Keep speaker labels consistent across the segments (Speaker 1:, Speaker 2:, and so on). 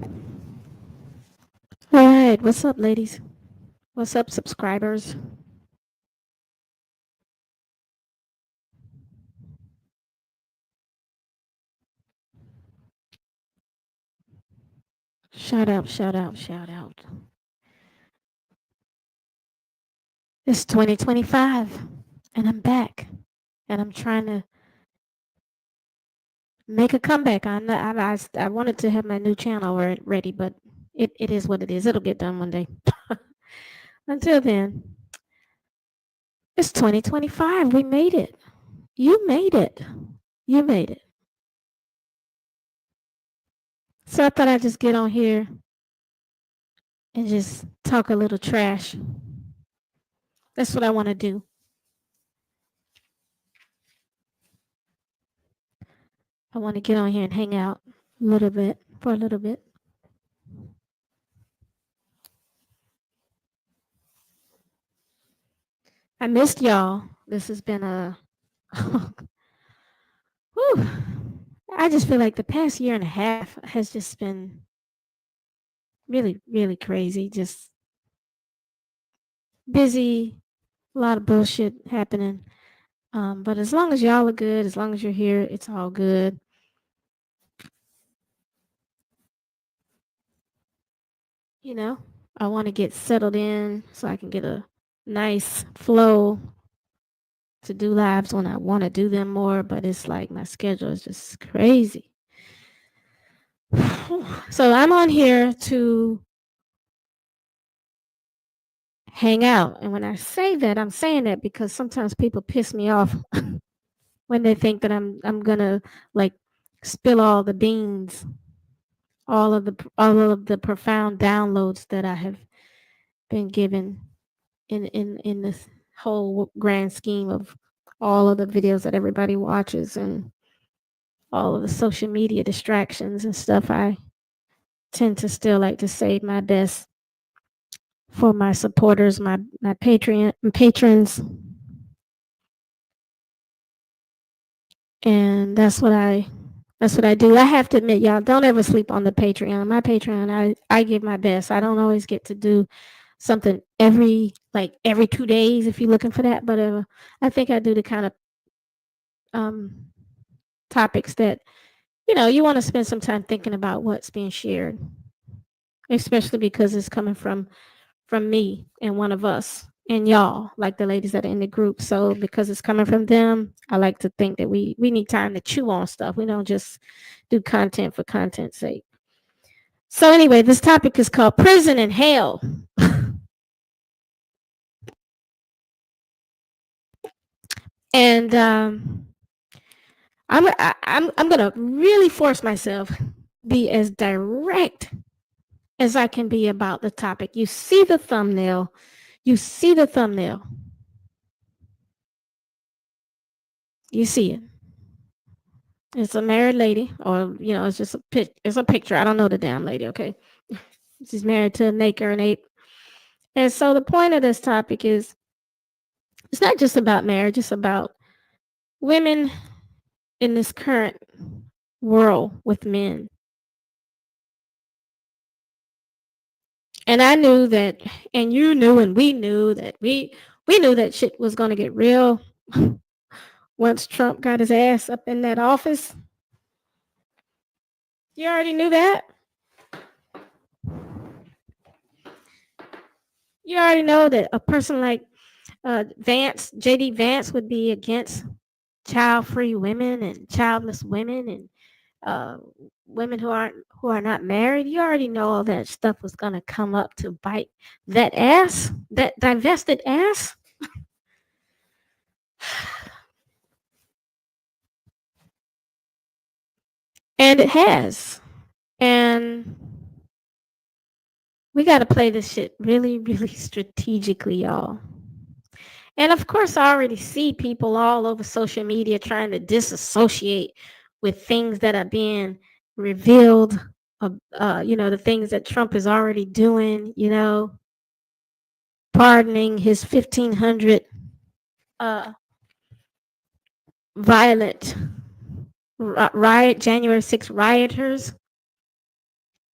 Speaker 1: All right, what's up, ladies? What's up, subscribers? Shout out, shout out, shout out. It's 2025, and I'm back, and I'm trying to make a comeback. I wanted to have my new channel ready, but it is what it is. It'll get done one day. Until then, it's 2025. We made it. You made it. You made it. So I thought I'd just get on here and just talk a little trash. That's what I want to do. I want to get on here and hang out a little bit for a little bit. I missed y'all. This has been a whew, I just feel like the past year and a half has just been really, really crazy. Just busy, a lot of bullshit happening. But as long as y'all are good, as long as you're here, it's all good. You know, I want to get settled in so I can get a nice flow to do lives when I want to do them more. But it's like my schedule is just crazy. So I'm on here to hang out. And when I say that, I'm saying that because sometimes people piss me off when they think that I'm gonna like spill all the beans, all of the profound downloads that I have been given in this whole grand scheme of all of the videos that everybody watches and all of the social media distractions and stuff. I tend to still like to save my best for my supporters, my Patreon patrons, and that's what I do. I have to admit, y'all, don't ever sleep on the Patreon. My Patreon, I give my best. I don't always get to do something every 2 days if you're looking for that, but I think I do the kind of um, topics that you want to spend some time thinking about what's being shared, especially because it's coming from me and one of us and y'all, like the ladies that are in the group. So because it's coming from them, I like to think that we need time to chew on stuff. We don't just do content for content's sake. So anyway, this topic is called prison and hell. And I'm gonna really force myself be as direct as I can be about the topic. You see the thumbnail. You see the thumbnail. You see it. It's a married lady, or it's just it's a picture. I don't know the damn lady. Okay, she's married to a Naker and ape. And so the point of this topic is, it's not just about marriage. It's about women in this current world with men. And I knew that, and you knew, and we knew that we knew that shit was going to get real once Trump got his ass up in that office. You already knew that. You already know that a person like JD Vance would be against child-free women and childless women and uh, women who are not married. You already know all that stuff was gonna come up to bite that ass, that divested ass, and it has. And we got to play this shit really, really strategically, y'all. And of course, I already see people all over social media trying to disassociate with things that are being revealed. The things that Trump is already doing. Pardoning his 1,500 uh, violent January 6th rioters.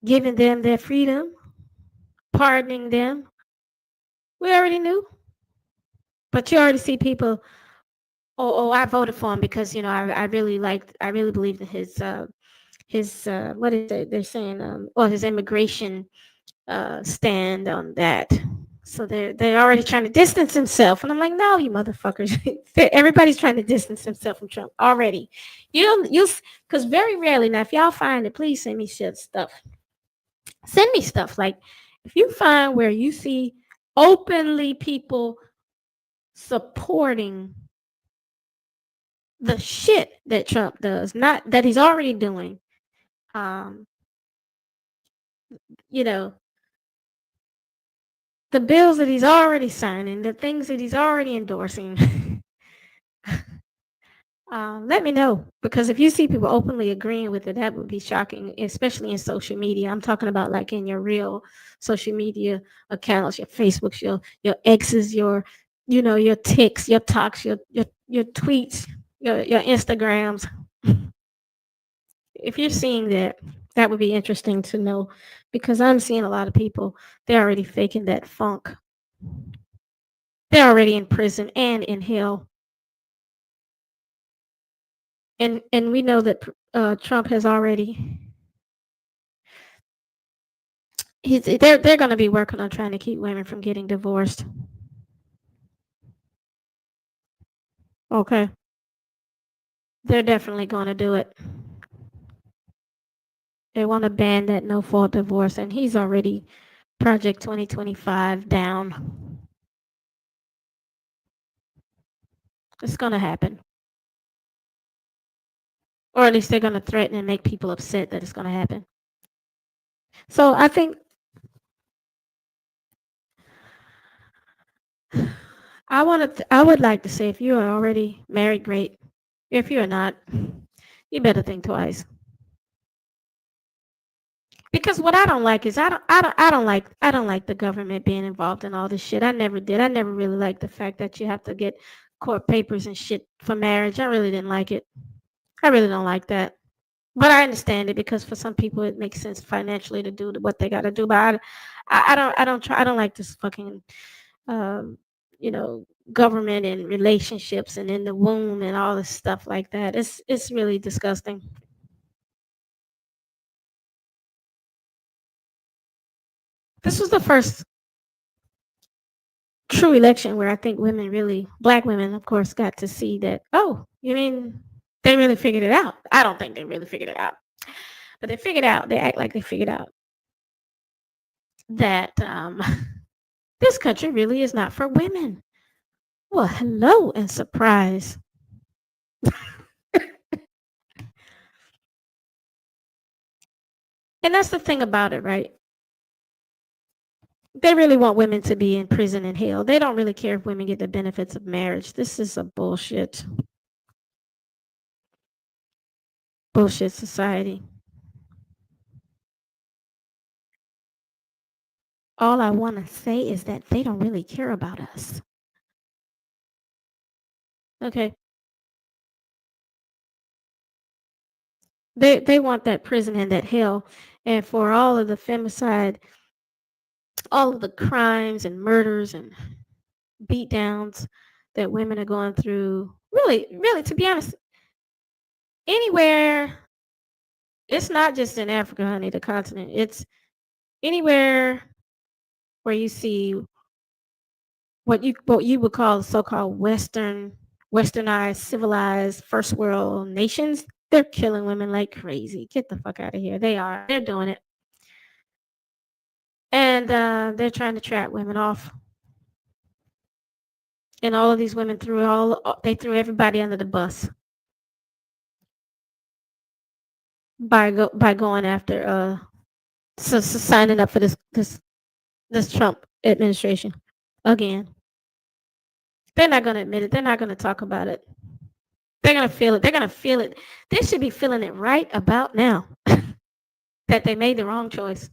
Speaker 1: giving them their freedom, pardoning them. We already knew. But you already see people, I voted for him because, I really believed in his what is it? They're saying, his immigration stand on that. So they're already trying to distance himself, and I'm like, no, you motherfuckers! Everybody's trying to distance himself from Trump already. You because very rarely now, if y'all find it, please send me shit stuff. Send me stuff like if you find where you see openly people supporting the shit that Trump does, not that he's already doing. Um, you know, the bills that he's already signing, the things that he's already endorsing. Let me know, because if you see people openly agreeing with it, that would be shocking, especially in social media. I'm talking about like in your real social media accounts, your Facebooks, your X's, your ticks, your talks, your tweets, your Instagrams. If you're seeing that, that would be interesting to know, because I'm seeing a lot of people, they're already faking that funk. They're already in prison and in hell. And we know that Trump has already they're going to be working on trying to keep women from getting divorced. Okay. They're definitely going to do it. They want to ban that no fault divorce, and he's already Project 2025 down. It's going to happen. Or at least they're going to threaten and make people upset that it's going to happen. So I think I would like to say, if you are already married, great. If you're not, you better think twice. Because what I don't like is I don't like the government being involved in all this shit. I never did. I never really liked the fact that you have to get court papers and shit for marriage. I really didn't like it. I really don't like that. But I understand it, because for some people it makes sense financially to do what they got to do. But I don't like this fucking um, you know, government and relationships and in the womb and all this stuff like that. It's really disgusting. This was the first true election where I think women really, black women, of course, got to see that. Oh, you mean they really figured it out? I don't think they really figured it out, but they figured out. They act like they figured out that this country really is not for women. Well, hello and surprise. And that's the thing about it, right? They really want women to be in prison and hell. They don't really care if women get the benefits of marriage. This is a bullshit society. All I want to say is that they don't really care about us. Okay. They want that prison and that hell. And for all of the femicide, all of the crimes and murders and beat downs that women are going through, really, really, to be honest, anywhere, it's not just in Africa, honey, the continent. It's anywhere where you see what you would call so-called westernized, civilized, first world nations. They're killing women like crazy. Get the fuck out of here. They are. They're doing it. And they're trying to trap women off. And all of these women they threw everybody under the bus by going after signing up for this Trump administration again. They're not going to admit it. They're not going to talk about it. They're going to feel it. They're going to feel it. They should be feeling it right about now that they made the wrong choice.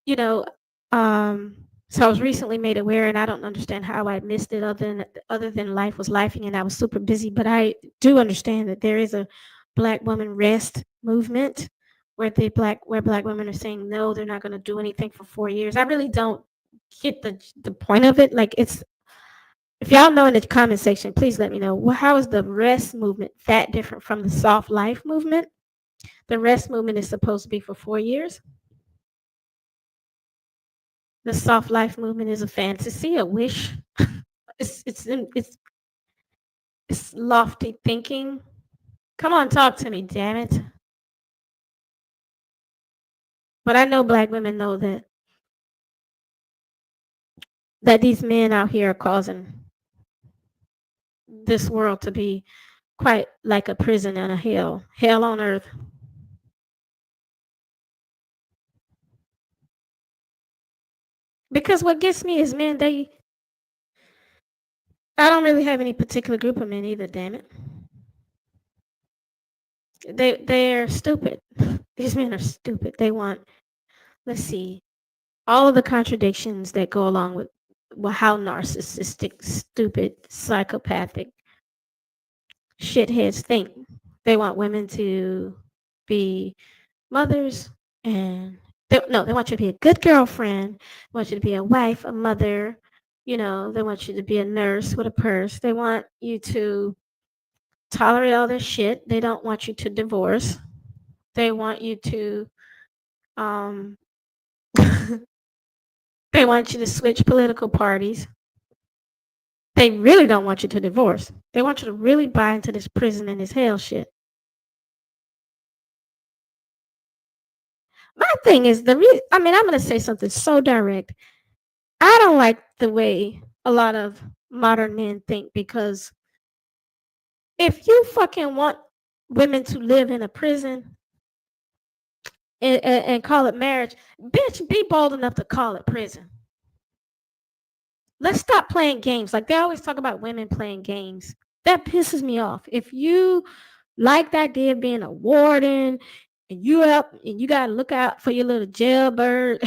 Speaker 1: You know, um, So I was recently made aware, and I don't understand how I missed it, other than life was lifing, and I was super busy. But I do understand that there is a Black woman rest movement where Black women are saying no, they're not going to do anything for 4 years. I really don't get the point of it. Like it's if y'all know in the comment section, please let me know. Well, how is the rest movement that different from the soft life movement? The rest movement is supposed to be for 4 years. The soft life movement is a fantasy, a wish. It's lofty thinking. Come on, talk to me, damn it. But I know Black women know that these men out here are causing this world to be quite like a prison and a hell on earth. Because what gets me is men, I don't really have any particular group of men either, damn it. They're stupid. These men are stupid. They want, let's see, all of the contradictions that go along with how narcissistic, stupid, psychopathic shitheads think. They want women to be mothers and they want you to be a good girlfriend. They want you to be a wife, a mother. They want you to be a nurse with a purse. They want you to tolerate all this shit. They don't want you to divorce. They want you to um they want you to switch political parties. They really don't want you to divorce. They want you to really buy into this prison and this hell shit. My thing is I'm going to say something so direct. I don't like the way a lot of modern men think, because if you fucking want women to live in a prison and call it marriage, bitch, be bold enough to call it prison. Let's stop playing games. Like they always talk about women playing games. That pisses me off. If you like the idea of being a warden and you up and you gotta look out for your little jailbird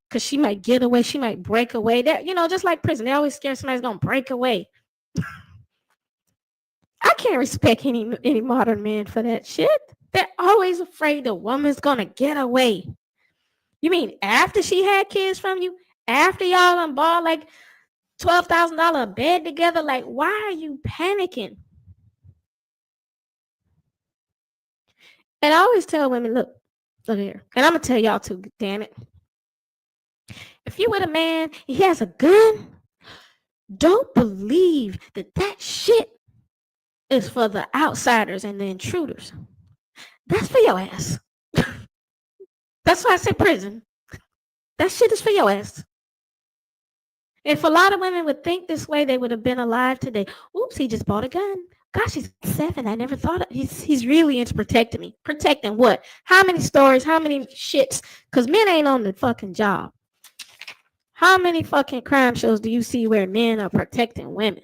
Speaker 1: because she might get away, she might break away. That just like prison, they always scared somebody's gonna break away. I can't respect any modern man for that shit. They're always afraid the woman's gonna get away. You mean after she had kids from you? After y'all done bought like $12,000 a bed together? Like, why are you panicking? And I always tell women, look here. And I'm gonna tell y'all too, damn it. If you with a man, he has a gun, don't believe that shit is for the outsiders and the intruders. That's for your ass. That's why I said prison. That shit is for your ass. If a lot of women would think this way, they would have been alive today. Oops, he just bought a gun. Gosh, he's 7. I never thought he's really into protecting me. Protecting what? How many stories? How many shits? Because men ain't on the fucking job. How many fucking crime shows do you see where men are protecting women?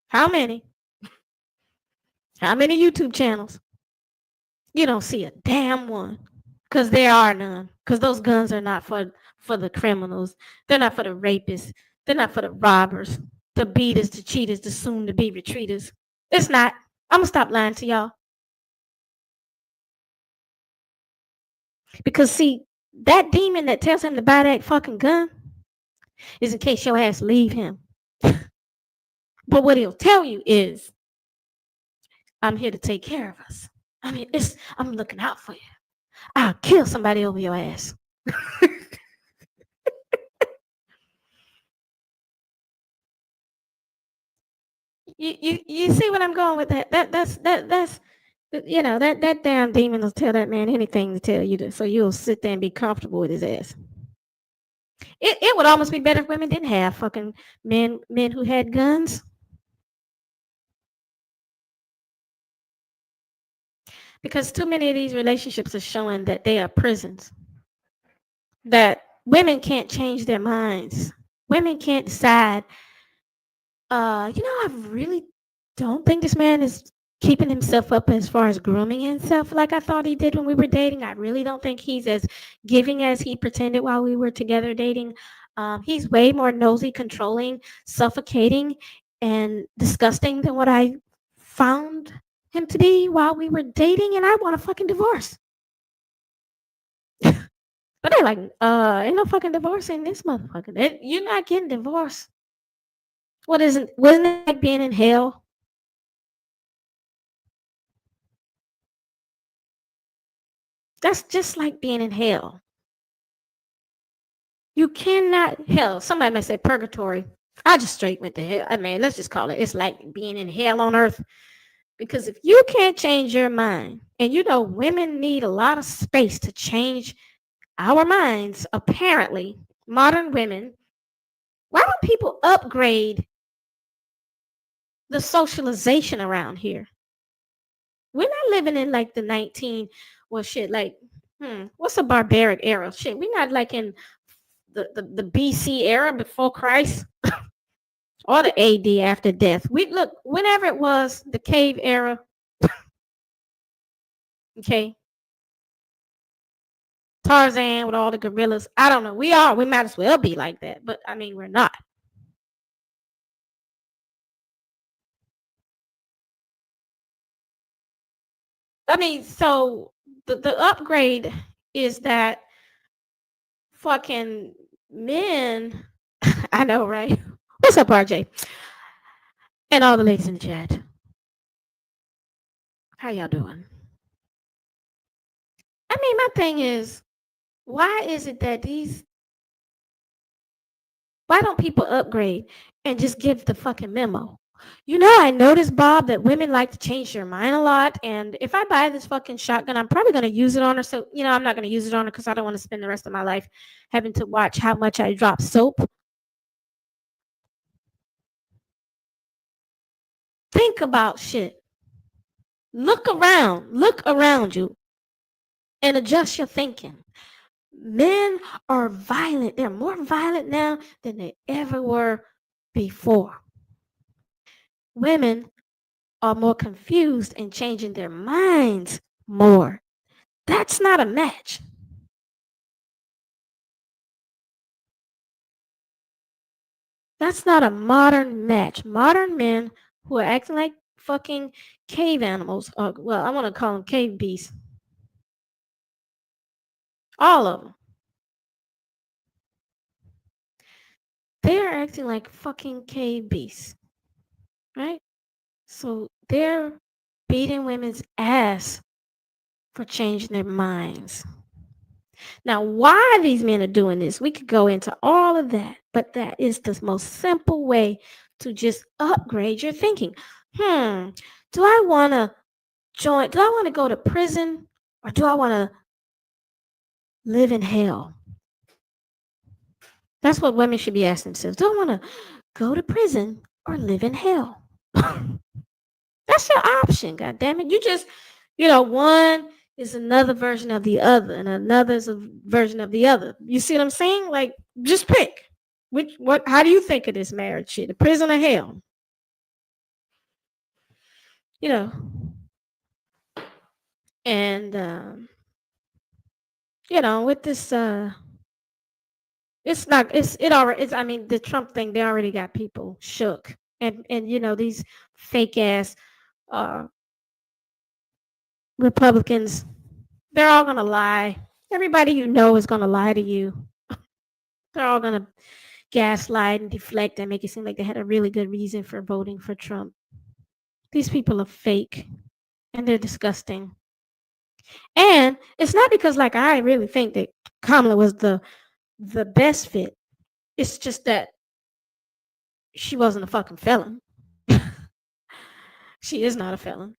Speaker 1: How many? How many YouTube channels? You don't see a damn one. Because there are none. Because those guns are not for the criminals. They're not for the rapists. They're not for the robbers, the beaters, the cheaters, the soon-to-be retreaters. It's not. I'm going to stop lying to y'all. Because, see, that demon that tells him to buy that fucking gun is in case your ass leave him. But what he'll tell you is, I'm here to take care of us. I'm looking out for you. I'll kill somebody over your ass. You see what I'm going with that? That's that damn demon will tell that man anything to tell you so you'll sit there and be comfortable with his ass. It would almost be better if women didn't have fucking men who had guns. Because too many of these relationships are showing that they are prisons. That women can't change their minds. Women can't decide, I really don't think this man is keeping himself up as far as grooming himself like I thought he did when we were dating. I really don't think he's as giving as he pretended while we were together dating. He's way more nosy, controlling, suffocating, and disgusting than what I found him to be while we were dating, and I want a fucking divorce. But they're like, ain't no fucking divorce in this motherfucker. You're not getting divorced. Wasn't it like being in hell? That's just like being in hell. You cannot hell. Somebody might say purgatory. I just straight went to hell. I mean, let's just call it. It's like being in hell on earth. Because if you can't change your mind, and you know women need a lot of space to change our minds, apparently, modern women, why don't people upgrade the socialization around here? We're not living in like the 19, well, shit, like, what's a barbaric era? Shit, we're not like in the BC era before Christ or the AD after death. We look, whenever it was the cave era, okay, Tarzan with all the gorillas. I don't know. We might as well be like that, but I mean, we're not. I mean, so the upgrade is that fucking men, I know, right? What's up, RJ? And all the ladies in the chat. How y'all doing? I mean, my thing is, why is it that why don't people upgrade and just give the fucking memo? You know, I noticed, Bob, that women like to change their mind a lot. And if I buy this fucking shotgun, I'm probably going to use it on her. So, I'm not going to use it on her because I don't want to spend the rest of my life having to watch how much I drop soap. Think about shit. Look around you and adjust your thinking. Men are violent. They're more violent now than they ever were before. Women are more confused and changing their minds more. That's not a match. That's not a modern match. Modern men who are acting like fucking cave animals, or, well, I want to call them cave beasts. All of them. They are acting like fucking cave beasts, right? So they're beating women's ass for changing their minds. Now, why these men are doing this, we could go into all of that, but that is the most simple way to just upgrade your thinking. Do I want to join? Do I want to go to prison, or do I want to live in hell? That's what women should be asking themselves. Do I want to go to prison or live in hell? That's your option, God damn it. You just, one is another version of the other, and another is a version of the other. You see what I'm saying? Like, just pick. How do you think of this marriage shit? The prison or hell? You know. And with this it's not it already it's I mean, the Trump thing, they already got people shook. And these fake ass uh Republicans, they're all gonna lie. Everybody is gonna lie to you. They're all gonna gaslight and deflect and make it seem like they had a really good reason for voting for Trump. These people are fake and they're disgusting. And it's not because, like, I really think that Kamala was the best fit. It's just that she wasn't a fucking felon. She is not a felon.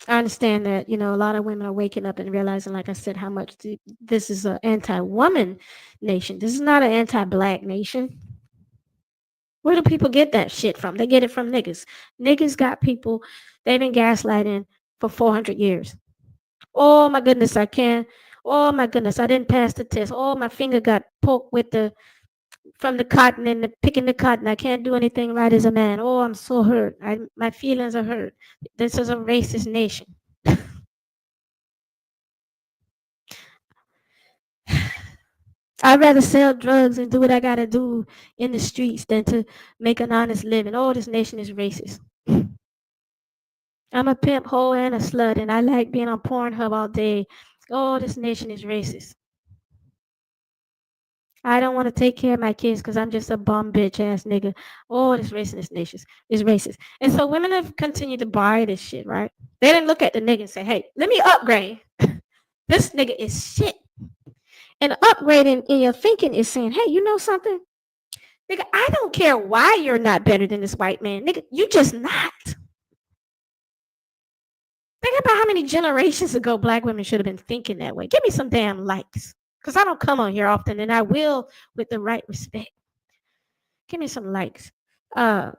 Speaker 1: I understand that, a lot of women are waking up and realizing, like I said, how much this is an anti-woman nation. This is not an anti-black nation. Where do people get that shit from? They get it from niggas. Niggas got people, they've been gaslighting for 400 years. Oh my goodness, I can't. Oh my goodness, I didn't pass the test. Oh, my finger got poked with the from the cotton and picking the cotton. I can't do anything right as a man. Oh, I'm so hurt. My feelings are hurt. This is a racist nation. I'd rather sell drugs and do what I gotta do in the streets than to make an honest living. Oh, this nation is racist. I'm a pimp, hoe, and a slut, and I like being on Pornhub all day. Oh, this nation is racist. I don't want to take care of my kids because I'm just a bum bitch ass nigga. Oh, this racist nation is racist. And so women have continued to buy this shit, right? They didn't look at the nigga and say, hey, let me upgrade. This nigga is shit. And upgrading in your thinking is saying, hey, you know something? Nigga, I don't care why you're not better than this white man. Nigga, you just not. Think about how many generations ago black women should have been thinking that way. Give me some damn likes. Because I don't come on here often, and I will with the right respect. Give me some likes. Uh,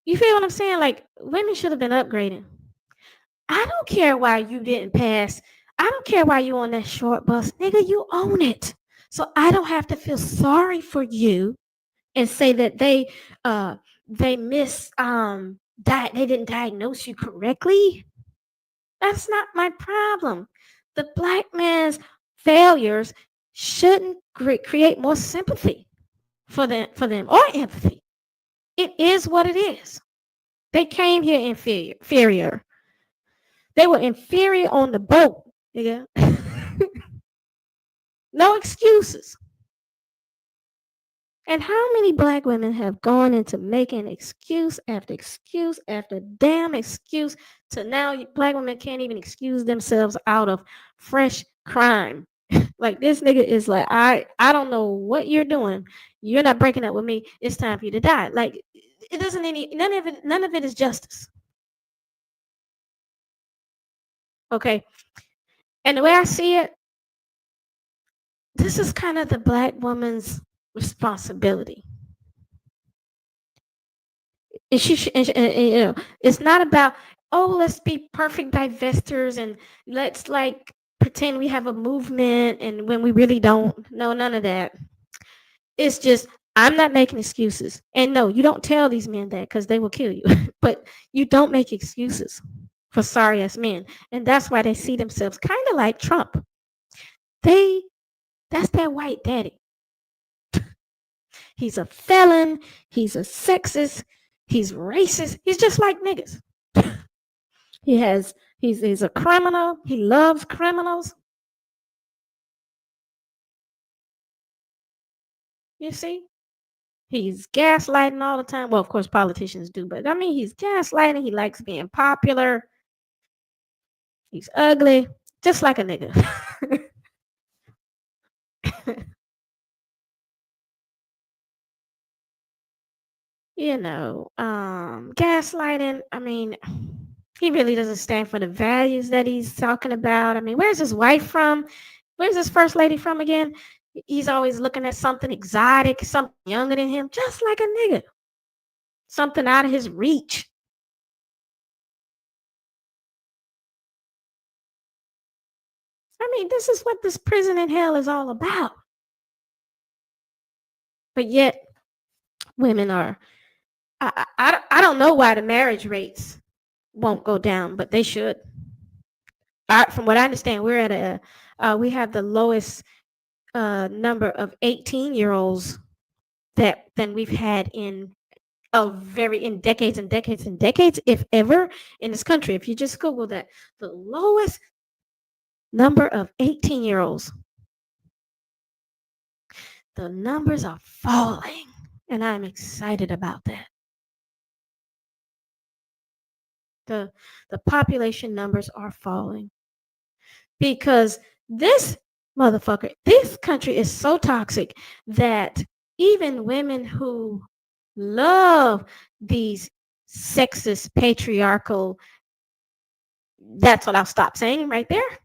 Speaker 1: you feel what I'm saying? Like, women should have been upgrading. I don't care why you didn't pass. I don't care why you on that short bus. Nigga, you own it. So I don't have to feel sorry for you and say that they miss they didn't diagnose you correctly. That's not my problem. The black man's failures shouldn't create more sympathy for them or empathy. It is what it is. They came here inferior. They were inferior on the boat, nigga. No excuses. And how many black women have gone into making excuse after damn excuse to now black women can't even excuse themselves out of fresh crime. Like this nigga is like, I don't know what you're doing. You're not breaking up with me. It's time for you to die. Like it doesn't none of it is justice. Okay. And the way I see it, this is kind of the black woman's responsibility. And it's not about, oh, let's be perfect divestors and let's like pretend we have a movement and when we really don't. No, none of that. It's just, I'm not making excuses. And no, you don't tell these men that because they will kill you. But you don't make excuses for sorry ass men. And that's why they see themselves kind of like Trump. That's their white daddy. He's a felon. He's a sexist. He's racist. He's just like niggas. He's a criminal. He loves criminals. You see? He's gaslighting all the time. Well, of course, politicians do, but I mean, he's gaslighting. He likes being popular. He's ugly, just like a nigga. Gaslighting. I mean, he really doesn't stand for the values that he's talking about. I mean, where's his wife from? Where's his first lady from again? He's always looking at something exotic, something younger than him, just like a nigga. Something out of his reach. I mean, this is what this prison in hell is all about. But yet, women are. I don't know why the marriage rates won't go down, but they should. From what I understand, we have the lowest number of 18-year-olds than we've had in decades and decades and decades, if ever, in this country. If you just Google that, the lowest number of 18-year-olds, the numbers are falling, and I'm excited about that. The population numbers are falling because this this country is so toxic that even women who love these sexist, patriarchal, that's what I'll stop saying right there.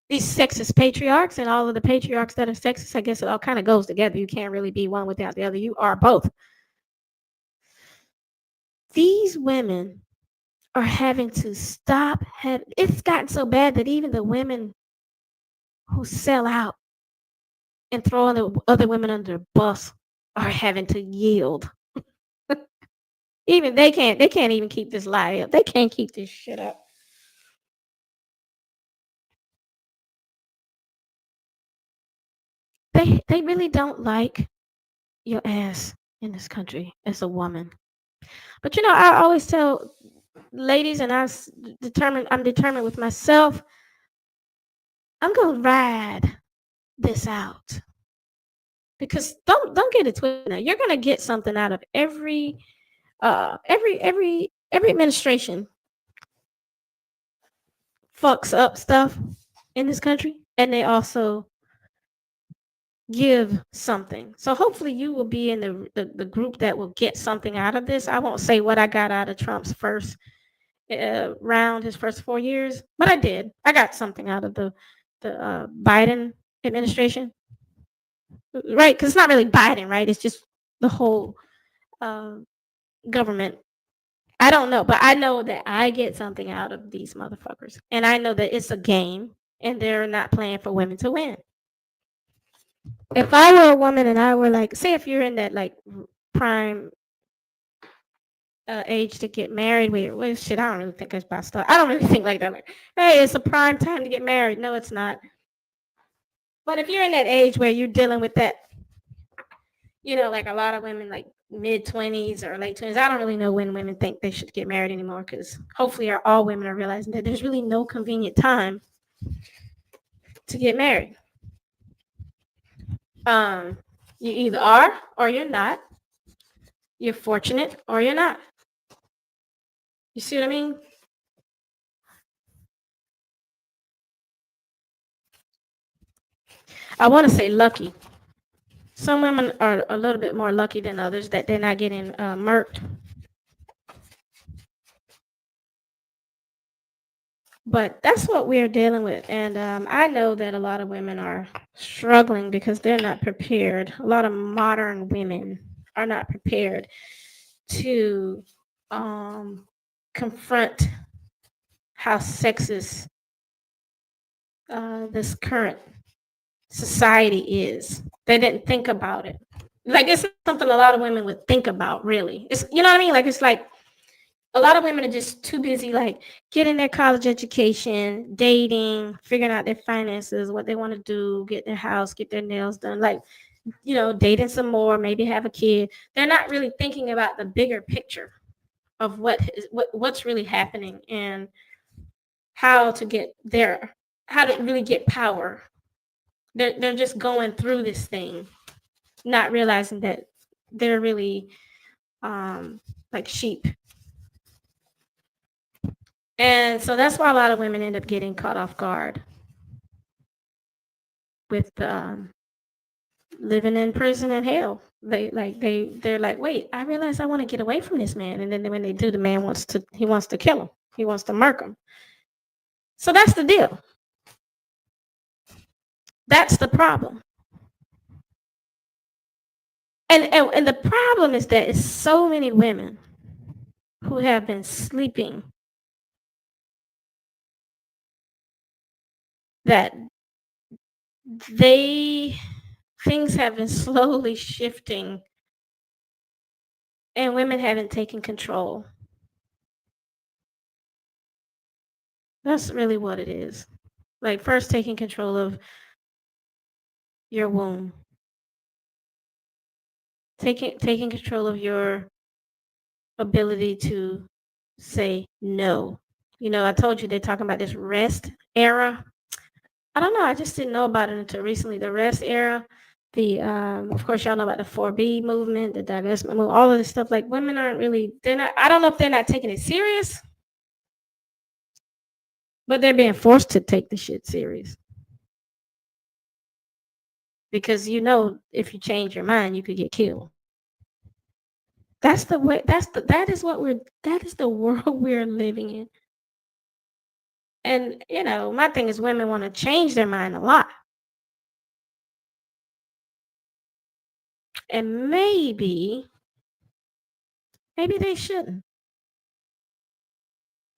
Speaker 1: These sexist patriarchs and all of the patriarchs that are sexist, I guess it all kind of goes together. You can't really be one without the other. You are both. These women are having to stop. It's gotten so bad that even the women who sell out and throwing the other women under the bus are having to yield. Even they can't even keep this lie up. They can't keep this shit up. They really don't like your ass in this country as a woman. But I always tell ladies, and I'm determined with myself. I'm gonna ride this out because don't get it twisted. Now. You're gonna get something out of every administration fucks up stuff in this country, and they also give something. So hopefully you will be in the group that will get something out of this. I won't say what I got out of Trump's first round, his first 4 years, but I did. I got something out of the Biden administration, right? Because it's not really Biden, right? It's just the whole uh, government. I don't know, but I know that I get something out of these motherfuckers, and I know that it's a game, and they're not playing for women to win. If I were a woman and I were like, say, if you're in that like prime age to get married, wait, shit, I don't really think it's about stuff. I don't really think like that. Like, hey, it's a prime time to get married. No, it's not. But if you're in that age where you're dealing with that, like a lot of women, like mid 20s or late 20s, I don't really know when women think they should get married anymore because hopefully all women are realizing that there's really no convenient time to get married. You either are or you're not. You're fortunate or you're not. You see what I mean? I want to say lucky. Some women are a little bit more lucky than others that they're not getting murked. But that's what we're dealing with. And I know that a lot of women are struggling because they're not prepared. A lot of modern women are not prepared to confront how sexist this current society is. They didn't think about it. Like it's something a lot of women would think about, really. It's what I mean? Like it's like a lot of women are just too busy like getting their college education, dating, figuring out their finances, what they want to do, get their house, get their nails done, like dating some more, maybe have a kid. They're not really thinking about the bigger picture of what's really happening and how to get there, how to really get power. They're just going through this thing, not realizing that they're really like sheep. And so that's why a lot of women end up getting caught off guard with living in prison and hell. They're like, wait, I realize I want to get away from this man, and then when they do, the man wants to kill him. He wants to murk him. So that's the deal. That's the problem. And the problem is that it's so many women who have been sleeping that they things have been slowly shifting and women haven't taken control. That's really what it is. Like first taking control of your womb, taking control of your ability to say no. I told you they're talking about this rest era. I don't know. I just didn't know about it until recently. The rest era, the of course y'all know about the 4B movement, the divestment movement, all of this stuff. Like women aren't really. They're not. I don't know if they're not taking it serious, but they're being forced to take the shit serious because if you change your mind, you could get killed. That's the way. That is the world we're living in. And my thing is, women want to change their mind a lot, and maybe they shouldn't.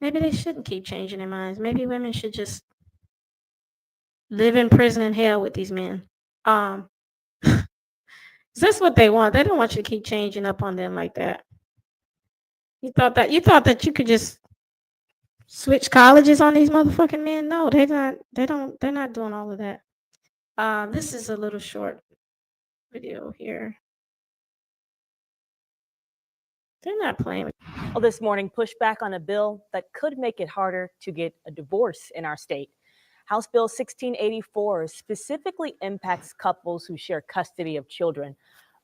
Speaker 1: Maybe they shouldn't keep changing their minds. Maybe women should just live in prison and hell with these men. That's what they want. They don't want you to keep changing up on them like that. You thought that you could just switch colleges on these motherfucking men? No, they not. They don't. They're not doing all of that. This is a little short video here. They're not playing with.
Speaker 2: Well, this morning, pushback on a bill that could make it harder to get a divorce in our state. House Bill 1684 specifically impacts couples who share custody of children.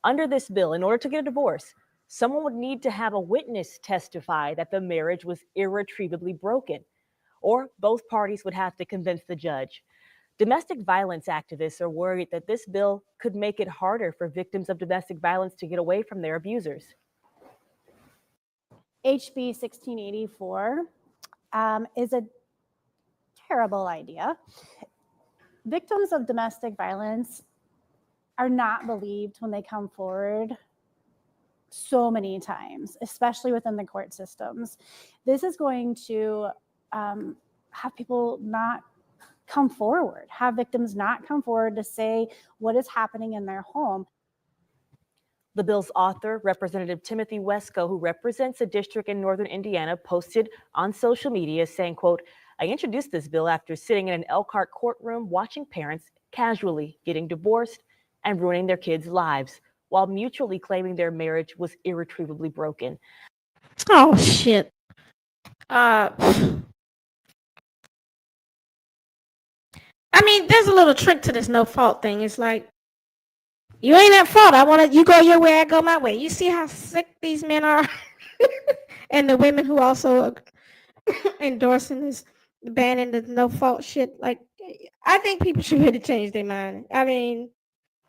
Speaker 2: Under this bill, in order to get a divorce, someone would need to have a witness testify that the marriage was irretrievably broken, or both parties would have to convince the judge. Domestic violence activists are worried that this bill could make it harder for victims of domestic violence to get away from their abusers.
Speaker 3: HB 1684 is a terrible idea. Victims of domestic violence are not believed when they come forward so many times, especially within the court systems. This is going to have people not come forward, have victims not come forward to say what is happening in their home.
Speaker 2: The bill's author, Representative Timothy Wesco, who represents a district in northern Indiana, posted on social media saying, quote, "I introduced this bill after sitting in an Elkhart courtroom watching parents casually getting divorced and ruining their kids' lives while mutually claiming their marriage was irretrievably broken."
Speaker 1: Oh shit. I mean, there's a little trick to this no fault thing. It's like, you ain't at fault. You go your way, I go my way. You see how sick these men are? And the women who also endorsing this, banning the no fault shit. Like, I think people should really change their mind. I mean,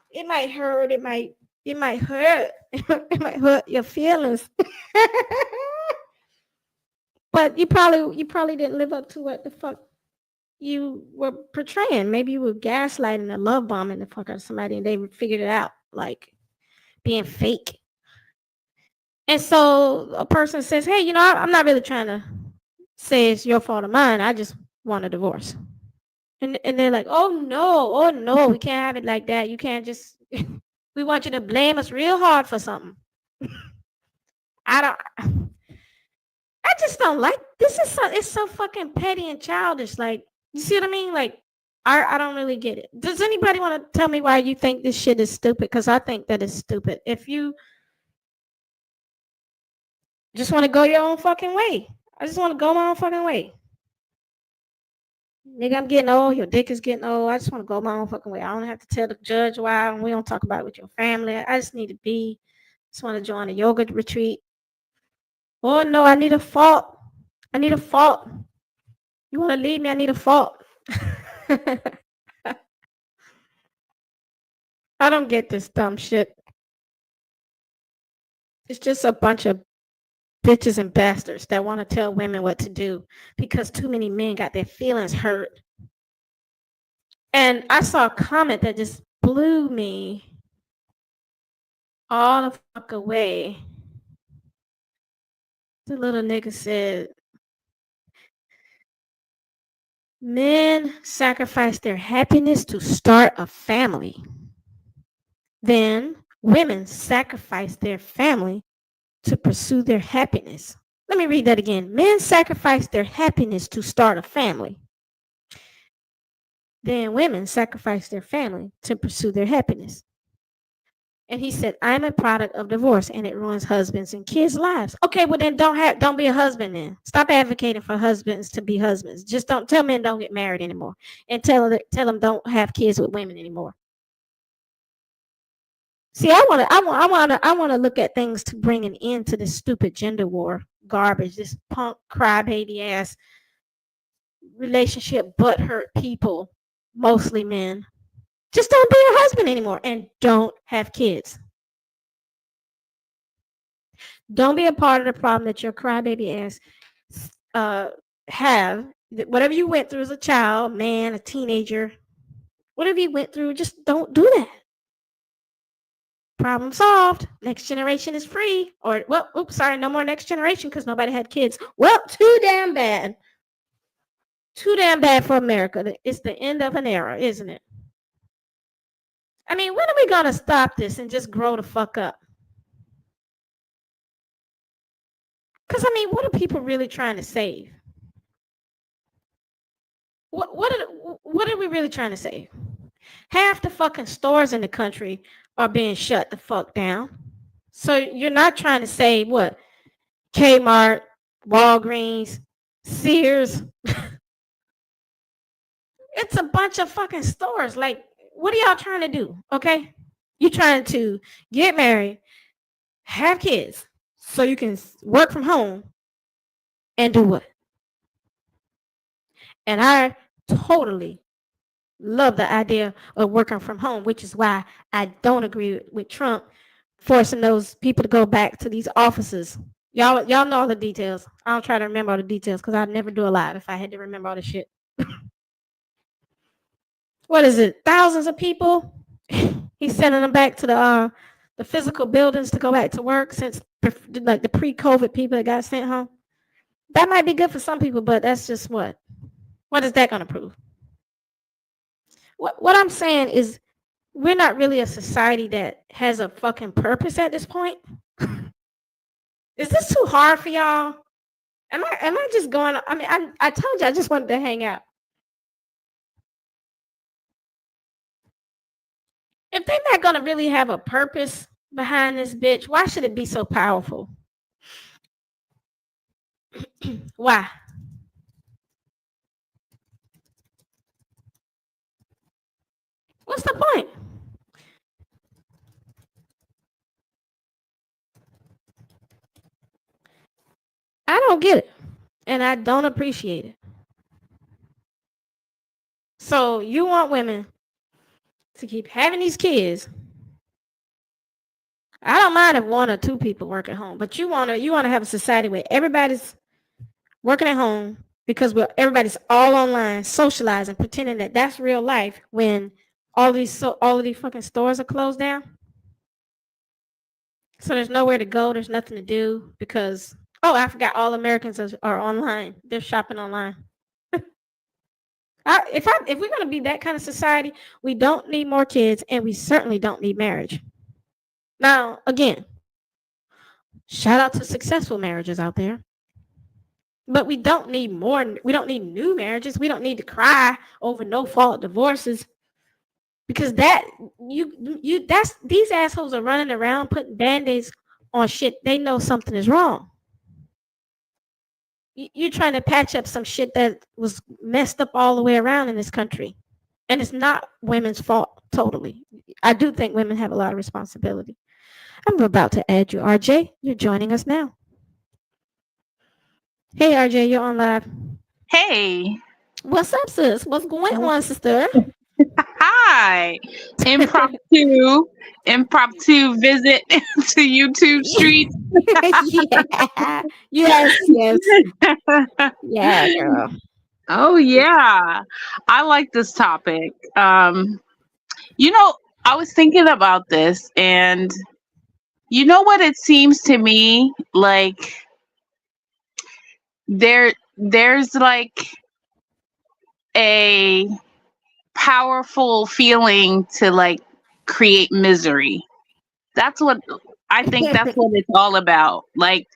Speaker 1: it might hurt. It might hurt. It might hurt your feelings. But you probably didn't live up to what the fuck you were portraying. Maybe you were gaslighting and love bombing the fuck out of somebody, and they figured it out, like being fake. And so a person says, "Hey, I'm not really trying to say it's your fault or mine. I just want a divorce." And they're like, "Oh no, we can't have it like that. You can't just. We want you to blame us real hard for something." I don't. I just don't like this. It's so fucking petty and childish. Like, you see what I mean? Like, I don't really get it. Does anybody want to tell me why you think this shit is stupid? Because I think that it's stupid. If you just want to go your own fucking way, I just want to go my own fucking way. Nigga, I'm getting old. Your dick is getting old. I just want to go my own fucking way. I don't have to tell the judge why. We don't talk about it with your family. I just need to be. Just want to join a yoga retreat. Oh no, I need a fault. I need a fault. You want to leave me? I need a fault. I don't get this dumb shit. It's just a bunch of bitches and bastards that want to tell women what to do because too many men got their feelings hurt. And I saw a comment that just blew me all the fuck away. The little nigga said, "Men sacrifice their happiness to start a family. Then women sacrifice their family to pursue their happiness." Let me read that again. Men sacrifice their happiness to start a family. Then women sacrifice their family to pursue their happiness. And he said, "I'm a product of divorce and it ruins husbands and kids' lives." Okay, well then don't be a husband then. Stop advocating for husbands to be husbands. Just don't tell men don't get married anymore. And tell them don't have kids with women anymore. See, I want to look at things to bring an end to this stupid gender war garbage, this punk crybaby ass relationship butthurt people, mostly men. Just don't be a husband anymore and don't have kids. Don't be a part of the problem that your crybaby ass have. Whatever you went through as a child, man, a teenager, whatever you went through, just don't do that. Problem solved. Next generation is free. Or, well, oops, sorry, no more next generation because nobody had kids. Well, too damn bad. Too damn bad for America. It's the end of an era, isn't it? I mean, when are we gonna stop this and just grow the fuck up? Because I mean, what are people really trying to save? What are we really trying to save? Half the fucking stores in the country are being shut the fuck down. So you're not trying to save what? Kmart, Walgreens, Sears. It's a bunch of fucking stores. Like, what are y'all trying to do? Okay? You're trying to get married, have kids, so you can work from home and do what? And I totally love the idea of working from home, which is why I don't agree with Trump forcing those people to go back to these offices. Y'all know all the details. I don't try to remember all the details because I'd never do a live if I had to remember all the shit. What is it? Thousands of people. He's sending them back to the physical buildings to go back to work since like the pre-COVID people that got sent home. That might be good for some people, but that's just what. What is that going to prove? What I'm saying is we're not really a society that has a fucking purpose at this point. Is this too hard for y'all? Am I just going? I mean, I told you I just wanted to hang out. If they're not gonna really have a purpose behind this bitch, why should it be so powerful? Why? What's the point? I don't get it, and I don't appreciate it. So you want women to keep having these kids. I don't mind if one or two people work at home, but you wanna have a society where everybody's working at home because everybody's all online, socializing, pretending that that's real life when all of these fucking stores are closed down. So there's nowhere to go. There's nothing to do because I forgot all Americans are online. They're shopping online. If we're gonna be that kind of society, we don't need more kids, and we certainly don't need marriage. Now, again, shout out to successful marriages out there. But we don't need more. We don't need new marriages. We don't need to cry over no fault divorces because these assholes are running around putting band-aids on shit. They know something is wrong. You're trying to patch up some shit that was messed up all the way around in this country, and it's not women's fault totally. I do think women have a lot of responsibility. I'm about to add you, RJ. You're joining us now. Hey, RJ, you're on live.
Speaker 4: Hey.
Speaker 1: What's up, sis? What's going on, sister?
Speaker 4: Hi. Impromptu visit to YouTube Street.
Speaker 1: Yeah. Yes. Yeah, girl.
Speaker 4: Oh yeah. I like this topic. I was thinking about this, and you know what it seems to me like there's like a powerful feeling to like create misery. That's what I think that's what it's all about. Like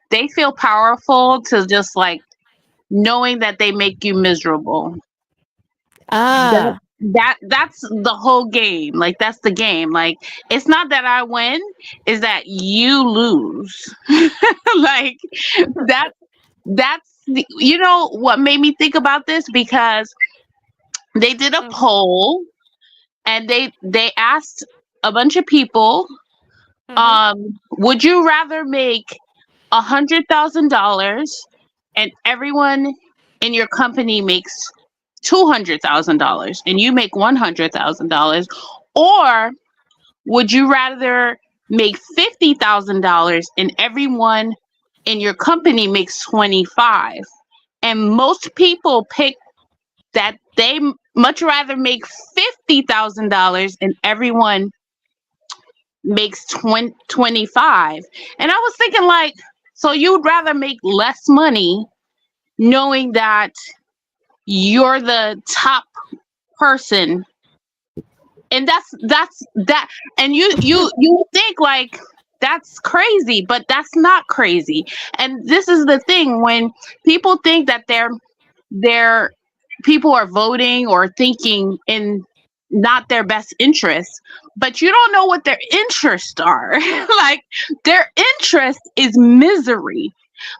Speaker 4: they feel powerful to just like knowing that they make you miserable.
Speaker 1: Ah.
Speaker 4: That's the whole game. Like that's the game. Like it's not that I win, is that you lose. Like that's you know what made me think about this, because they did a poll and they asked a bunch of people, would you rather make $100,000 and everyone in your company makes $200,000 and you make $100,000, or would you rather make $50,000 and everyone in your company makes 25? And most people pick that they much rather make $50,000 and everyone makes 25. And I was thinking, like, so you'd rather make less money knowing that you're the top person And that's that. And you think like that's crazy, but that's not crazy. And this is the thing, when people think that they're people are voting or thinking in not their best interests, but you don't know what their interests are. Like, their interest is misery.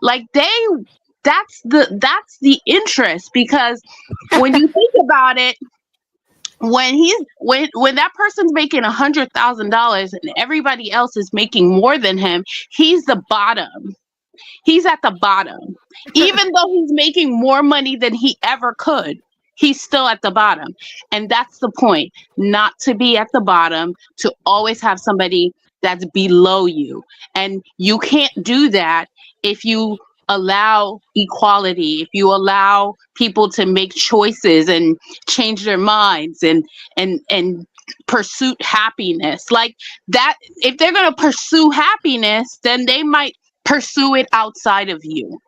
Speaker 4: Like, that's the interest, because when you think about it, when that person's making $100,000 and everybody else is making more than him, he's the bottom. He's at the bottom. Even though he's making more money than he ever could, he's still at the bottom. And that's the point. Not to be at the bottom, to always have somebody that's below you. And you can't do that if you allow equality, if you allow people to make choices and change their minds and pursue happiness. Like that, if they're going to pursue happiness, then they might pursue it outside of you.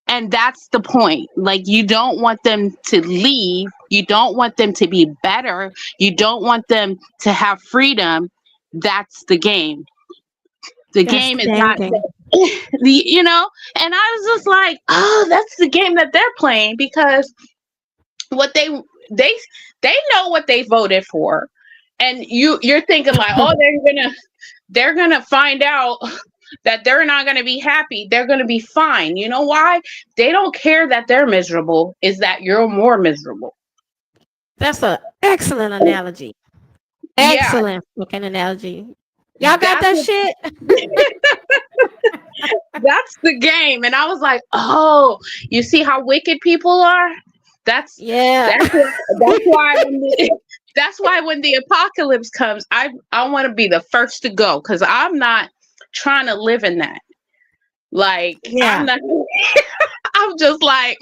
Speaker 4: And that's the point. Like, you don't want them to leave. You don't want them to be better. You don't want them to have freedom. That's the game. The
Speaker 1: That's
Speaker 4: game
Speaker 1: the
Speaker 4: is
Speaker 1: damn
Speaker 4: not
Speaker 1: game.
Speaker 4: and I was just like, oh, that's the game that they're playing, because what they they know what they voted for. And you're thinking like, oh, they're gonna find out that they're not gonna be happy. They're gonna be fine. You know why? They don't care that they're miserable. Is that you're more miserable?
Speaker 1: That's an excellent analogy.
Speaker 4: Yeah,
Speaker 1: Excellent fucking analogy. Y'all got
Speaker 4: that's
Speaker 1: that
Speaker 4: what,
Speaker 1: shit?
Speaker 4: that's the game. And I was like, oh, you see how wicked people are? That's
Speaker 1: Yeah.
Speaker 4: that's why that's why when the apocalypse comes, I want to be the first to go, because I'm not trying to live in that. Like, I'm
Speaker 1: Yeah.
Speaker 4: not. I'm just like,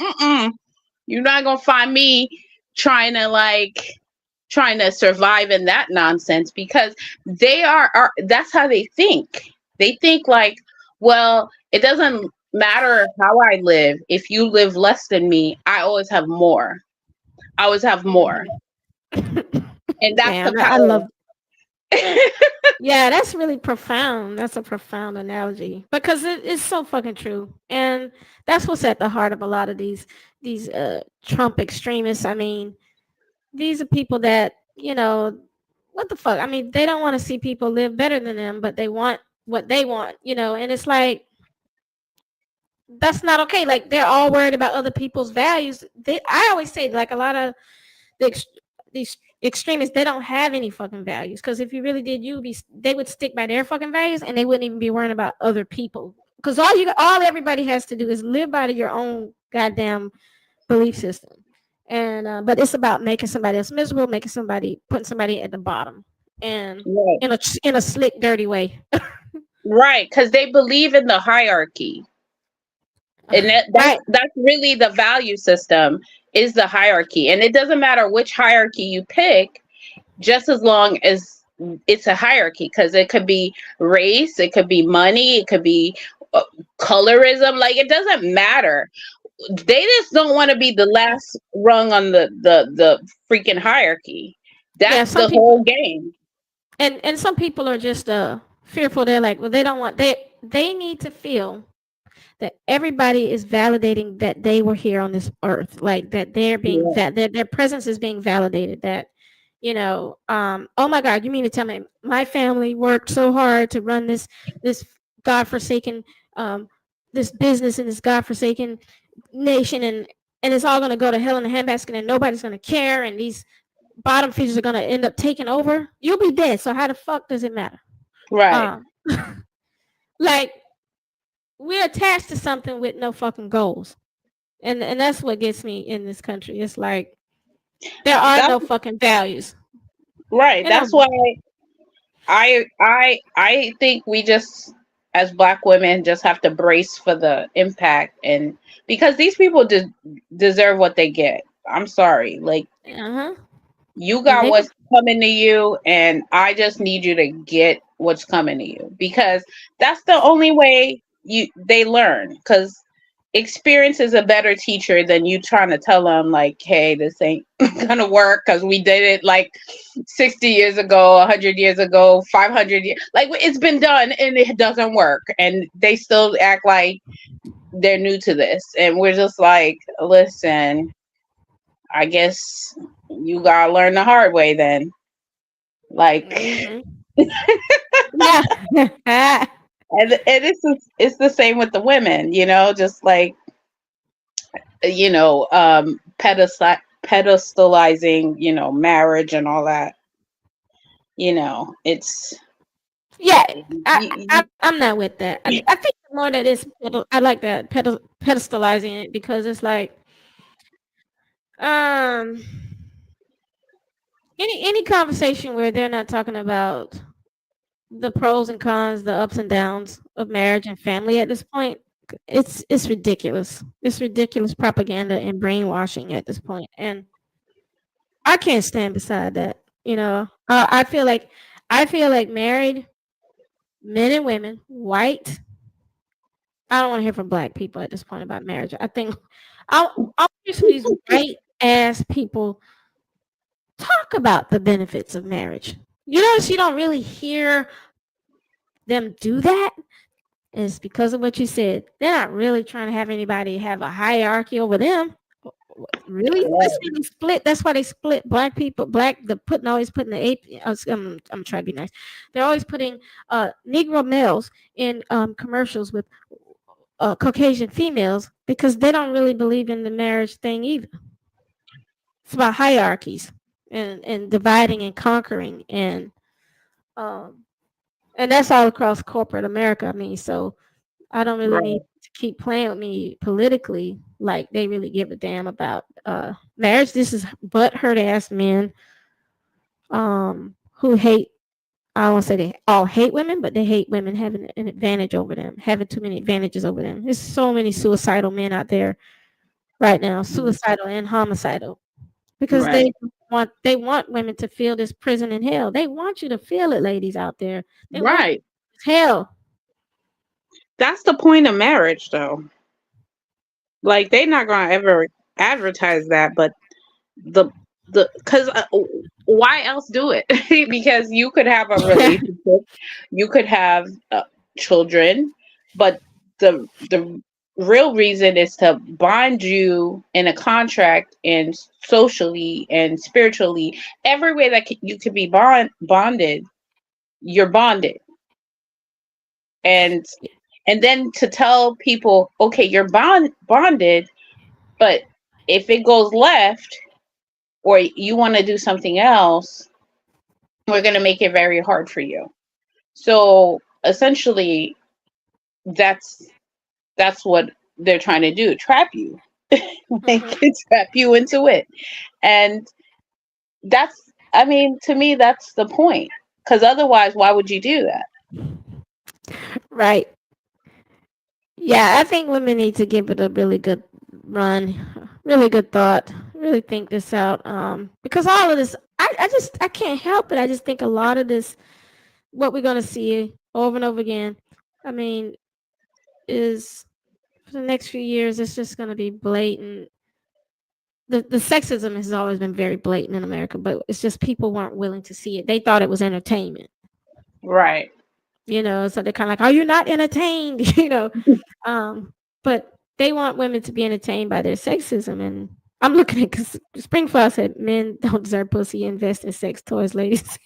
Speaker 4: you're not gonna find me trying to survive in that nonsense, because they are that's how they think. They think like, well, it doesn't matter how I live. If you live less than me, I always have more. I always have more. And that's the
Speaker 1: Man, I love.
Speaker 4: power.
Speaker 1: Yeah, that's really profound. That's a profound analogy because it's so fucking true, and that's what's at the heart of a lot of these Trump extremists. I mean, these are people that what the fuck. I mean, they don't want to see people live better than them, but they want what they want. And it's like that's not okay. Like they're all worried about other people's values. I always say like a lot of the these extremists, they don't have any fucking values. Because if you really did, they would stick by their fucking values, and they wouldn't even be worrying about other people. Because all everybody has to do is live by your own goddamn belief system. And but it's about making somebody else miserable, putting somebody at the bottom, and
Speaker 4: Right.
Speaker 1: in a slick, dirty way.
Speaker 4: Right, because they believe in the hierarchy. And
Speaker 1: Right.
Speaker 4: that's really the value system, is the hierarchy. And it doesn't matter which hierarchy you pick, just as long as it's a hierarchy, because it could be race, it could be money, it could be colorism. Like, it doesn't matter. They just don't want to be the last rung on the freaking hierarchy.
Speaker 1: Yeah.
Speaker 4: That's
Speaker 1: Some
Speaker 4: the
Speaker 1: people
Speaker 4: whole game.
Speaker 1: and some people are just fearful. They're like, well, they don't want they need to feel that everybody is validating that they were here on this earth, like that they're being
Speaker 4: Yeah.
Speaker 1: that their presence is being validated. That oh my God, you mean to tell me my family worked so hard to run this godforsaken um this business in this godforsaken nation, and it's all going to go to hell in a handbasket, and nobody's going to care, and these bottom feeders are going to end up taking over. You'll be dead, so how the fuck does it matter?
Speaker 4: Right.
Speaker 1: um like, we're attached to something with no fucking goals. And that's what gets me in this country. It's like there are
Speaker 4: That's
Speaker 1: no fucking values.
Speaker 4: right.
Speaker 1: And
Speaker 4: That's why I think we just, as Black women, just have to brace for the impact, and because these people deserve what they get. I'm sorry. Like,
Speaker 1: uh-huh.
Speaker 4: you
Speaker 1: And
Speaker 4: got what's coming to you, and I just need you to get what's coming to you, because that's the only way they learn. Because experience is a better teacher than you trying to tell them like, hey, this ain't gonna work because we did it like 60 years ago, 100 years ago, 500 years, like it's been done and it doesn't work, and they still act like they're new to this, and we're just like, listen, I guess you gotta learn the hard way then, like.
Speaker 1: Mhm. Yeah.
Speaker 4: And it's the same with the women, just like, pedestalizing, marriage and all that. It's
Speaker 1: Yeah,
Speaker 4: y- y-
Speaker 1: I'm not with that. I think the more that it's I like that pedestalizing it because it's like um any conversation where they're not talking about the pros and cons, the ups and downs of marriage and family at this point, it's ridiculous. It's ridiculous propaganda and brainwashing at this point, and I can't stand beside that. I feel like married men and women, white. I don't want to hear from black people at this point about marriage. I think I'll hear some of these white ass people talk about the benefits of marriage. You notice you don't really hear them do that. It's because of what you said. They're not really trying to have anybody have a hierarchy over them. Really? That's why they split. That's why they split black people. Always putting the eight. I'm trying to be nice. They're always putting Negro males in commercials with Caucasian females because they don't really believe in the marriage thing either. It's about hierarchies and dividing and conquering um and that's all across corporate America. I mean, so I don't really need
Speaker 4: right,
Speaker 1: to keep playing with me politically like they really give a damn about marriage. This is butt hurt ass men who hate. I don't want to say they all hate women, but they hate women having an advantage over them, having too many advantages over them. There's so many suicidal men out there right now, suicidal and homicidal, because
Speaker 4: right,
Speaker 1: they want women to feel this prison in hell. They want you to feel it, ladies out there. They want
Speaker 4: right.
Speaker 1: hell.
Speaker 4: That's the point of marriage, though. Like they're not gonna ever advertise that, but the because why else do it? Because you could have a relationship, you could have children, but the real reason is to bind you in a contract, and socially and spiritually, every way that you could be bonded, you're bonded. And and then to tell people, okay, you're bonded, but if it goes left or you want to do something else, we're going to make it very hard for you. So essentially, that's that's what they're trying to do, trap you. Like,
Speaker 1: Mhm.
Speaker 4: trap you into it. And that's, I mean, to me, that's the point, because otherwise, why would you do that?
Speaker 1: Right. Yeah, I think women need to give it a really good run, really good thought, really think this out. Because all of this, I can't help it. I just think a lot of this, what we're gonna see over and over again. I mean, is for the next few years, it's just gonna be blatant. The sexism has always been very blatant in America, but it's just people weren't willing to see it. They thought it was entertainment,
Speaker 4: Right.
Speaker 1: so they're kind of like, "Are you not entertained?" Um, but they want women to be entertained by their sexism, and I'm looking at because Springfield said men don't deserve pussy. Invest in sex toys, ladies.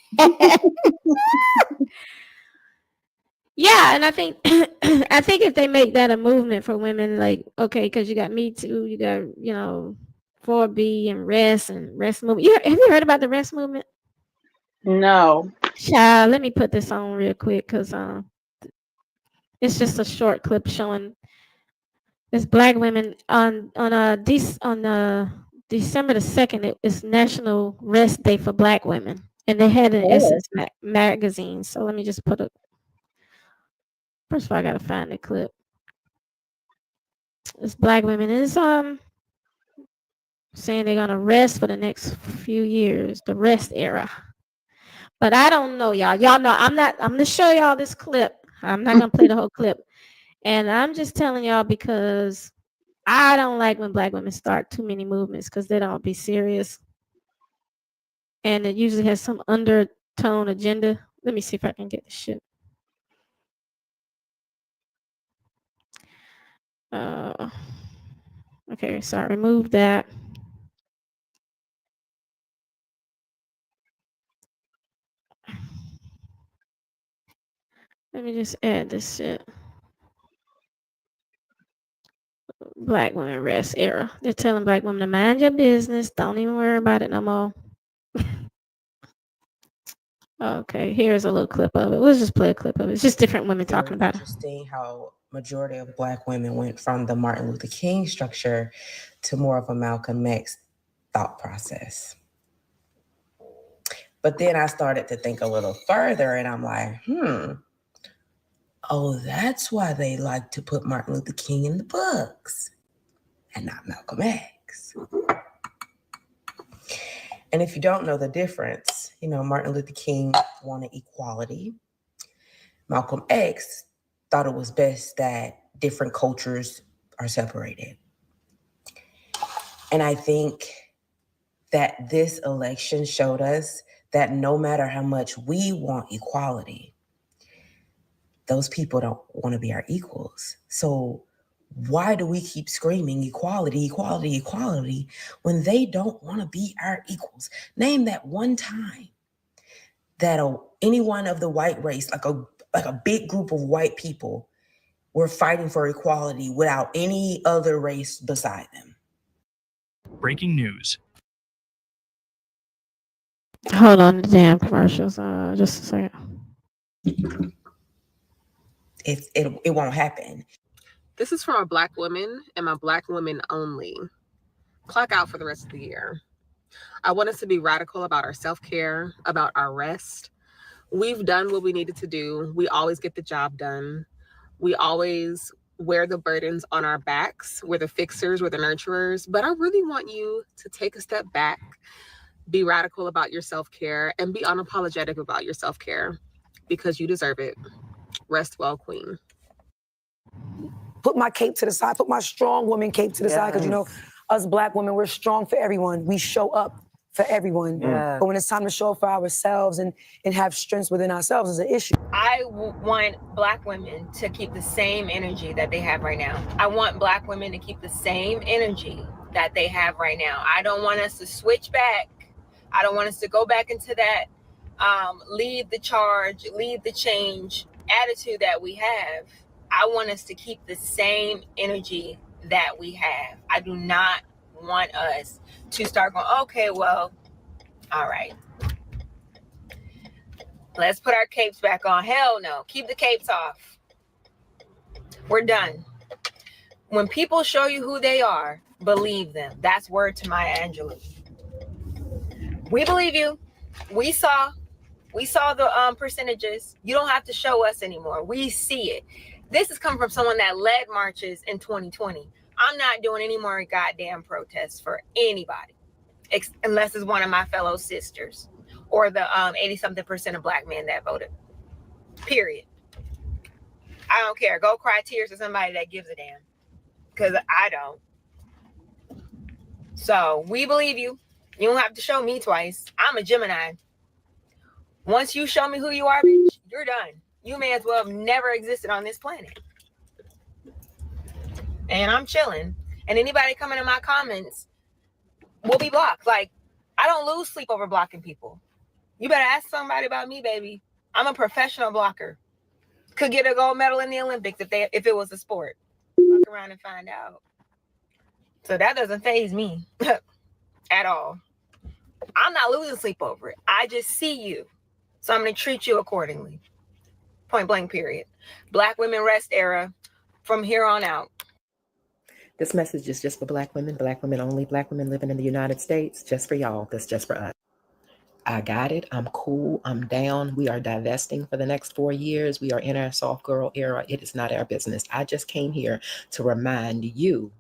Speaker 1: Yeah, and I think I think if they make that a movement for women, like okay, because you got Me Too, you got 4B and rest movement. Have you heard about the rest movement?
Speaker 4: No.
Speaker 1: Child, let me put this on real quick because it's just a short clip showing this black women on December the 2nd. It's National Rest Day for Black Women, and they had an
Speaker 4: Oh,
Speaker 1: Essence magazine. So let me just put a. First of all, I gotta find the clip. It's black women. It's saying they're gonna rest for the next few years, the rest era. But I don't know, y'all. Y'all know I'm not. I'm gonna show y'all this clip. I'm not gonna play the whole clip, and I'm just telling y'all because I don't like when Black women start too many movements because they don't be serious. And it usually has some undertone agenda. Let me see if I can get this shit. Okay, so I removed that. Let me just add this shit. Black women rest era. They're telling Black women to mind your business. Don't even worry about it no more. Okay, here's a little clip of it. We'll just play a clip of it. It's just different women talking about it.
Speaker 5: Interesting how majority of Black women went from the Martin Luther King structure to more of a Malcolm X thought process. But then I started to think a little further and I'm like, oh, that's why they like to put Martin Luther King in the books and not Malcolm X. And if you don't know the difference, Martin Luther King wanted equality. Malcolm X thought it was best that different cultures are separated. And I think that this election showed us that no matter how much we want equality, those people don't want to be our equals. So why do we keep screaming equality, equality, equality when they don't want to be our equals? Name that one time that anyone of the white race, like a big group of white people, were fighting for equality without any other race beside them.
Speaker 6: Breaking news.
Speaker 1: Hold on, the damn commercials. Just a second.
Speaker 5: It won't happen.
Speaker 7: This is for my Black women and my Black women only. Clock out for the rest of the year. I want us to be radical about our self-care, about our rest. We've done what we needed to do. We always get the job done. We always wear the burdens on our backs. We're the fixers, we're the nurturers. But I really want you to take a step back, be radical about your self-care, and be unapologetic about your self-care because you deserve it. Rest well, queen.
Speaker 8: Put my cape to the side, put my strong woman cape to the side, because us Black women, we're strong for everyone. We show up for everyone. Yeah. But when it's time to show up for ourselves and have strengths within ourselves is an issue.
Speaker 9: I want Black women to keep the same energy that they have right now. I want Black women to keep the same energy that they have right now. I don't want us to switch back. I don't want us to go back into that lead the charge, lead the change attitude that we have. I want us to keep the same energy that we have. I do not want us to start going, okay, well, all right. Let's put our capes back on. Hell no. Keep the capes off. We're done. When people show you who they are, believe them. That's word to Maya Angelou. We believe you. We saw the percentages. You don't have to show us anymore. We see it. This has come from someone that led marches in 2020. I'm not doing any more goddamn protests for anybody, unless it's one of my fellow sisters or the 80-something% of Black men that voted. Period. I don't care. Go cry tears to somebody that gives a damn, because I don't. So we believe you. You don't have to show me twice. I'm a Gemini. Once you show me who you are, bitch, you're done. You may as well have never existed on this planet. And I'm chilling. And anybody coming in my comments will be blocked. Like, I don't lose sleep over blocking people. You better ask somebody about me, baby. I'm a professional blocker. Could get a gold medal in the Olympics if it was a sport. Walk around and find out. So that doesn't faze me at all. I'm not losing sleep over it. I just see you. So I'm going to treat you accordingly. Point blank, period. Black women rest era from here on out.
Speaker 10: This message is just for Black women only, Black women living in the United States, just for y'all. That's just for us. I got it. I'm cool. I'm down. We are divesting for the next 4 years. We are in our soft girl era. It is not our business. I just came here to remind you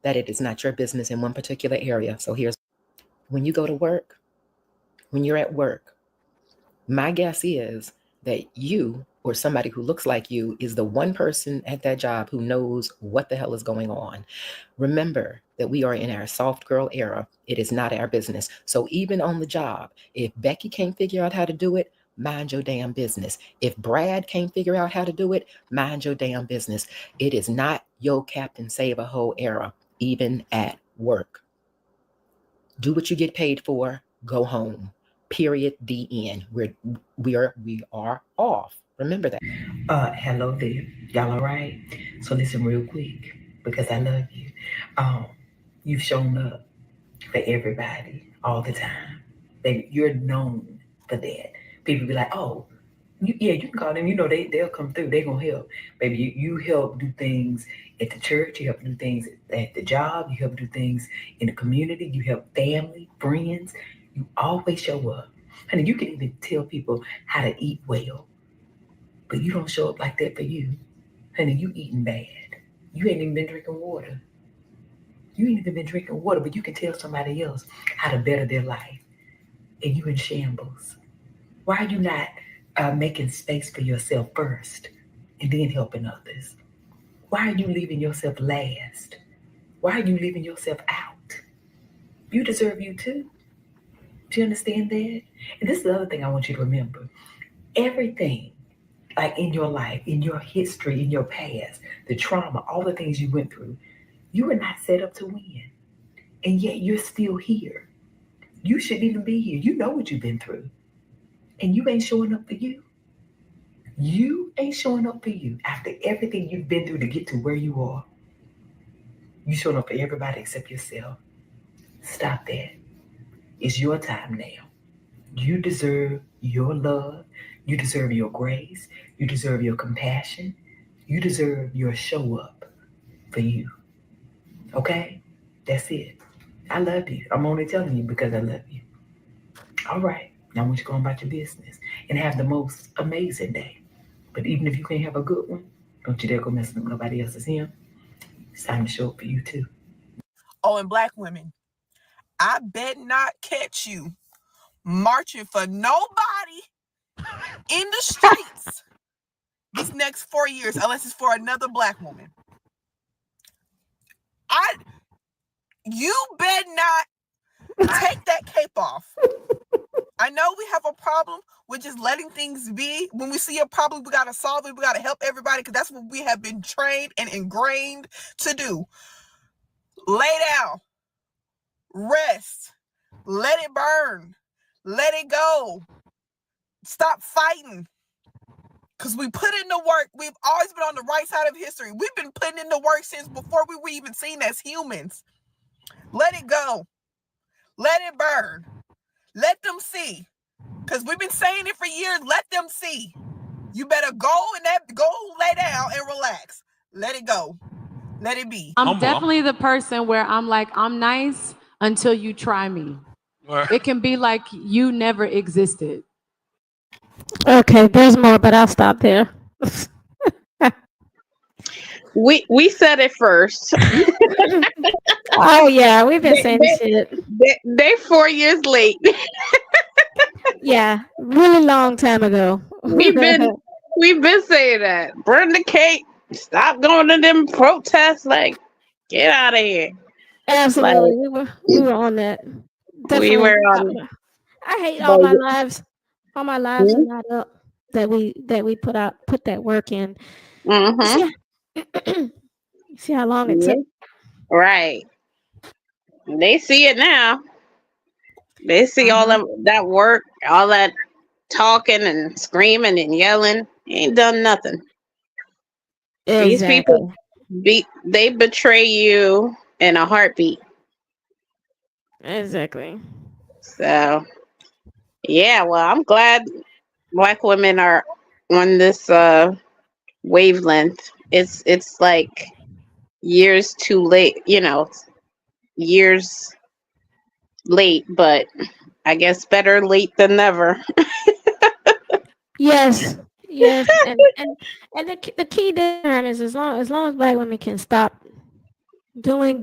Speaker 10: that it is not your business in one particular area. So here's, when you go to work, when you're at work, my guess is that you or somebody who looks like you is the one person at that job who knows what the hell is going on. Remember that we are in our soft girl era. It is not our business. So even on the job, if Becky can't figure out how to do it, mind your damn business. If Brad can't figure out how to do it, mind your damn business. It is not your Captain Save a Hoe era, even at work. Do what you get paid for, go home. Period. The end. We are off. Remember that.
Speaker 11: Hello there. Y'all all right? So listen real quick because I love you. You've shown up for everybody all the time. Baby, you're known for that. People be like, oh, yeah, you can call them. You know, they'll come through. They're going to help. Baby, you help do things at the church. You help do things at the job. You help do things in the community. You help family, friends. You always show up. Honey, you can even tell people how to eat well, but you don't show up like that for you. Honey, you eating bad. You ain't even been drinking water. You ain't even been drinking water, but you can tell somebody else how to better their life. And you in shambles. Why are you not making space for yourself first and then helping others? Why are you leaving yourself last? Why are you leaving yourself out? You deserve you too. Do you understand that? And this is the other thing I want you to remember. Everything, like in your life, in your history, in your past, the trauma, all the things you went through, you were not set up to win. And yet you're still here. You shouldn't even be here. You know what you've been through. And you ain't showing up for you. You ain't showing up for you after everything you've been through to get to where you are. You showing up for everybody except yourself. Stop that. It's your time now. You deserve your love. You deserve your grace. You deserve your compassion. You deserve your show up for you. Okay? That's it. I love you. I'm only telling you because I love you. All right. Now I want you to go on about your business and have the most amazing day. But even if you can't have a good one, don't you dare go messing up nobody else's him. It's time to show up for you too.
Speaker 7: Oh, and black women, I bet not catch you marching for nobody in the streets these next 4 years unless it's for another black woman. You bet not take that cape off. I know we have a problem with just letting things be. When we see a problem, we got to solve it. We got to help everybody because that's what we have been trained and ingrained to do. Lay down. Rest. Let it burn. Let it go. Stop fighting. Because we put in the work. We've always been on the right side of history. We've been putting in the work since before we were even seen as humans. Let it go. Let it burn. Let them see. Because we've been saying it for years. Let them see. You better go lay down and relax. Let it go. Let it be.
Speaker 12: I'm definitely the person where I'm like, I'm nice until you try me. It can be like you never existed.
Speaker 1: Okay, there's more, but I'll stop there.
Speaker 4: We said it first.
Speaker 1: Oh yeah, we've been saying shit.
Speaker 4: They 4 years late.
Speaker 1: Yeah, really long time ago.
Speaker 4: We've been saying that. Burn the cake. Stop going to them protests. Like, get out of here.
Speaker 1: Absolutely, we were on that.
Speaker 4: We were
Speaker 1: Definitely.
Speaker 4: on.
Speaker 1: I hate all my lives. All my lives are not up that we put that work in.
Speaker 4: Mm-hmm.
Speaker 1: See how long it took.
Speaker 4: Right. They see it now. They see all that work, all that talking and screaming and yelling. Ain't done nothing. These people they betray you in a heartbeat.
Speaker 1: Exactly.
Speaker 4: So yeah, well, I'm glad black women are on this wavelength. It's like years too late, years late, but I guess better late than never.
Speaker 1: Yes, and the key term is as long as black women can stop doing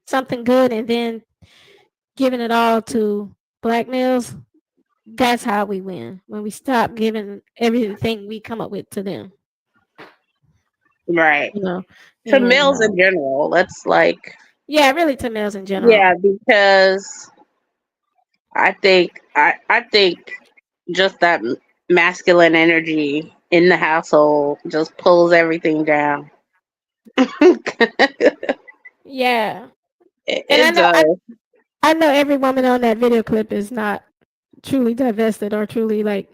Speaker 1: something good, and then giving it all to black males, That's how we win. When we stop giving everything we come up with to them.
Speaker 4: Right.
Speaker 1: You know,
Speaker 4: To
Speaker 1: and
Speaker 4: males in general, let's like,
Speaker 1: yeah, really to males in general.
Speaker 4: yeah, because I think just that masculine energy in the household just pulls everything down.
Speaker 1: Yeah, and
Speaker 4: It does.
Speaker 1: I know every woman on that video clip is not truly divested or truly like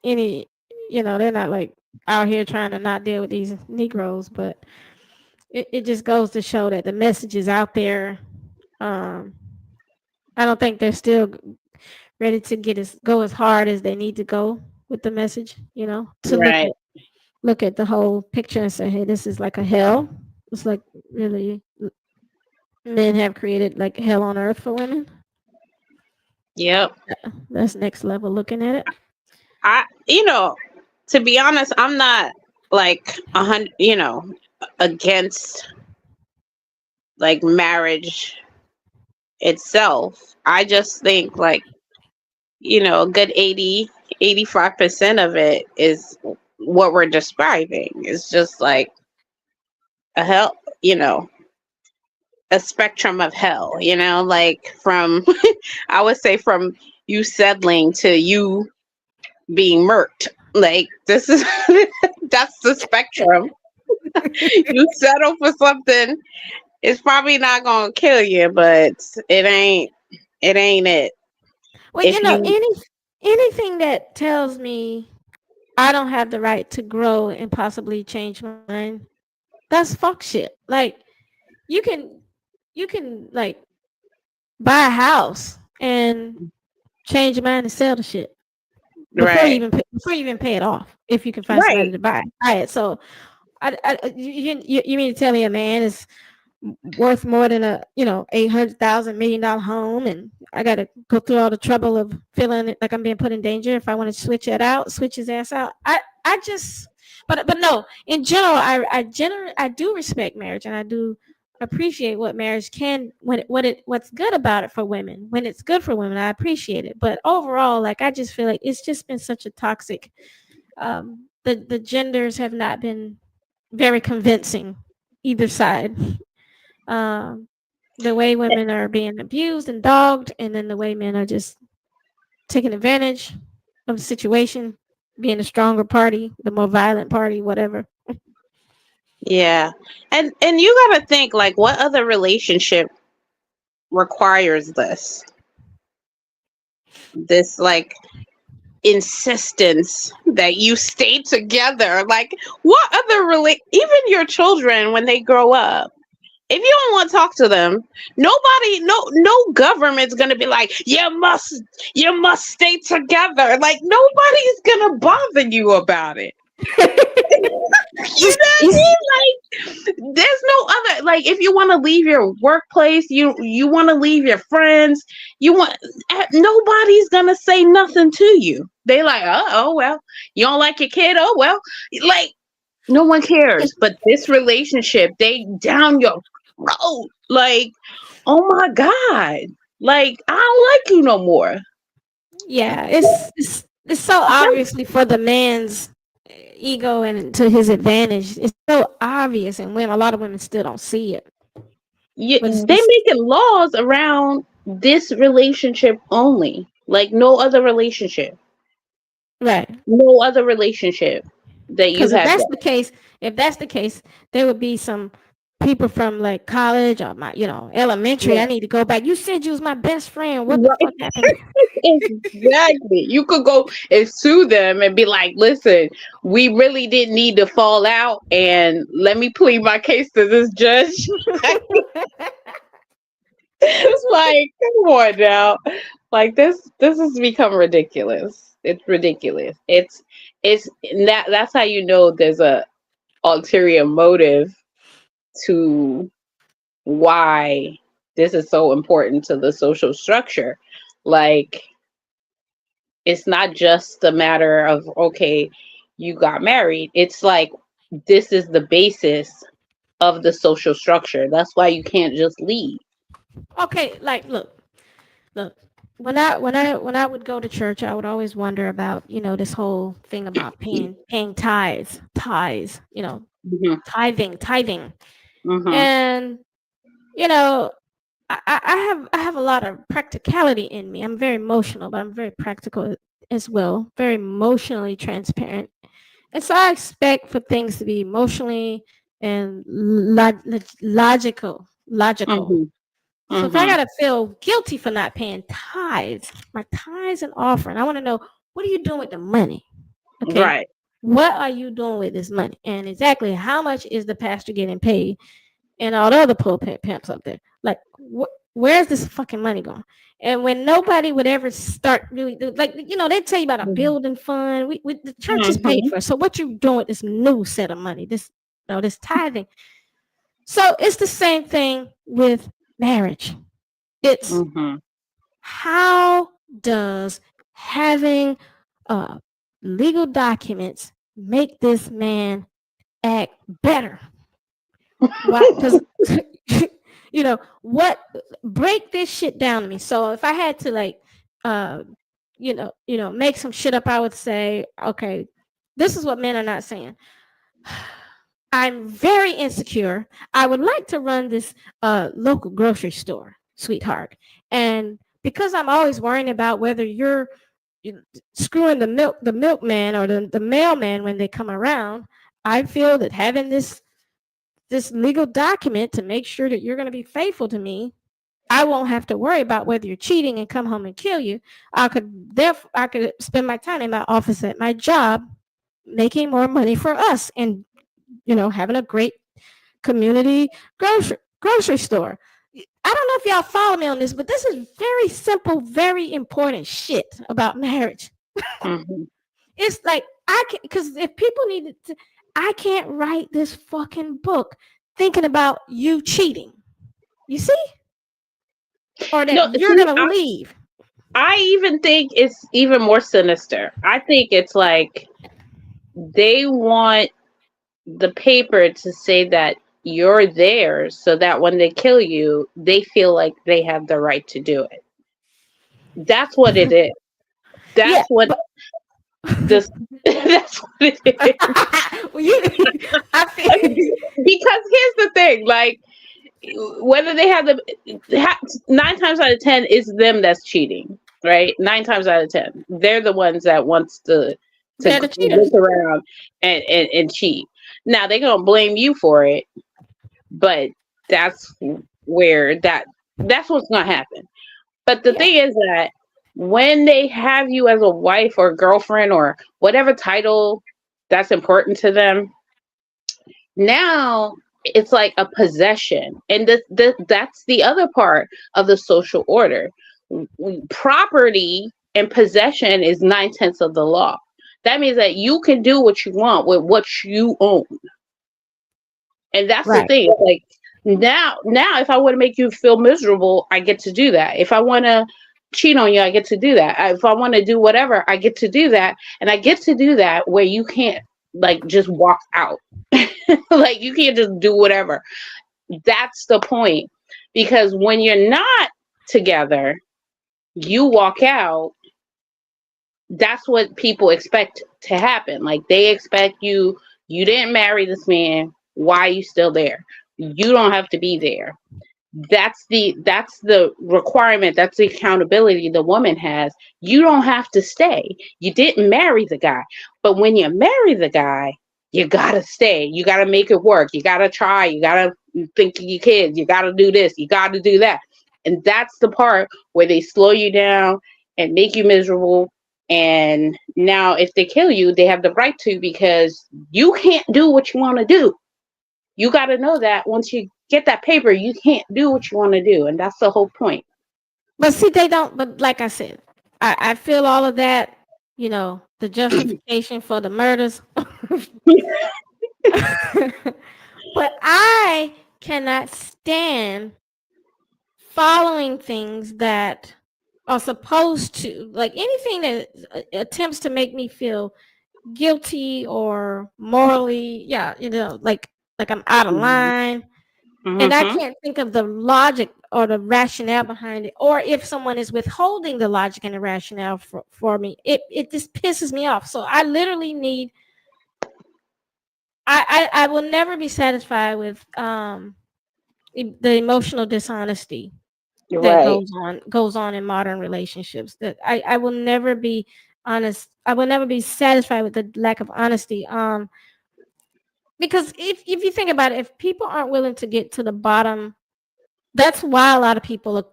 Speaker 1: any. They're not like out here trying to not deal with these Negroes, but it just goes to show that the message is out there. Um, I don't think they're still ready to go as hard as they need to go with the message. To
Speaker 4: Right.
Speaker 1: look at the whole picture and say, hey, this is like a hell. It's like really men have created like hell on earth for women.
Speaker 4: Yep.
Speaker 1: That's next level looking at it.
Speaker 4: To be honest, I'm not like against like marriage itself. I just think like, a good 85% of it is what we're describing. It's just like a hell, a spectrum of hell, like from, I would say from you settling to you being murked. Like this is, that's the spectrum. You settle for something, it's probably not gonna kill you, but it ain't it.
Speaker 1: Well,
Speaker 4: If you
Speaker 1: anything that tells me I don't have the right to grow and possibly change my mind, that's fuck shit. Like you can like buy a house and change your mind and sell the shit
Speaker 4: right,
Speaker 1: before you even pay it off if you can find somebody
Speaker 4: right,
Speaker 1: to buy it. So you mean to tell me a man is worth more than a $800,000 million home, and I got to go through all the trouble of feeling like I'm being put in danger if I want to switch his ass out. I just but no, in general, I do respect marriage, and I do appreciate what marriage can what's good about it for women. When it's good for women, I appreciate it. But overall, like I just feel like it's just been such a toxic. The genders have not been very convincing, either side. Um, the way women are being abused and dogged, and then the way men are just taking advantage of the situation, being the stronger party, the more violent party, whatever.
Speaker 4: yeah. And you gotta think like what other relationship requires this like insistence that you stay together. Like what other even your children when they grow up, if you don't want to talk to them, no government's gonna be like, you must stay together. Like nobody's gonna bother you about it. You know what I mean? Like there's no other, like if you want to leave your workplace, you want to leave your friends, nobody's gonna say nothing to you. They like, oh well, you don't like your kid, oh well. Like no one cares. But this relationship, they down your throat. Like, oh my God. Like, I don't like you no more.
Speaker 1: Yeah, it's so obviously for the man's ego and to his advantage. It's so obvious, and when a lot of women still don't see it. But
Speaker 4: They making laws around this relationship only. Like no other relationship.
Speaker 1: right.
Speaker 4: No other relationship that you
Speaker 1: Because
Speaker 4: have
Speaker 1: if that's the case, there would be some people from like college or my, elementary. I
Speaker 4: that.
Speaker 1: need to go back. You said you was my best friend. What the
Speaker 4: Right.
Speaker 1: fuck happened?
Speaker 4: Exactly. You could go and sue them and be like, listen, we really didn't need to fall out, and let me plead my case to this judge. Like, come on now. Like this has become ridiculous. It's ridiculous. It's that's how you know there's a ulterior motive to why this is so important to the social structure. Like it's not just a matter of okay, you got married. It's like this is the basis of the social structure. That's why you can't just leave.
Speaker 1: Okay, like look. when I would go to church, I would always wonder about, this whole thing about paying tithes,
Speaker 4: Mhm.
Speaker 1: tithing.
Speaker 4: Mhm.
Speaker 1: And, you know, I have a lot of practicality in me. I'm very emotional, but I'm very practical as well, very emotionally transparent. And so I expect for things to be emotionally and logical.
Speaker 4: Mhm.
Speaker 1: So if I
Speaker 4: Mhm.
Speaker 1: gotta feel guilty for not paying my tithes and offering, I want to know, what are you doing with the money? Okay,
Speaker 4: Right.
Speaker 1: what are you doing with this money? And exactly how much is the pastor getting paid and all the other pulpit pimps up there? Like, where's this fucking money going? And when nobody would ever start really like, they tell you about a
Speaker 4: Mhm.
Speaker 1: building fund. The church is paid
Speaker 4: Mhm.
Speaker 1: for. So what you doing with this new set of money? This tithing. So it's the same thing with marriage. It's
Speaker 4: Mhm.
Speaker 1: how does having uh, legal documents make this man act better? Why? Because what? Break this shit down to me. So if I had to like, uh, make some shit up, I would say, okay, this is what men are not saying. I'm very insecure. I would like to run this local grocery store, sweetheart. And because I'm always worrying about whether you're screwing the milkman or the mailman when they come around, I feel that having this legal document to make sure that you're going to be faithful to me, I won't have to worry about whether you're cheating and come home and kill you. I could spend my time in my office at my job making more money for us and having a great community grocery store. I don't know if y'all follow me on this, but this is very simple, very important shit about marriage.
Speaker 4: Mhm.
Speaker 1: It's like I can, because if people need to, I can't write this fucking book thinking about you cheating. You see, or that
Speaker 4: No,
Speaker 1: you're
Speaker 4: see,
Speaker 1: gonna leave.
Speaker 4: I even think it's even more sinister. I think it's like they want the paper to say that you're theirs so that when they kill you, they feel like they have the right to do it. That's what it is.
Speaker 1: Yeah,
Speaker 4: That's what
Speaker 1: but
Speaker 4: this that's what it is.
Speaker 1: well, I feel
Speaker 4: Because here's the thing, like whether they have the 9 times out of 10 is them that's cheating, right? 9 times out of 10 they're the ones that wants to
Speaker 1: they're the cheaters.
Speaker 4: look around and cheat. Now they're gonna blame you for it, but that's where that's what's gonna happen. But the
Speaker 1: Yeah,
Speaker 4: thing is that when they have you as a wife or girlfriend or whatever title that's important to them, now it's like a possession. And that's the other part of the social order. Property and possession is 9/10 of the law. That means that you can do what you want with what you own. And that's the
Speaker 1: right.
Speaker 4: thing. Like now if I want to make you feel miserable, I get to do that. If I want to cheat on you, I get to do that. If I want to do whatever, I get to do that. And I get to do that where you can't like just walk out. Like you can't just do whatever. That's the point. Because when you're not together, you walk out, that's what people expect to happen. Like they expect you didn't marry this man, why are you still there? You don't have to be there. That's the requirement, that's the accountability the woman has. You don't have to stay. You didn't marry the guy. But when you marry the guy, you gotta stay. You gotta make it work. You gotta try. You gotta think of your kids. You gotta do this. You gotta do that. And that's the part where they slow you down and make you miserable. And now if they kill you, they have the right to, because you can't do what you want to do. You got to know that once you get that paper, you can't do what you want to do. And that's the whole point.
Speaker 1: But see, they don't. But like I said, I feel all of that. The justification for the murders. But I cannot stand following things that are supposed to, like anything that attempts to make me feel guilty or morally, yeah, like I'm out of
Speaker 4: Mhm.
Speaker 1: line. And I
Speaker 4: Mm-hmm.
Speaker 1: can't think of the logic or the rationale behind it, or if someone is withholding the logic and the rationale for me, it just pisses me off. So I literally need. I will never be satisfied with the emotional dishonesty that
Speaker 4: Right.
Speaker 1: goes on in modern relationships. That I will never be honest. I will never be satisfied with the lack of honesty. Because if you think about it, if people aren't willing to get to the bottom, that's why a lot of people are.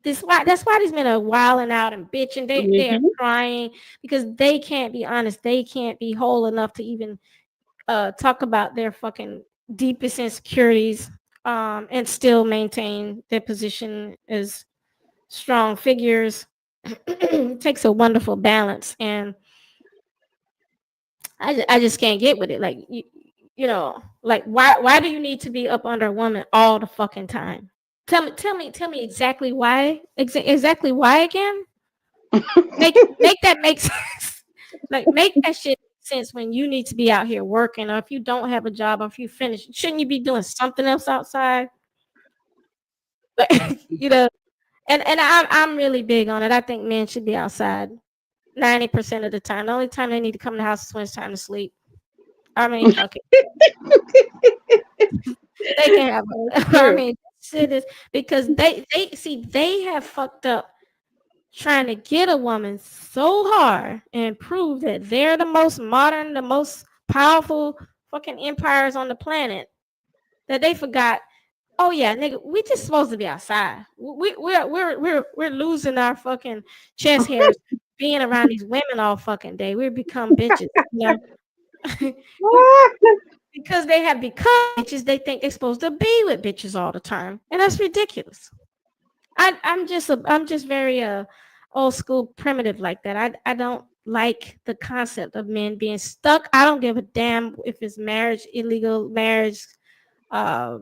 Speaker 1: That's why these men are wilding out and bitching. They are
Speaker 4: Mm-hmm.
Speaker 1: crying because they can't be honest. They can't be whole enough to even talk about their fucking deepest insecurities, and still maintain their position as strong figures. It takes a wonderful balance, and I just can't get with it. Like like why do you need to be up under a woman all the fucking time? Tell me exactly why. Exactly why again? Make that make sense. Like make that shit make sense when you need to be out here working, or if you don't have a job, or if you finish, shouldn't you be doing something else outside? Like, and I'm really big on it. I think men should be outside 90% of the time. The only time they need to come to the house is when it's time to sleep. I mean, fuck it. They can have I
Speaker 4: True.
Speaker 1: mean, shit is because they have fucked up trying to get a woman so hard and prove that they're the most modern, the most powerful fucking empires on the planet, that they forgot. Oh yeah, nigga, we just supposed to be outside. We're losing our fucking chest hairs being around these women all fucking day. We become bitches, we, because they have become bitches. They think they're supposed to be with bitches all the time, and that's ridiculous. I'm just very old school primitive like that. I don't like the concept of men being stuck. I don't give a damn if it's marriage, illegal marriage, uh,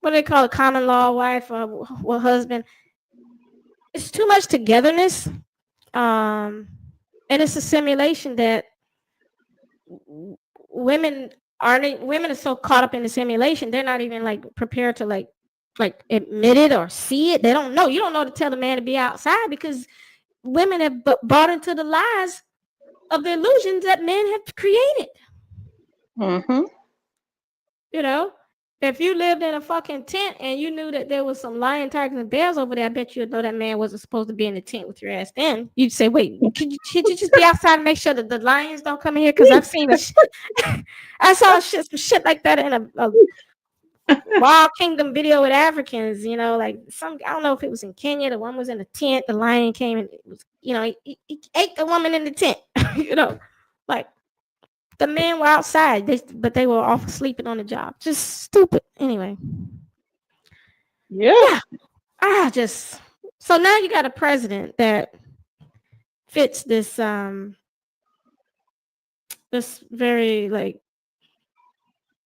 Speaker 1: what do they call it, common law wife or husband. It's too much togetherness, um, and it's a simulation that women women are so caught up in the simulation they're not even like prepared to like admit it or see it. They don't know. You don't know to tell the man to be outside because women have bought into the lies of the illusions that men have created.
Speaker 4: Mm-hmm.
Speaker 1: You know, if you lived in a fucking tent and you knew that there was some lion, tigers, and bears over there, I bet you'd know that man wasn't supposed to be in the tent with your ass. Then you'd say, "Wait, should you just be outside and make sure that the lions don't come in here?" Because I've seen I saw some shit like that in a Wild Kingdom video with Africans. Like I don't know if it was in Kenya. The one was in a tent. The lion came and it was, he ate the woman in the tent. Like. The men were outside, but they were off sleeping on the job. Just stupid. Anyway,
Speaker 4: Yeah.
Speaker 1: yeah. Just so now you got a president that fits this very like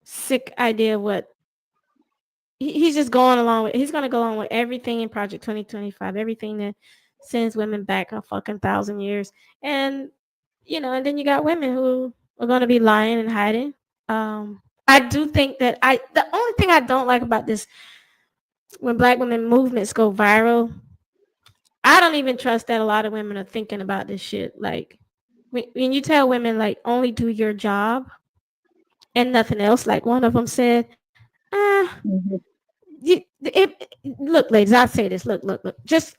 Speaker 1: sick idea of what he's just going along with. He's going to go along with everything in Project 2025, everything that sends women back a fucking 1,000 years, and and then you got women who are going to be lying and hiding. I do think that the only thing I don't like about this, when Black women movements go viral, I don't even trust that a lot of women are thinking about this shit. Like when you tell women like only do your job and nothing else, like one of them said,
Speaker 4: Mm-hmm.
Speaker 1: look, ladies, I'll say this. Look. Just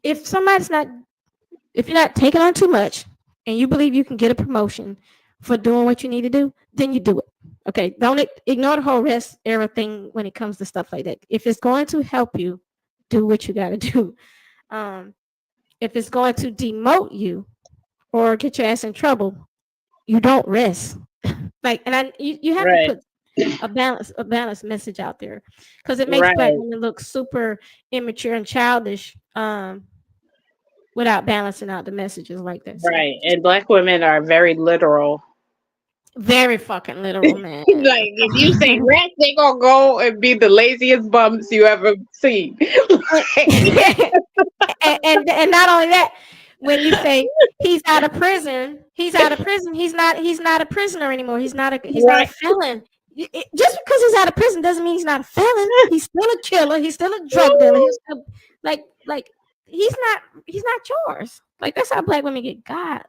Speaker 1: if somebody's not, if you're not taking on too much and you believe you can get a promotion for doing what you need to do, then you do it. Okay, don't ignore the whole rest era thing when it comes to stuff like that. If it's going to help you, do what you got to do. If it's going to demote you or get your ass in trouble, you don't rest. And you have to
Speaker 4: Right.
Speaker 1: put a balanced message out there, because it makes Black
Speaker 4: Right.
Speaker 1: women look super immature and childish, without balancing out the messages like that. So
Speaker 4: Right. And Black women are very literal.
Speaker 1: very fucking literal, man.
Speaker 4: Like if you say rest, they gonna go and be the laziest bums you ever seen.
Speaker 1: and not only that, when you say he's out of prison, he's not a prisoner anymore. He's not a
Speaker 4: Right.
Speaker 1: felon. just because he's out of prison doesn't mean he's not a felon. He's still a killer. He's still a drug dealer. He's still, like he's not yours. Like that's how black women get got.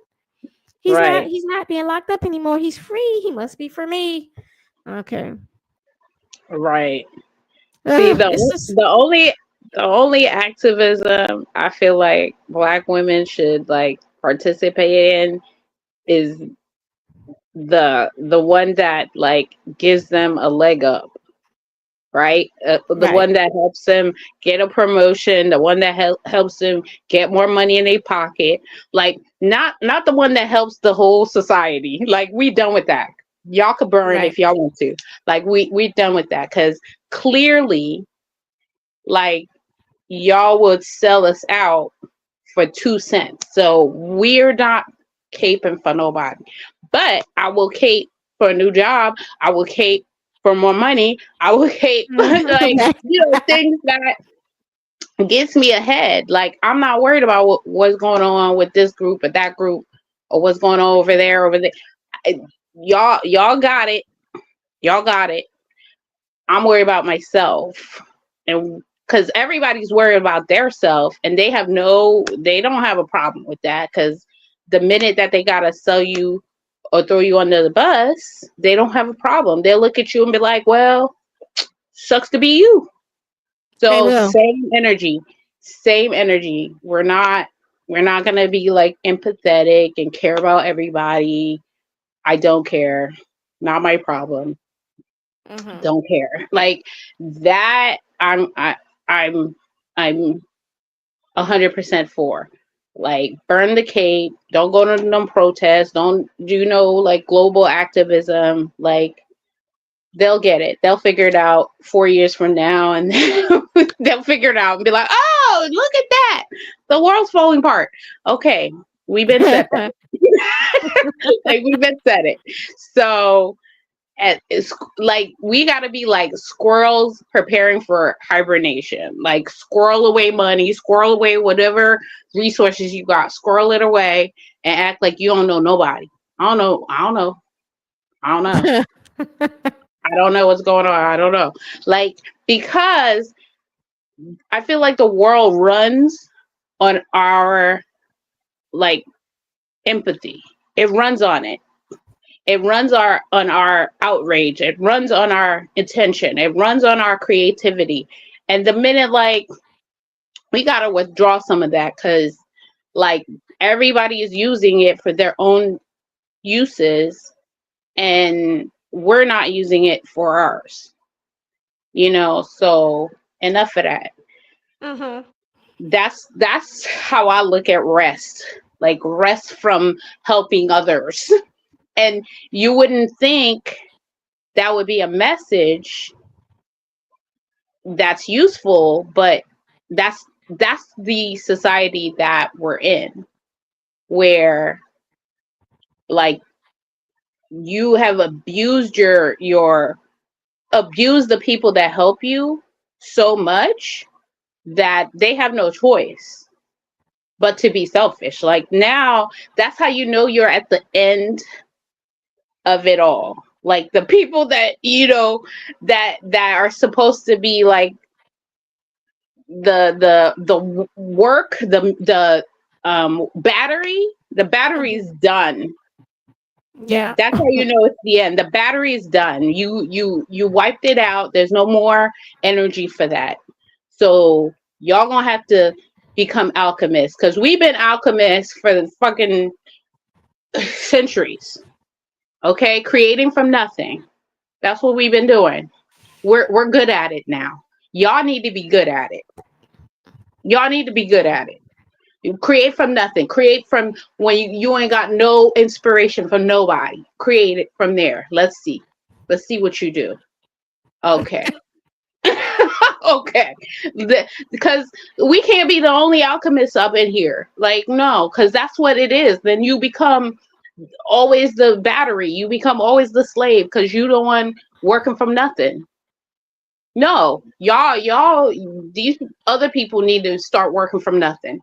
Speaker 1: He's not being locked up anymore. He's free. He must be for me. Okay.
Speaker 4: Right. See, the only activism I feel like black women should like participate in is the one that like gives them a leg up, right? The one that helps them get a promotion, the one that helps them get more money in their pocket, like not the one that helps the whole society. Like we done with that. Y'all could burn if y'all want to. Like we done with that because clearly, like y'all would sell us out for 2 cents. So we're not caping for nobody. But I will cape for a new job. I will cape for more money. I will cape like things that gets me ahead. Like I'm not worried about what's going on with this group or that group or what's going on over there. Y'all got it. Y'all got it. I'm worried about myself. And because everybody's worried about their self and they don't have a problem with that because the minute that they gotta sell you or throw you under the bus, they don't have a problem. They'll look at you and be like, well, sucks to be you. So same energy. We're not gonna be like empathetic and care about everybody. I don't care. Not my problem. Don't care. Like that I'm 100% for. Like burn the cape, don't go to no protests, don't like global activism. Like they'll get it. They'll figure it out 4 years from now and they'll figure it out and be like, oh, look at that. The world's falling apart. Okay, we've been said that. Like we've been said it. So it's like we got to be like squirrels preparing for hibernation. Like squirrel away money, squirrel away whatever resources you got, squirrel it away and act like you don't know nobody. I don't know. I don't know what's going on. I don't know. Like because I feel like the world runs on our like empathy. It runs on it. It runs on our outrage. It runs on our attention. It runs on our creativity. And the minute like we gotta withdraw some of that because like everybody is using it for their own uses and we're not using it for ours. So enough of that. That's how I look at rest. Like rest from helping others. And you wouldn't think that would be a message that's useful, but that's the society that we're in, where like you have abused abused the people that help you so much that they have no choice but to be selfish. Like now, that's how you know you're at the end of it all. Like the people that that are supposed to be like the work, the battery is done.
Speaker 1: Yeah,
Speaker 4: that's how you know it's the end. The battery is done. You wiped it out. There's no more energy for that. So y'all gonna have to become alchemists because we've been alchemists for the fucking centuries. Okay, creating from nothing. That's what we've been doing. We're good at it now. Y'all need to be good at it. Y'all need to be good at it. You create from nothing. Create from when you ain't got no inspiration from nobody. Create it from there. Let's see what you do. Okay. Okay. Because we can't be the only alchemists up in here. Like, no, because that's what it is. Then you become always the battery. You become always the slave because you the one working from nothing. No, y'all, these other people need to start working from nothing.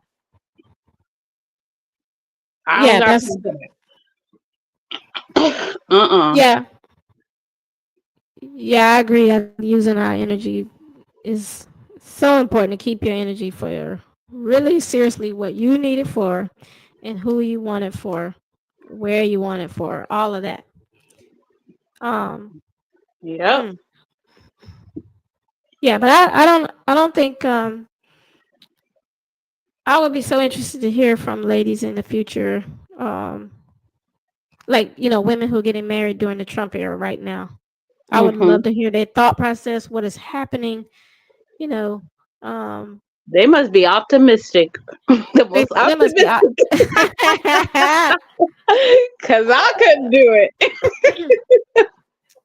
Speaker 4: I don't got
Speaker 1: yeah. Yeah, I agree. Using our energy is so important to keep your energy for really seriously what you need it for and who you want it for, where you want it for, all of that. Um,
Speaker 4: Yep.
Speaker 1: mm, yeah, but I don't think I would be so interested to hear from ladies in the future, um, like women who are getting married during the Trump era right now. I would
Speaker 4: Hmm.
Speaker 1: love to hear their thought process, what is happening, you know. Um,
Speaker 4: They must be optimistic. The
Speaker 1: they
Speaker 4: most
Speaker 1: they must be out.
Speaker 4: optimistic. Cause I couldn't do it.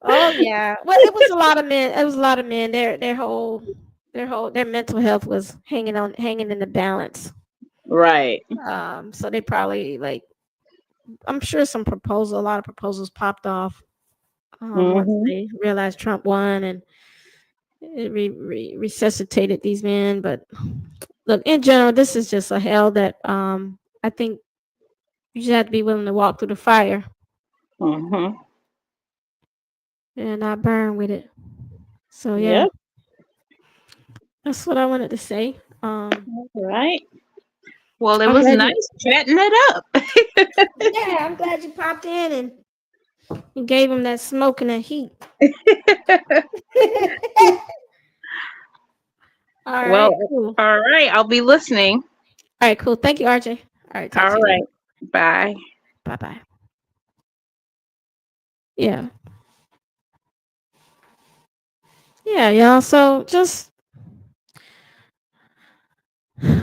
Speaker 1: Oh yeah. Well, it was a lot of men. It was a lot of men. Their mental health was hanging in the balance.
Speaker 4: Right.
Speaker 1: So they probably like I'm sure a lot of proposals popped off once
Speaker 4: Hmm.
Speaker 1: they realized Trump won and it resuscitated these men. But look, in general, this is just a hell that I think you just have to be willing to walk through the fire
Speaker 4: Hmm.
Speaker 1: and not burn with it. So yeah,
Speaker 4: Yep.
Speaker 1: that's what I wanted to say.
Speaker 4: Right. Well, it
Speaker 1: I'm
Speaker 4: was
Speaker 1: glad you.
Speaker 4: nice chatting it up.
Speaker 1: Yeah, I'm glad you popped in and gave him that smoke and that heat. All right,
Speaker 4: Well,
Speaker 1: cool.
Speaker 4: all right. I'll be listening.
Speaker 1: All right, cool. Thank you, RJ. All right, talk
Speaker 4: All
Speaker 1: to you later.
Speaker 4: right. Bye.
Speaker 1: Bye bye. Yeah, yeah, y'all. So just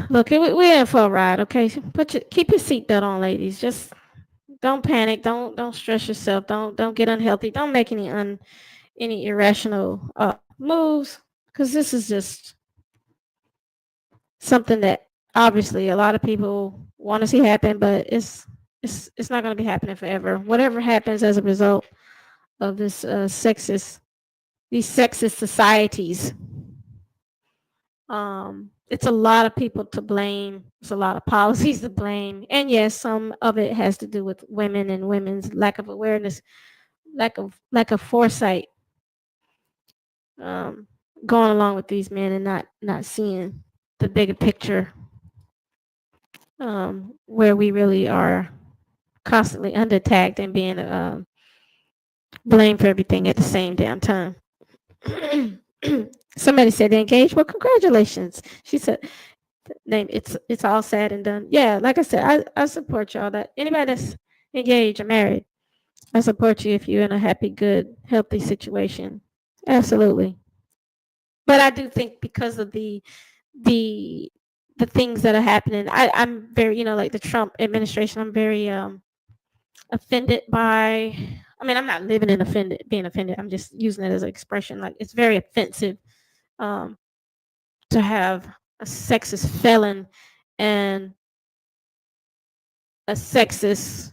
Speaker 1: look, we're in for a ride, okay? Keep your seatbelt on, ladies. Just don't panic. Don't stress yourself. Don't get unhealthy. Don't make any irrational moves because this is just something that obviously a lot of people want to see happen, but it's not going to be happening forever. Whatever happens as a result of these sexist societies, it's a lot of people to blame. It's a lot of policies to blame, and yes, some of it has to do with women and women's lack of awareness, lack of foresight, um, going along with these men and not seeing the bigger picture, where we really are constantly under attacked and being blamed for everything at the same damn time. Somebody said they engaged. Well, congratulations. She said, "Name it's all said and done." Yeah, like I said, I support y'all. That anybody that's engaged or married, I support you if you're in a happy, good, healthy situation. Absolutely. But I do think because of the the things that are happening, I'm very like the Trump administration. I'm very offended by. I mean, I'm not living in being offended. I'm just using it as an expression. Like it's very offensive um, to have a sexist felon and a sexist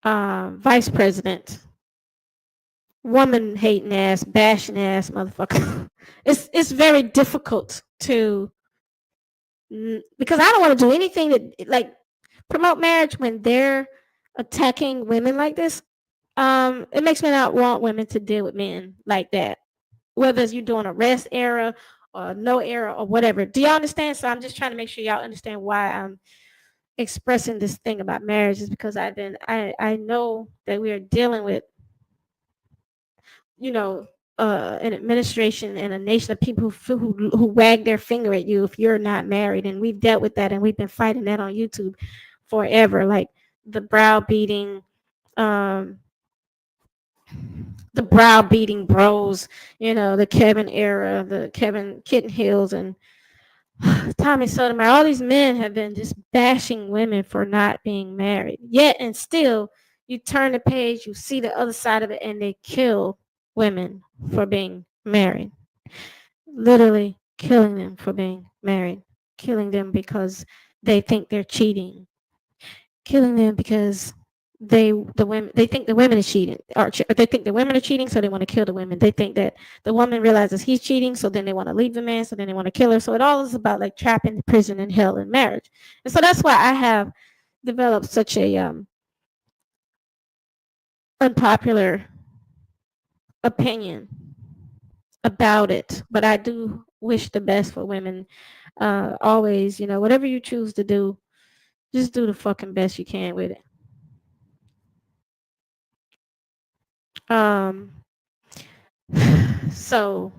Speaker 1: vice president, woman hating ass, bashing ass motherfucker. It's very difficult to because I don't want to do anything that like promote marriage when they're attacking women like this. It makes me not want women to deal with men like that. Whether you're doing a rest era or no era or whatever. Do y'all understand? So I'm just trying to make sure y'all understand why I'm expressing this thing about marriage is because I know that we are dealing with, you know, an administration and a nation of people who wag their finger at you if you're not married, and we've dealt with that, and we've been fighting that on YouTube forever, like the browbeating, um, the browbeating bros, the Kevin era, the Kevin Kitten Hills, and Tommy Sotomayor. All these men have been just bashing women for not being married. Yet and still, you turn the page, you see the other side of it, and they kill women for being married. Literally killing them for being married. Killing them because they think they're cheating. Killing them because they think the women is cheating, or they think the women are cheating, so they want to kill the women. They think that the woman realizes he's cheating, so then they want to leave the man, so then they want to kill her. So it all is about like trapping, prison, and hell in marriage. And so that's why I have developed such a unpopular opinion about it, but I do wish the best for women. Always, whatever you choose to do, just do the fucking best you can with it. Um, so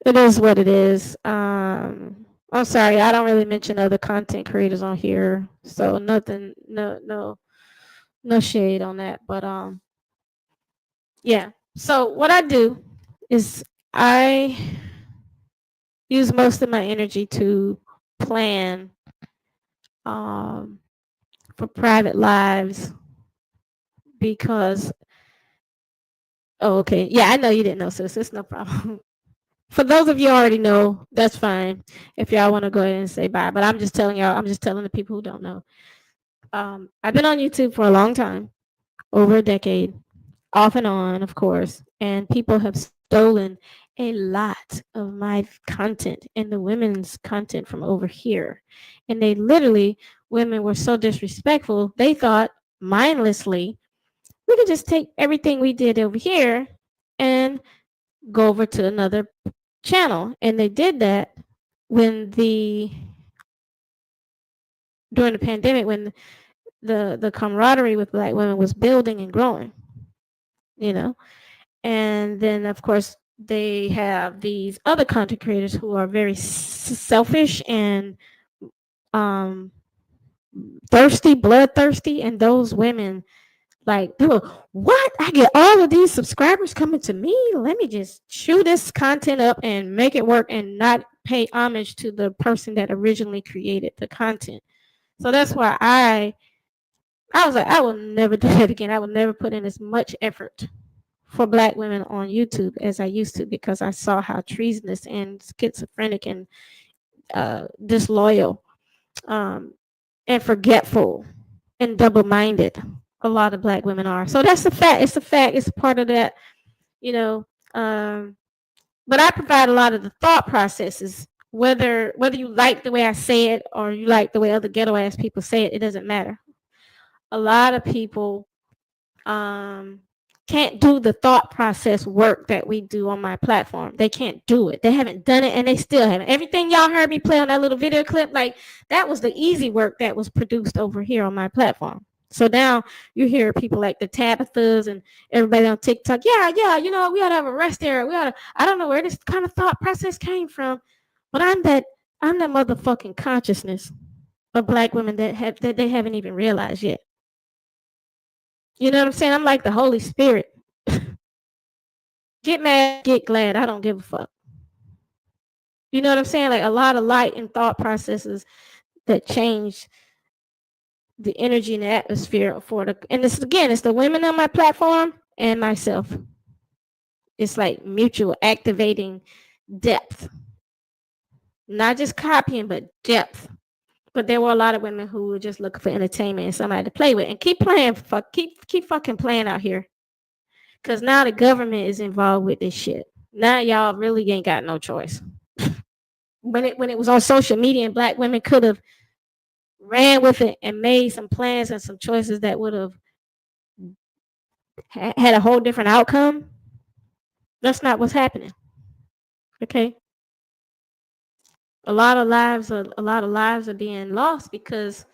Speaker 1: it is what it is. I'm sorry, I don't really mention other content creators on here, so nothing, no shade on that. But yeah. So what I do is I use most of my energy to plan for private lives because okay, yeah, I know you didn't know, sis. It's no problem. For those of you already know, that's fine. If y'all want to go ahead and say bye, but I'm just telling y'all. I'm just telling the people who don't know. I've been on YouTube for a long time, over a decade, off and on, of course, and people have stolen a lot of my content and the women's content from over here. And they literally, women were so disrespectful, they thought mindlessly, we could just take everything we did over here and go over to another channel. And they did that when during the pandemic, when the camaraderie with Black women was building and growing, you know. And then, of course, they have these other content creators who are very selfish and um, thirsty, bloodthirsty. And those women, like, they were, what? I get all of these subscribers coming to me? Let me just chew this content up and make it work and not pay homage to the person that originally created the content. So that's why I was like, I will never do that again. I will never put in as much effort for Black women on YouTube as I used to, because I saw how treasonous and schizophrenic and disloyal and forgetful and double-minded a lot of Black women are. So that's a fact. It's a fact. It's a part of that, you know. But I provide a lot of the thought processes. Whether you like the way I say it or you like the way other ghetto ass people say it, it doesn't matter. A lot of people can't do the thought process work that we do on my platform. They can't do it. They haven't done it, and they still haven't. Everything y'all heard me play on that little video clip, like, that was the easy work that was produced over here on my platform. So now you hear people like the Tabithas and everybody on TikTok. Yeah, we ought to have a rest area. I don't know where this kind of thought process came from, but I'm that motherfucking consciousness of Black women that they haven't even realized yet. You know what I'm saying? I'm like the Holy Spirit. Get mad, get glad. I don't give a fuck. You know what I'm saying? Like, a lot of light and thought processes that change the energy and the atmosphere and it's the women on my platform and myself. It's like mutual activating depth. Not just copying, but depth. But there were a lot of women who were just looking for entertainment and somebody to play with. And keep playing, keep fucking playing out here. Because now the government is involved with this shit. Now y'all really ain't got no choice. When it was on social media and Black women could have ran with it and made some plans and some choices that would have had a whole different outcome, that's not what's happening. Okay? A lot of lives are being lost because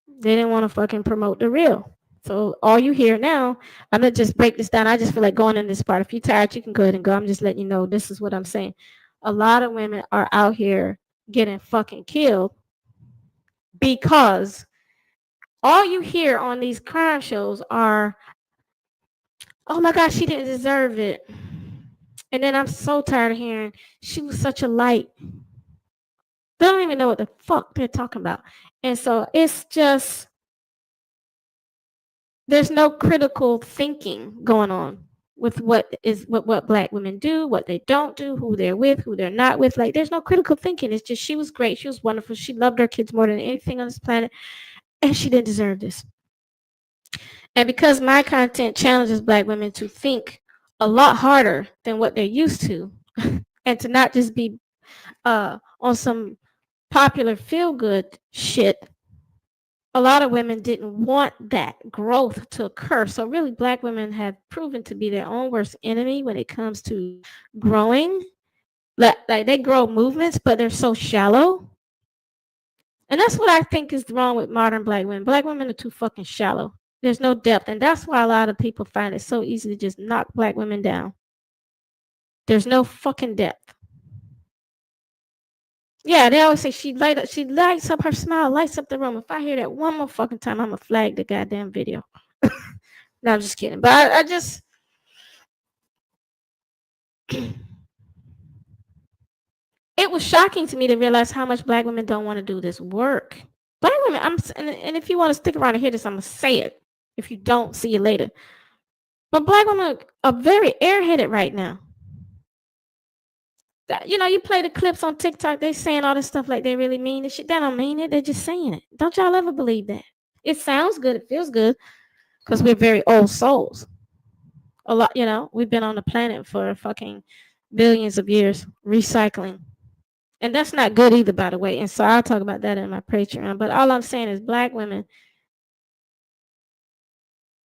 Speaker 1: they didn't want to fucking promote the real. So all you hear now, I'm gonna just break this down. I just feel like going in this part. If you're tired, you can go ahead and go. I'm just letting you know this is what I'm saying. A lot of women are out here getting fucking killed because all you hear on these crime shows are, oh my God, she didn't deserve it. And then I'm so tired of hearing she was such a light. They don't even know what the fuck they're talking about. And so it's just, there's no critical thinking going on with what Black women do, what they don't do, who they're with, who they're not with. Like, there's no critical thinking. It's just, she was great. She was wonderful. She loved her kids more than anything on this planet. And she didn't deserve this. And because my content challenges Black women to think a lot harder than what they're used to, and to not just be on some popular feel-good shit, a lot of women didn't want that growth to occur. So really, black women have proven to be their own worst enemy when it comes to growing. Like they grow movements, but they're so shallow. And that's what I think is wrong with modern black women. Black women are too fucking shallow. There's no depth. And that's why a lot of people find it so easy to just knock black women down. There's no fucking depth. Yeah, they always say she lights up her smile, lights up the room. If I hear that one more fucking time, I'm gonna flag the goddamn video. No, I'm just kidding. But I just it was shocking to me to realize how much black women don't want to do this work. Black women, and if you want to stick around and hear this, I'm gonna say it. If you don't, see you later. But black women are very airheaded right now. You play the clips on TikTok, they saying all this stuff like they really mean it. Shit, they don't mean it. They're just saying it. Don't y'all ever believe that? It sounds good. It feels good because we're very old souls. A lot, we've been on the planet for fucking billions of years, recycling. And that's not good either, by the way. And so I'll talk about that in my Patreon. But all I'm saying is black women,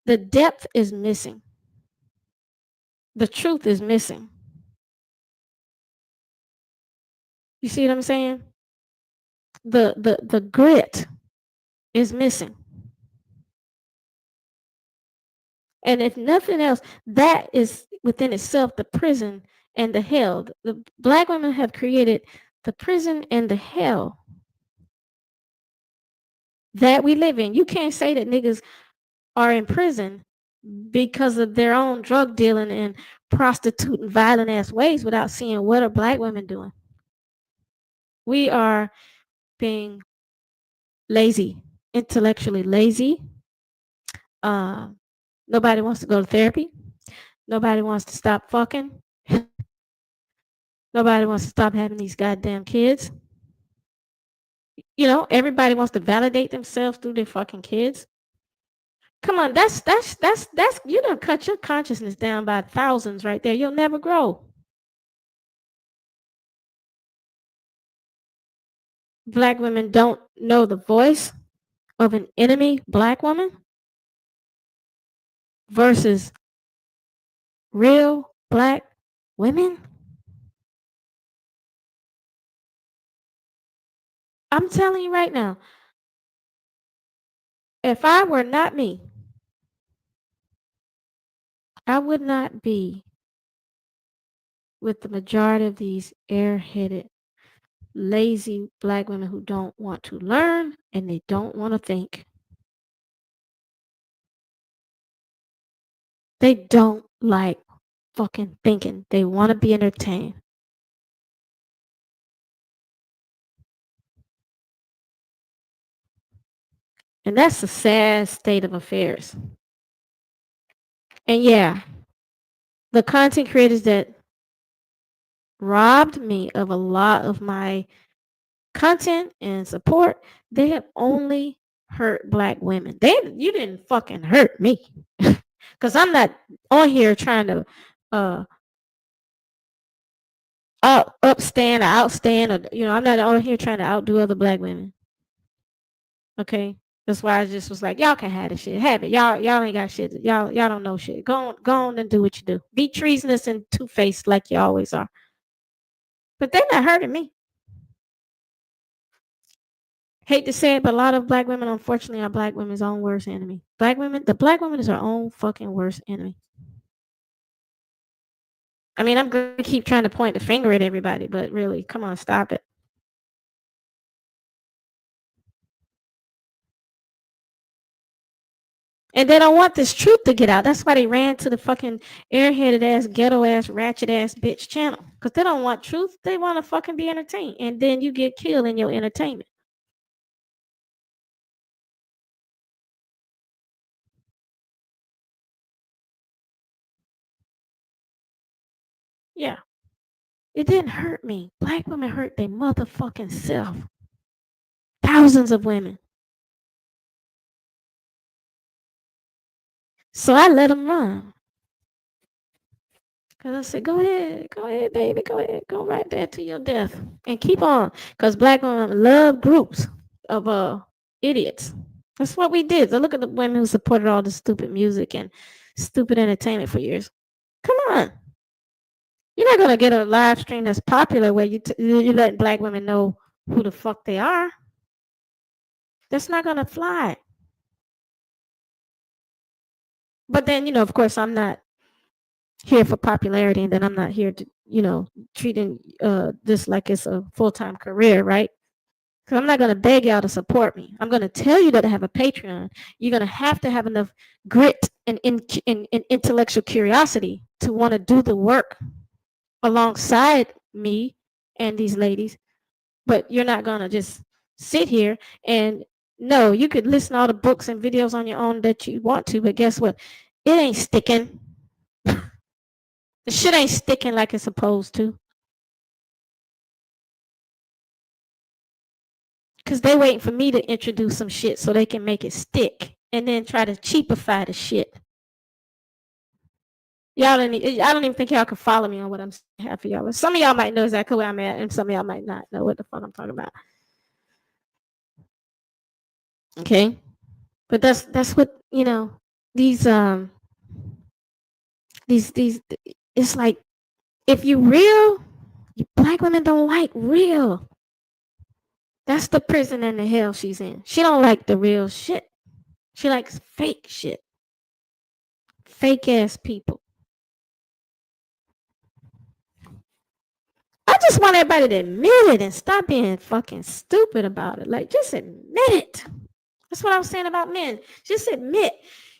Speaker 1: the depth is missing. The truth is missing. You see what I'm saying? The grit is missing. And if nothing else, that is within itself the prison and the hell. The black women have created the prison and the hell that we live in. You can't say that niggas are in prison because of their own drug dealing and prostitute and violent ass ways without seeing what are black women doing. We are being lazy, intellectually lazy. Nobody wants to go to therapy. Nobody wants to stop fucking. Nobody wants to stop having these goddamn kids. Everybody wants to validate themselves through their fucking kids. Come on, that's you done cut your consciousness down by thousands right there. You'll never grow. Black women don't know the voice of an enemy black woman versus real black women. I'm telling you right now, if I were not me, I would not be with the majority of these airheaded, lazy black women who don't want to learn and they don't want to think. They don't like fucking thinking. They want to be entertained. And that's a sad state of affairs. And yeah, the content creators that robbed me of a lot of my content and support, they have only hurt black women. You didn't fucking hurt me. Because I'm not on here trying to upstand or outstand, or I'm not on here trying to outdo other black women. Okay, that's why I just was like, y'all can have this shit, have it. Y'all ain't got shit. Y'all don't know shit. Go on and do what you do. Be treasonous and two-faced like you always are. But they're not hurting me. Hate to say it, but a lot of black women, unfortunately, are black women's own worst enemy. The black woman is her own fucking worst enemy. I mean, I'm going to keep trying to point the finger at everybody, but really, come on, stop it. And they don't want this truth to get out. That's why they ran to the fucking airheaded ass, ghetto ass, ratchet ass bitch channel. Because they don't want truth. They want to fucking be entertained. And then you get killed in your entertainment. Yeah. It didn't hurt me. Black women hurt their motherfucking self. Thousands of women. So I let them run. Because I said, go ahead, baby, go ahead. Go right there to your death. And keep on. Because black women love groups of idiots. That's what we did. So look at the women who supported all the stupid music and stupid entertainment for years. Come on. You're not gonna get a live stream that's popular where you let black women know who the fuck they are. That's not gonna fly. But then, of course, I'm not here for popularity, and then I'm not here to, treating this like it's a full-time career, right? Because I'm not gonna beg y'all to support me. I'm gonna tell you that I have a Patreon. You're gonna have to have enough grit and intellectual curiosity to want to do the work alongside me and these ladies. But you're not gonna just sit here and no, you could listen to all the books and videos on your own that you want to, but guess what? It ain't sticking. The shit ain't sticking like it's supposed to. Because they waiting for me to introduce some shit so they can make it stick and then try to cheapify the shit. I don't even think y'all can follow me on what I'm saying half of y'all. Some of y'all might know exactly where I'm at, and some of y'all might not know what the fuck I'm talking about. Okay? But that's what, these it's like if you real, black women don't like real. That's the prison and the hell she's in. She don't like the real shit. She likes fake shit. Fake ass people. I just want everybody to admit it and stop being fucking stupid about it. Like, just admit it. That's what I was saying about men. Just admit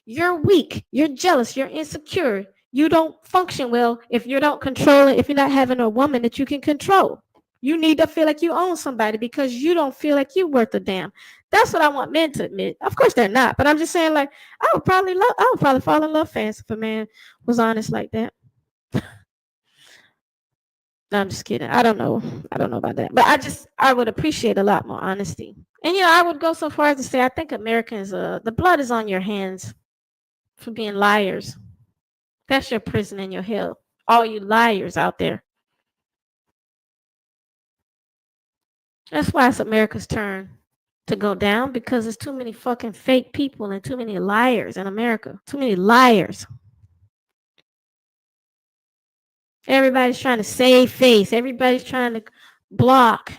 Speaker 1: you're weak, you're jealous, you're insecure. You don't function well if you don't control it, if you're not having a woman that you can control. You need to feel like you own somebody because you don't feel like you're worth a damn. That's what I want men to admit. Of course they're not, but I'm just saying, like, I would probably fall in love fast if a man was honest like that. No, I'm just kidding. I don't know about that. But I would appreciate a lot more honesty. And, I would go so far as to say I think Americans, the blood is on your hands for being liars. That's your prison and your hell. All you liars out there. That's why it's America's turn to go down, because there's too many fucking fake people and too many liars in America. Too many liars. Everybody's trying to save face. Everybody's trying to block.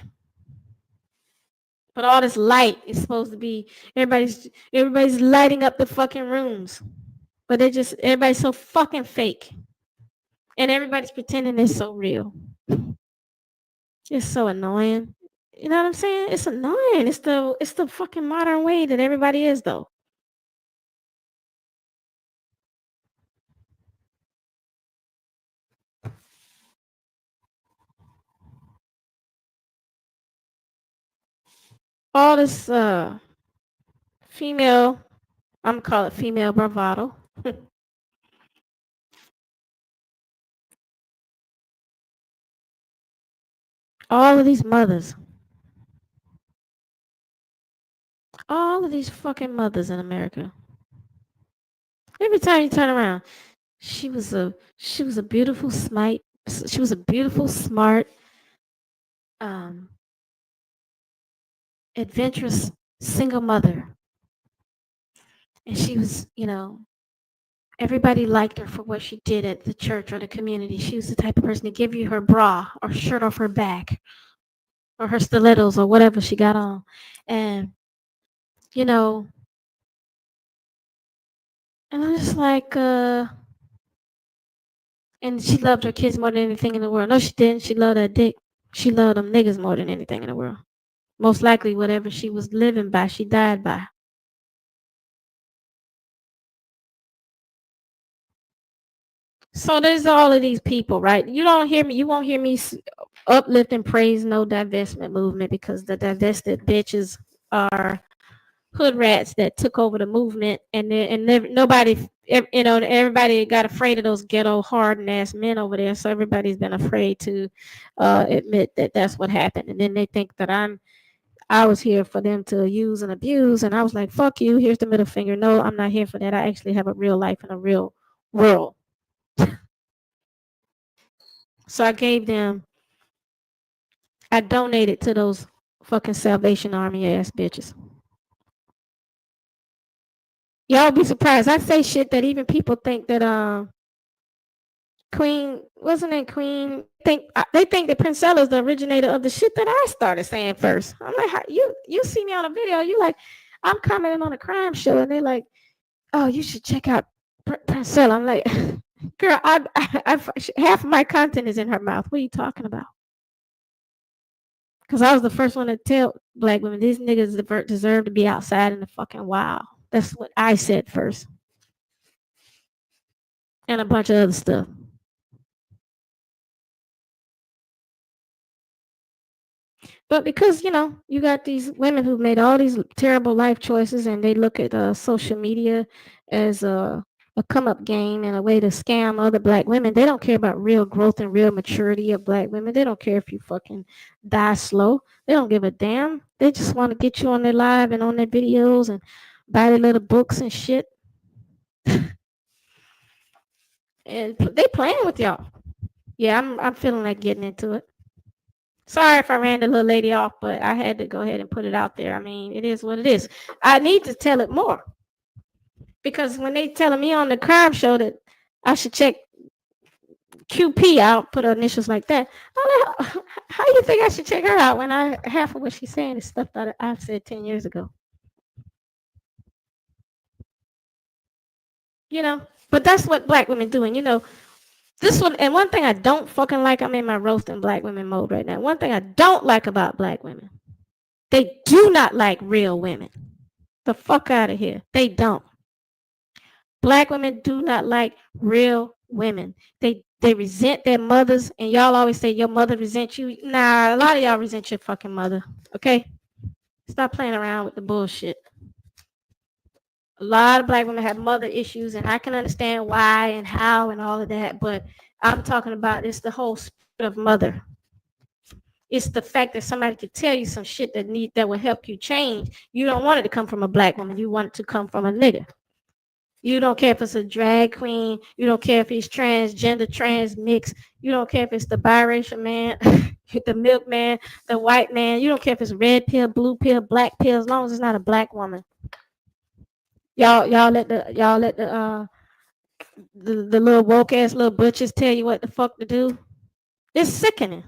Speaker 1: But all this light is supposed to be everybody's lighting up the fucking rooms. But everybody's so fucking fake. And everybody's pretending it's so real. It's so annoying. You know what I'm saying? It's annoying. It's the fucking modern way that everybody is, though. All this female, I'm gonna call it female bravado. All of these mothers. All of these fucking mothers in America. Every time you turn around, she was a beautiful smart, adventurous single mother. And she was, everybody liked her for what she did at the church or the community. She was the type of person to give you her bra or shirt off her back or her stilettos or whatever she got on. And, and I'm just like, and she loved her kids more than anything in the world. No, she didn't. She loved that dick. She loved them niggas more than anything in the world. Most likely, whatever she was living by, she died by. So there's all of these people, right? You won't hear me uplift and praise no divestment movement, because the divested bitches are hood rats that took over the movement, and nobody, everybody got afraid of those ghetto hardened ass men over there. So everybody's been afraid to admit that that's what happened, and then they think that I was here for them to use and abuse, and I was like, fuck you. Here's the middle finger. No, I'm not here for that. I actually have a real life in a real world. So I donated to those fucking Salvation Army ass bitches. Y'all be surprised. I say shit that even people think that Queen wasn't it Queen? They think that Princella is the originator of the shit that I started saying first. I'm like, how, you see me on a video, you like, I'm commenting on a crime show, and they're like, oh, you should check out Princella. I'm like, girl, half of my content is in her mouth. What are you talking about? Because I was the first one to tell black women these niggas deserve to be outside in the fucking wild. That's what I said first, and a bunch of other stuff. But because, you got these women who've made all these terrible life choices and they look at social media as a come up game and a way to scam other black women, they don't care about real growth and real maturity of black women. They don't care if you fucking die slow. They don't give a damn. They just want to get you on their live and on their videos and buy their little books and shit. And they playing with y'all. Yeah, I'm feeling like getting into it. Sorry if I ran the little lady off, but I had to go ahead and put it out there. I mean, it is what it is. I need to tell it more because when they telling me on the crime show that I should check QP out, put her initials like that. I'm like, how you think I should check her out when half of what she's saying is stuff that I said 10 years ago? But that's what black women doing. This one, and one thing I don't fucking like, I'm in my roasting black women mode right now. One thing I don't like about black women, they do not like real women. The fuck out of here. They don't. Black women do not like real women. They resent their mothers, and y'all always say your mother resents you. Nah, a lot of y'all resent your fucking mother. Okay? Stop playing around with the bullshit. A lot of black women have mother issues, and I can understand why and how and all of that, but I'm talking about it's the whole spirit of mother. It's the fact that somebody could tell you some shit that will help you change. You don't want it to come from a black woman. You want it to come from a nigga. You don't care if it's a drag queen. You don't care if he's transgender, trans mix. You don't care if it's the biracial man, the milkman, the white man. You don't care if it's red pill, blue pill, black pill, as long as it's not a black woman. Y'all let the little woke ass little butchers tell you what the fuck to do. It's sickening.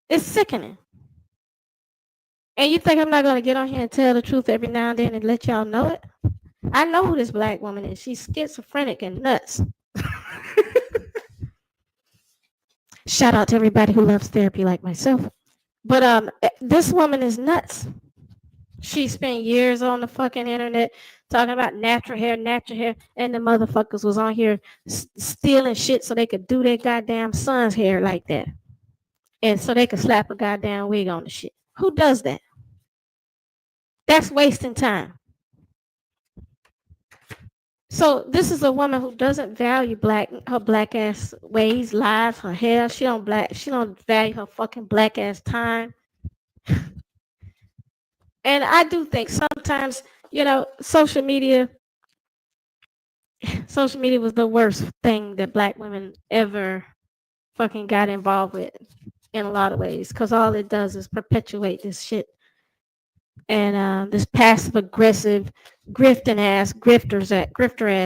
Speaker 1: It's sickening. And you think I'm not gonna get on here and tell the truth every now and then and let y'all know it? I know who this black woman is. She's schizophrenic and nuts. Shout out to everybody who loves therapy like myself. But this woman is nuts. She spent years on the fucking internet talking about natural hair, and the motherfuckers was on here stealing shit so they could do their goddamn son's hair like that. And so they could slap a goddamn wig on the shit. Who does that? That's wasting time. So this is a woman who doesn't value her black ass ways, lives, her hair. She don't value her fucking black ass time. And I do think sometimes, social media was the worst thing that black women ever fucking got involved with in a lot of ways, because all it does is perpetuate this shit. And this passive aggressive grifter ass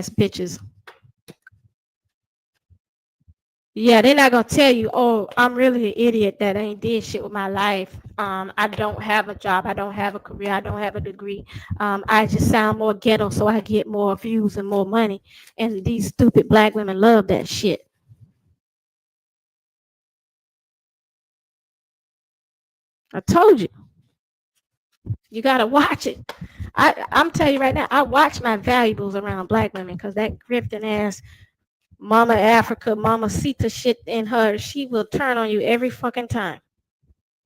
Speaker 1: bitches. Yeah, they're not gonna tell you, oh, I'm really an idiot that ain't did shit with my life. I don't have a job, I don't have a career, I don't have a degree. I just sound more ghetto so I get more views and more money. And these stupid black women love that shit. I told you. You gotta watch it. I'm telling you right now, I watch my valuables around black women because that grifting ass Mama Africa, Mama Sita shit in her, she will turn on you every fucking time.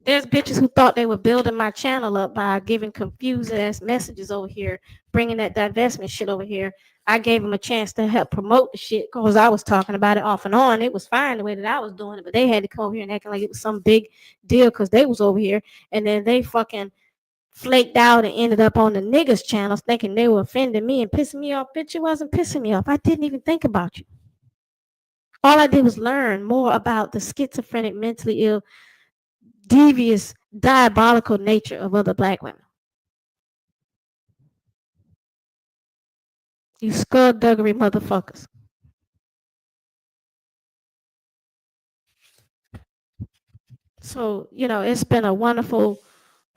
Speaker 1: There's bitches who thought they were building my channel up by giving confused ass messages over here, bringing that divestment shit over here. I gave them a chance to help promote the shit because I was talking about it off and on. It was fine the way that I was doing it, but they had to come over here and act like it was some big deal because they was over here. And then they fucking flaked out and ended up on the niggas channels thinking they were offending me and pissing me off. Bitch, it wasn't pissing me off. I didn't even think about you. All I did was learn more about the schizophrenic, mentally ill, devious, diabolical nature of other black women. You skullduggery motherfuckers. So, it's been a wonderful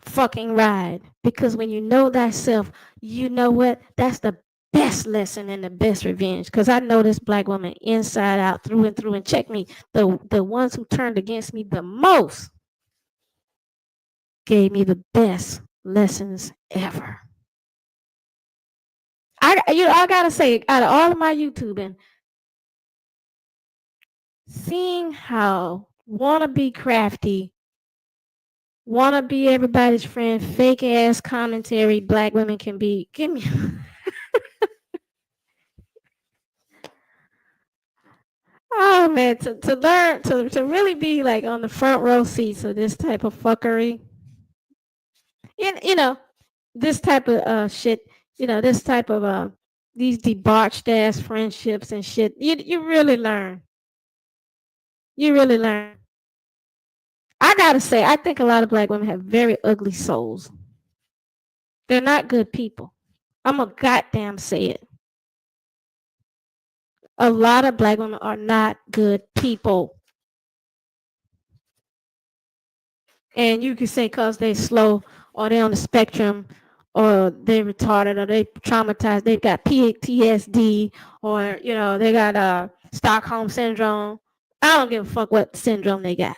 Speaker 1: fucking ride because when you know thyself, you know what? That's the best lesson and the best revenge. Because I know this black woman inside out, through and through. And check me, the ones who turned against me the most gave me the best lessons ever. I gotta say, out of all of my YouTubing, seeing how wanna be crafty, wanna be everybody's friend, fake ass commentary black women can be, give me. Oh man, to learn to really be like on the front row seats of this type of fuckery. This type of shit, this type of these debauched ass friendships and shit. You really learn. You really learn. I gotta say, I think a lot of black women have very ugly souls. They're not good people. I'm a goddamn say it. A lot of black women are not good people. And you can say because they slow or they on the spectrum or they retarded or they traumatized, they've got PTSD or, they got Stockholm syndrome. I don't give a fuck what syndrome they got.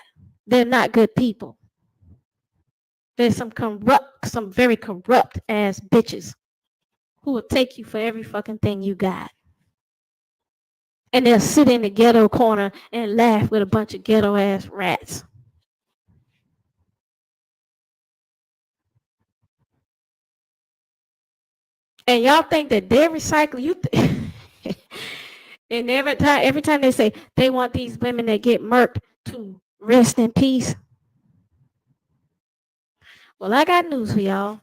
Speaker 1: They're not good people. There's some very corrupt ass bitches who will take you for every fucking thing you got. And they'll sit in the ghetto corner and laugh with a bunch of ghetto ass rats. And y'all think that they recycle you. And every time they say they want these women that get murked to rest in peace. Well, I got news for y'all.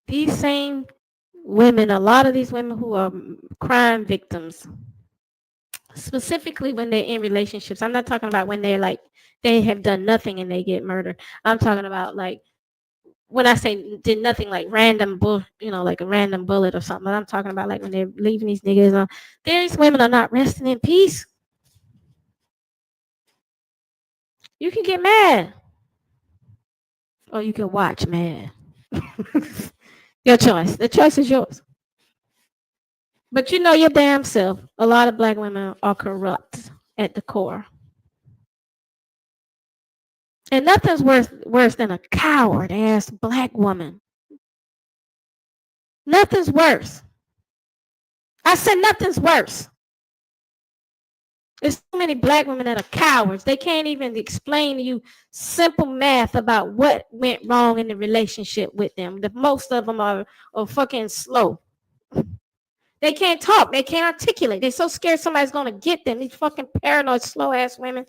Speaker 1: These same women, a lot of these women who are crime victims, specifically when they're in relationships. I'm not talking about when they're like, they have done nothing and they get murdered. I'm talking about like, when I say did nothing, like random like a random bullet or something. I'm talking about like when they're leaving these niggas. These women are not resting in peace. You can get mad. Or you can watch mad. Your choice. The choice is yours. But you know your damn self. A lot of black women are corrupt at the core. And nothing's worse than a coward ass black woman. Nothing's worse. I said nothing's worse. There's so many black women that are cowards. They can't even explain to you simple math about what went wrong in the relationship with them. Most of them are fucking slow. They can't talk. They can't articulate. They're so scared somebody's going to get them. These fucking paranoid, slow-ass women.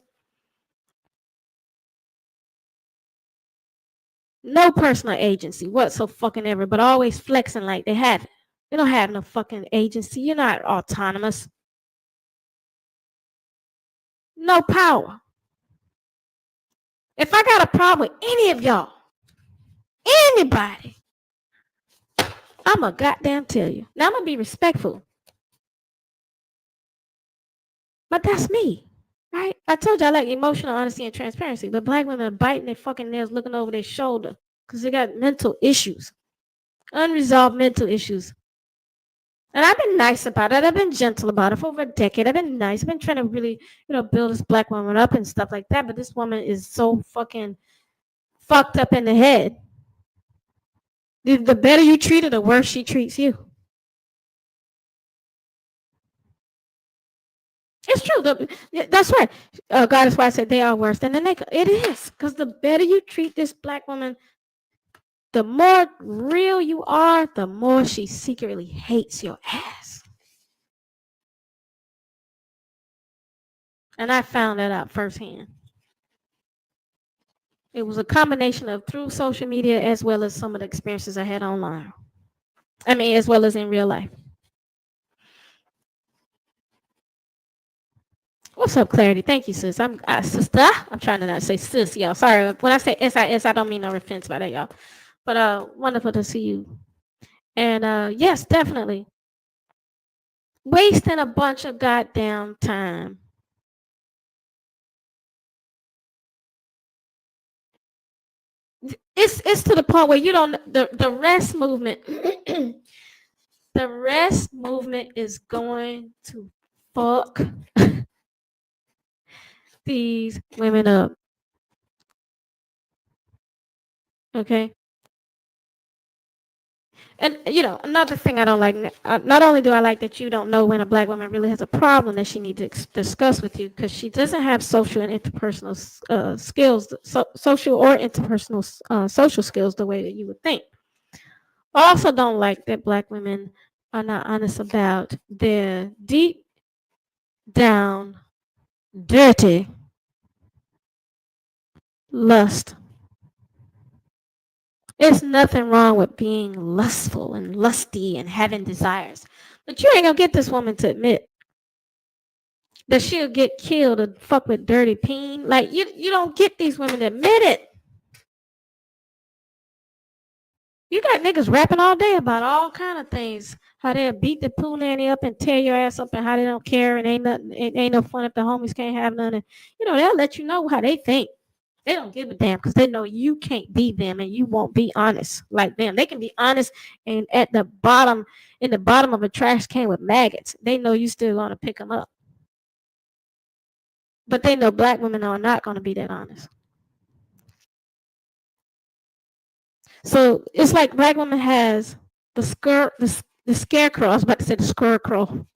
Speaker 1: No personal agency whatsoever, but always flexing like they have it. They don't have no fucking agency. You're not autonomous. No power. If I got a problem with any of y'all, anybody, I'm going to goddamn tell you. Now, I'm going to be respectful. But that's me, right? I told you I like emotional honesty and transparency, but black women are biting their fucking nails looking over their shoulder because they got mental issues, unresolved mental issues. And I've been nice about it. I've been gentle about it for over a decade. I've been nice. I've been trying to really, build this black woman up and stuff like that. But this woman is so fucking fucked up in the head. The better you treat her, the worse she treats you. It's true. That's right. God is why I said they are worse than the naked. It is. Because the better you treat this black woman, the more real you are, the more she secretly hates your ass. And I found that out firsthand. It was a combination of through social media as well as some of the experiences I had online. I mean, as well as in real life. What's up, Clarity? Thank you, sis. I'm sister. I'm trying to not say sis, y'all. Sorry. When I say SIS, I don't mean no offense by that, y'all. But wonderful to see you. And yes, definitely. Wasting a bunch of goddamn time. It's to the point where you don't the rest movement the rest movement is going to fuck these women up. Okay? And another thing I don't like. Not only do I like that you don't know when a black woman really has a problem that she needs to discuss with you, because she doesn't have social and interpersonal skills, social or interpersonal social skills the way that you would think. I also don't like that black women are not honest about their deep down dirty lust. There's nothing wrong with being lustful and lusty and having desires, but you ain't gonna get this woman to admit that she'll get killed or fuck with dirty peen. Like you don't get these women to admit it. You got niggas rapping all day about all kind of things. How they'll beat the poo nanny up and tear your ass up, and how they don't care, and ain't nothing, it ain't no fun if the homies can't have none. And they'll let you know how they think. They don't give a damn because they know you can't be them and you won't be honest like them. They can be honest and at the bottom, in the bottom of a trash can with maggots. They know you still gonna pick them up. But they know black women are not gonna be that honest. So it's like black woman has the scarecrow. I was about to say the scarecrow.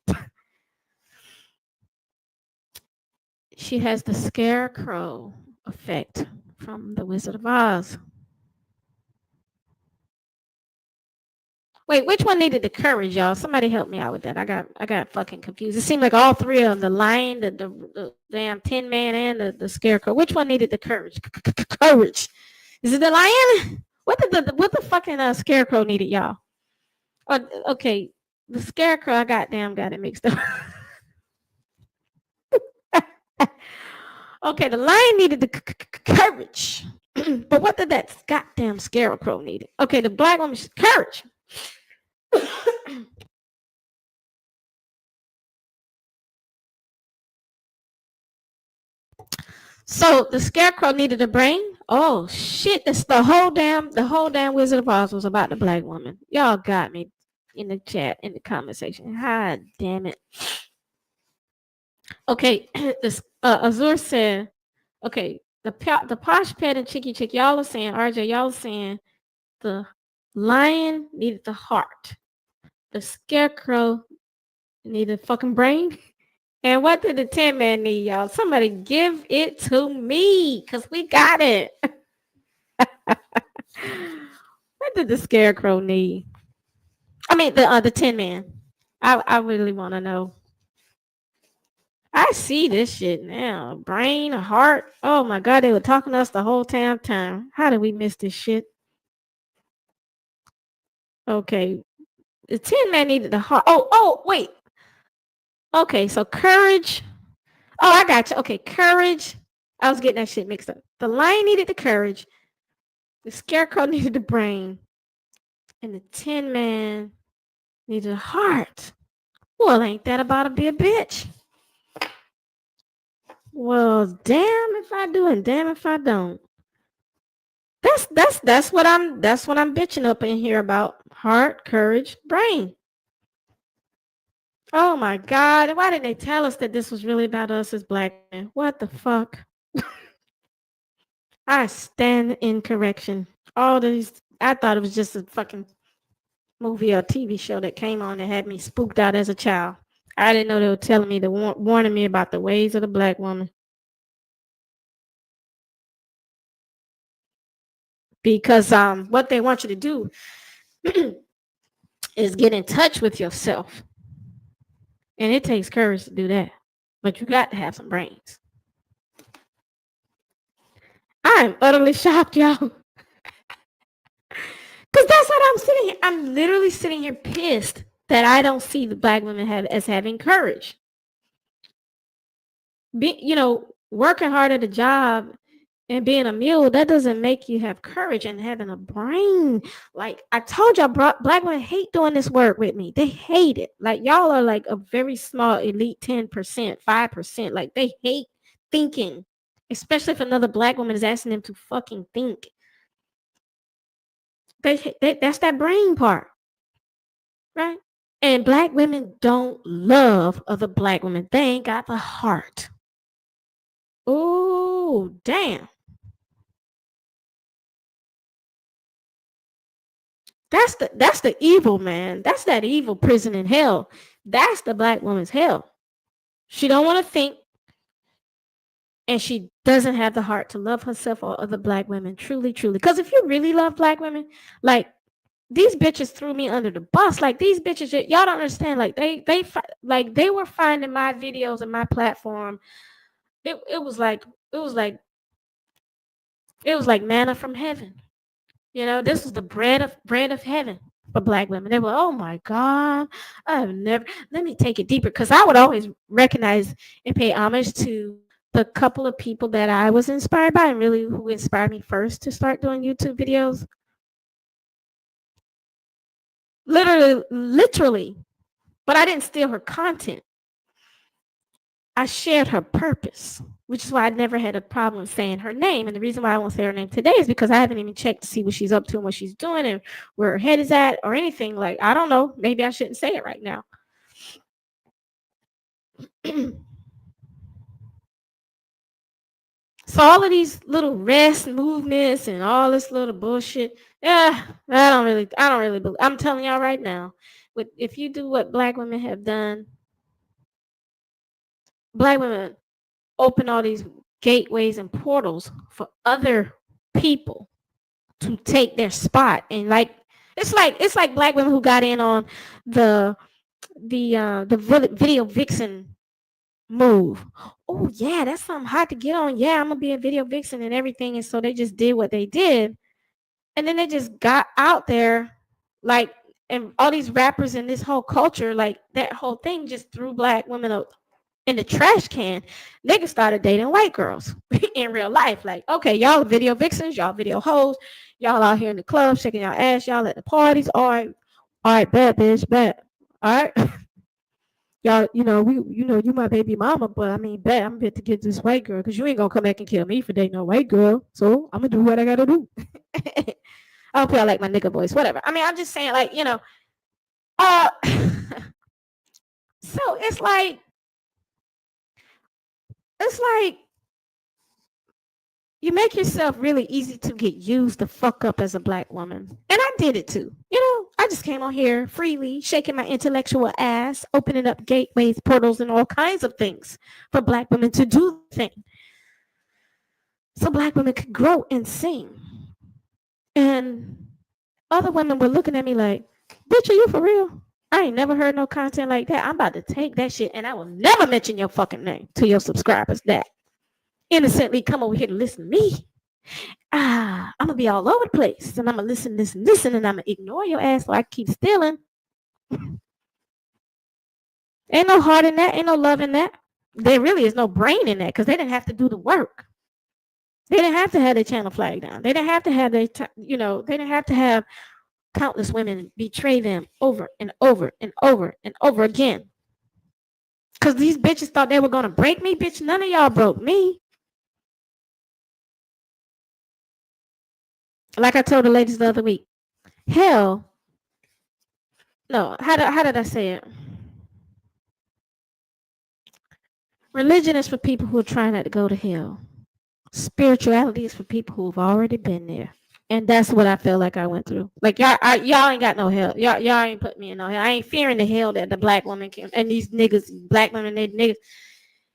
Speaker 1: She has the scarecrow effect from the Wizard of Oz. Wait, which one needed the courage, y'all? Somebody help me out with that. I got fucking confused. It seemed like all three of them, the lion, the damn Tin Man, and the scarecrow. Which one needed the courage? Courage. Is it the lion? What the fucking scarecrow needed, y'all? Okay, the scarecrow. I got it mixed up. Okay, the lion needed the courage, but what did that goddamn scarecrow need? Okay, the black woman's courage. So the scarecrow needed a brain. Oh shit! That's the whole damn Wizard of Oz was about the black woman. Y'all got me in the chat, in the comment section. God damn it. Okay, this Azur said. Okay, the posh pet and Chicky Chick. Y'all are saying RJ. Y'all are saying the lion needed the heart. The scarecrow needed a fucking brain. And what did the Tin Man need, y'all? Somebody give it to me, because we got it. What did the scarecrow need? I mean, the Tin Man. I really want to know. I see this shit now. Brain, a heart. Oh my God, they were talking to us the whole time. How did we miss this shit? Okay. The Tin Man needed the heart. Oh, wait. Okay, so courage. Oh, I got you. Okay, courage. I was getting that shit mixed up. The lion needed the courage. The scarecrow needed the brain. And the Tin Man needed a heart. Well, ain't that about to be a bitch? Well, damn if I do and damn if I don't. That's what I'm bitching up in here about. Heart, courage, brain. Oh my God. Why didn't they tell us that this was really about us as black men? What the fuck? I stand in correction. All these, I thought it was just a fucking movie or TV show that came on that had me spooked out as a child. I didn't know they were telling me, warning me about the ways of the black woman. Because what they want you to do is get in touch with yourself. And it takes courage to do that. But you got to have some brains. I'm utterly shocked, y'all. Because that's what I'm sitting here. I'm literally sitting here pissed that I don't see the black women as having courage. Working hard at a job And being a mule, that doesn't make you have courage and having a brain. Like I told y'all, black women hate doing this work with me. They hate it. Like y'all are like a very small elite 10%, 5%. Like they hate thinking, especially if another black woman is asking them to fucking think. That's that brain part, right? And black women don't love other black women. They ain't got the heart. Oh, damn. That's the evil, man. That's that evil prison in hell. That's the black woman's hell. She don't want to think, and she doesn't have the heart to love herself or other black women. Truly, truly. Because if you really love black women, like these bitches threw me under the bus. Like these bitches, y'all don't understand. Like they were finding my videos and my platform. It was like manna from heaven. You know, this was the bread of heaven for black women. They were, oh my God, I've never. Let me take it deeper because I would always recognize and pay homage to the couple of people that I was inspired by and really who inspired me first to start doing YouTube videos. Literally, but I didn't steal her content. I shared her purpose, which is why I never had a problem saying her name. And the reason why I won't say her name today is because I haven't even checked to see what she's up to and what she's doing and where her head is at or anything. Like, I don't know. Maybe I shouldn't say it right now. So all of these little rest movements and all this little bullshit, yeah, I don't really believe. I'm telling y'all right now, if you do what black women have done, black women open all these gateways and portals for other people to take their spot. And like it's like black women who got in on the video vixen move. Oh yeah, that's something hot to get on. Yeah, I'm gonna be a video vixen and everything. And so they just did what they did, and then they just got out there, like, and all these rappers and this whole culture, like that whole thing just threw black women up in the trash can. Niggas started dating white girls in real life. Like, okay, y'all video vixens, y'all video hoes, y'all out here in the club shaking y'all ass, y'all at the parties. All right, bad bitch, bad. All right. Y'all, you my baby mama, but I mean, bet I'm fit to get this white girl because you ain't gonna come back and kill me for dating no white girl. So I'm gonna do what I gotta do. I hope y'all like my nigga voice, whatever. I mean, I'm just saying, like, so it's like you make yourself really easy to get used the fuck up as a black woman. And I did it too. I just came on here freely, shaking my intellectual ass, opening up gateways, portals, and all kinds of things for black women to do the thing. So black women could grow and sing. And other women were looking at me like, bitch, are you for real? I ain't never heard no content like that. I'm about to take that shit and I will never mention your fucking name to your subscribers that innocently come over here to listen to me. I'm gonna be all over the place and I'm gonna listen, and I'm gonna ignore your ass so I keep stealing. Ain't no heart in that, ain't no love in that. There really is no brain in that because they didn't have to do the work. They didn't have to have their channel flag down. They didn't have to have they didn't have to have countless women betray them over and over and over and over again. Because these bitches thought they were gonna break me, bitch. None of y'all broke me. Like I told the ladies the other week. Hell, no, how did I say it? Religion is for people who are trying not to go to hell. Spirituality is for people who've already been there. And that's what I feel like I went through. Like y'all ain't got no hell. Y'all ain't put me in no hell. I ain't fearing the hell that the black woman can and these niggas, black women, they niggas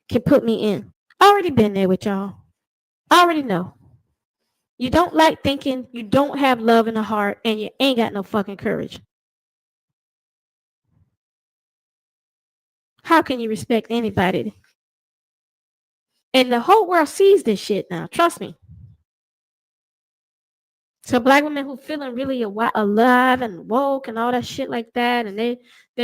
Speaker 1: can put me in. I already been there with y'all. I already know. You don't like thinking, you don't have love in the heart, and you ain't got no fucking courage. How can you respect anybody? And the whole world sees this shit now. Trust me. So black women who feeling really alive and woke and all that shit like that, and they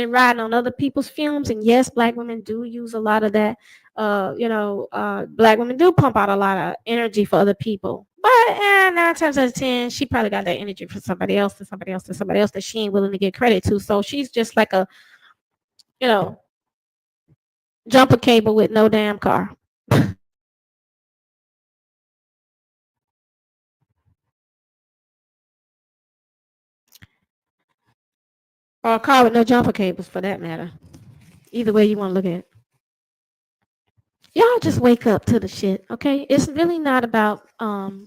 Speaker 1: riding on other people's fumes. And yes, black women do use a lot of that. Black women do pump out a lot of energy for other people. But 9 times out of 10, she probably got that energy for somebody else, to somebody else, to somebody else that she ain't willing to give credit to. So she's just like a, you know, jumper cable with no damn car. Or a car with no jumper cables, for that matter. Either way you want to look at it. Y'all just wake up to the shit, okay? It's really not about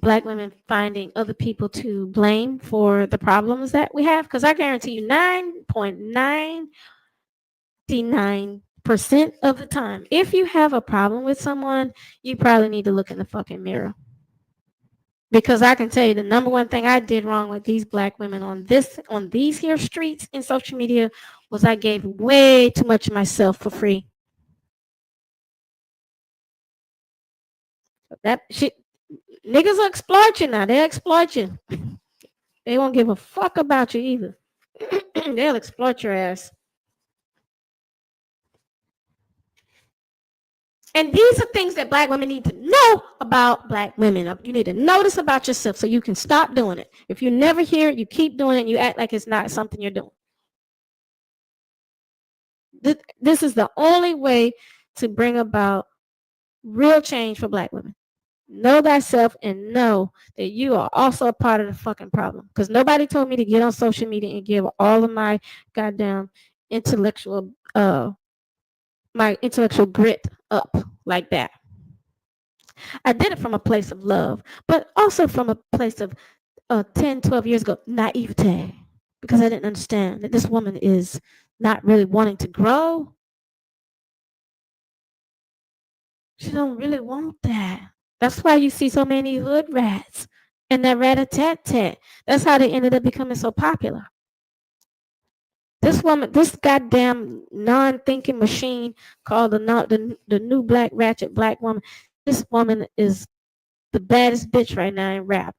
Speaker 1: black women finding other people to blame for the problems that we have, because I guarantee you 9.99% of the time, if you have a problem with someone, you probably need to look in the fucking mirror. Because I can tell you the number one thing I did wrong with these black women on these here streets in social media was I gave way too much of myself for free. That shit, niggas will exploit you now. They'll exploit you. They won't give a fuck about you either. They'll exploit your ass. And these are things that black women need to know about black women. You need to notice about yourself so you can stop doing it. If you never hear it, you keep doing it, and you act like it's not something you're doing. This is the only way to bring about real change for black women. Know thyself and know that you are also a part of the fucking problem. Because nobody told me to get on social media and give all of my goddamn intellectual grit up like that. I did it from a place of love, but also from a place of 10, 12 years ago, naivete. Because I didn't understand that this woman is not really wanting to grow. She don't really want that. That's why you see so many hood rats and that rat-a-tat-tat. That's how they ended up becoming so popular. This woman, this goddamn non-thinking machine called the new black ratchet black woman. This woman is the baddest bitch right now in rap.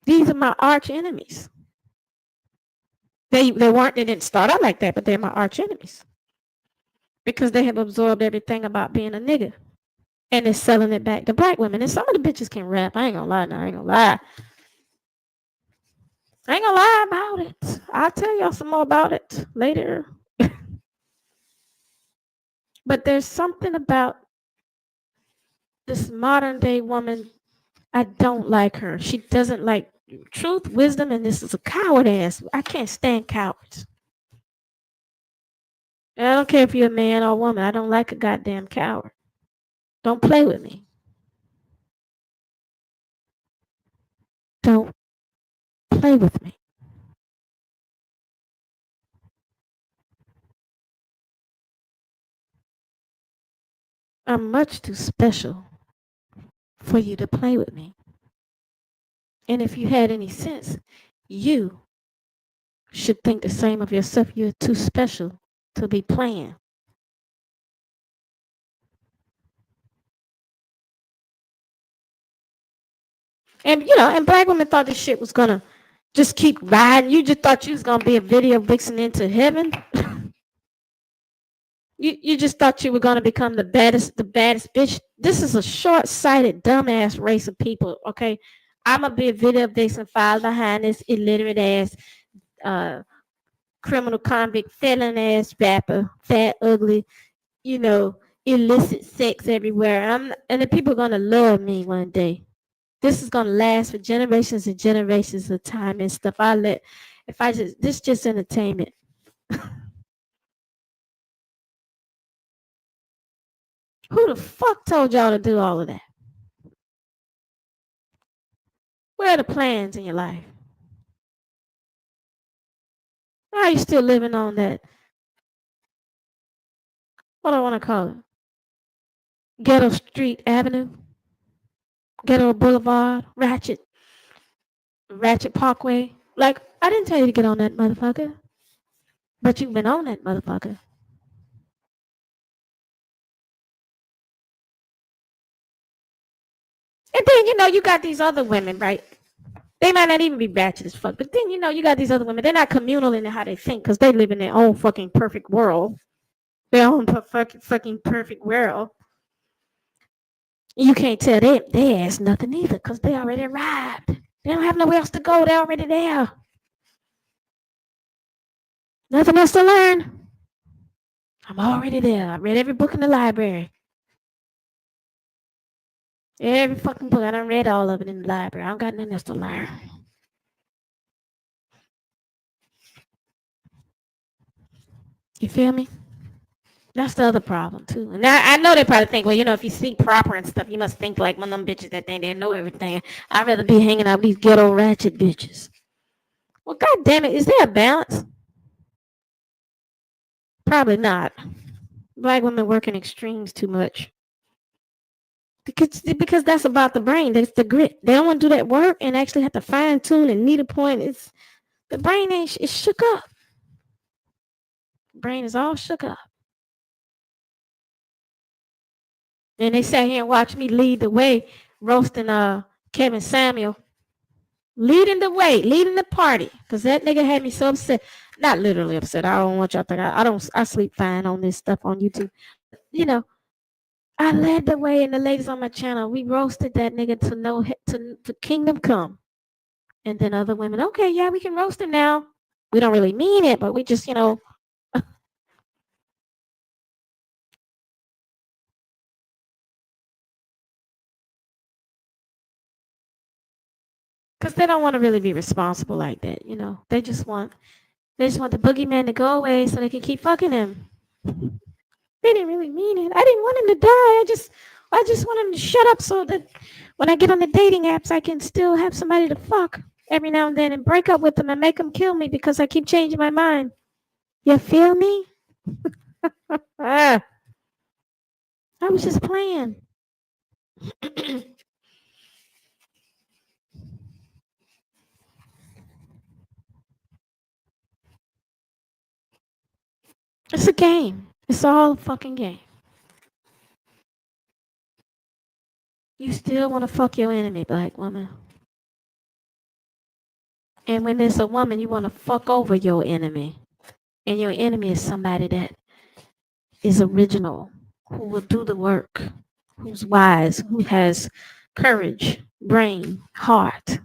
Speaker 1: These are my arch enemies. They didn't start out like that, but they're my arch enemies. Because they have absorbed everything about being a nigga. And they're selling it back to black women. And some of the bitches can rap. I ain't gonna lie now. I ain't gonna lie about it. I'll tell y'all some more about it later. But there's something about this modern day woman. I don't like her. She doesn't like truth, wisdom, and this is a coward ass. I can't stand cowards. And I don't care if you're a man or a woman. I don't like a goddamn coward. Don't play with me. Don't play with me. I'm much too special for you to play with me. And if you had any sense, you should think the same of yourself. You're too special to be playing. And and black women thought this shit was gonna just keep riding. You just thought you was gonna be a video vixen into heaven. You just thought you were gonna become the baddest bitch. This is a short-sighted, dumbass race of people. Okay, I'm gonna be a video vixen, filed behind this illiterate ass, criminal convict, felon ass rapper, fat, ugly, illicit sex everywhere. And the people are gonna love me one day. This is gonna last for generations and generations of time and stuff. This just entertainment. Who the fuck told y'all to do all of that? Where are the plans in your life? Why are you still living on that? What do I want to call it? Ghetto Street Avenue? Ghetto Boulevard? Ratchet Parkway? Like, I didn't tell you to get on that motherfucker. But you've been on that motherfucker. And then, you got these other women, right? They might not even be ratchet as fuck. But then, you got these other women. They're not communal in how they think because they live in their own fucking perfect world. Their own fucking perfect world. You can't tell they ass nothing either because they already arrived. They don't have nowhere else to go. They're already there. Nothing else to learn. I'm already there. I read every book in the library. Every fucking book. I done read all of it in the library. I don't got nothing else to learn. You feel me? That's the other problem, too. And I know they probably think, well, if you speak proper and stuff, you must think like one of them bitches that think they know everything. I'd rather be hanging out with these ghetto ratchet bitches. Well, god damn it. Is there a balance? Probably not. Black women work in extremes too much. Because that's about the brain. That's the grit. They don't want to do that work and actually have to fine tune and needle point. The brain it's shook up. Brain is all shook up. And they sat here and watched me lead the way, roasting Kevin Samuel. Leading the way, leading the party. Because that nigga had me so upset. Not literally upset. I don't want y'all to think I sleep fine on this stuff on YouTube. I led the way, and the ladies on my channel, we roasted that nigga to kingdom come. And then other women, okay, yeah, we can roast him now. We don't really mean it, but we just, because they don't want to really be responsible like that, They just want the boogeyman to go away so they can keep fucking him. They didn't really mean it. I didn't want him to die. I just want him to shut up so that when I get on the dating apps, I can still have somebody to fuck every now and then and break up with them and make them kill me because I keep changing my mind. You feel me? I was just playing. It's a game. It's all a fucking game. You still want to fuck your enemy, black woman. And when it's a woman, you want to fuck over your enemy. And your enemy is somebody that is original, who will do the work, who's wise, who has courage, brain, heart.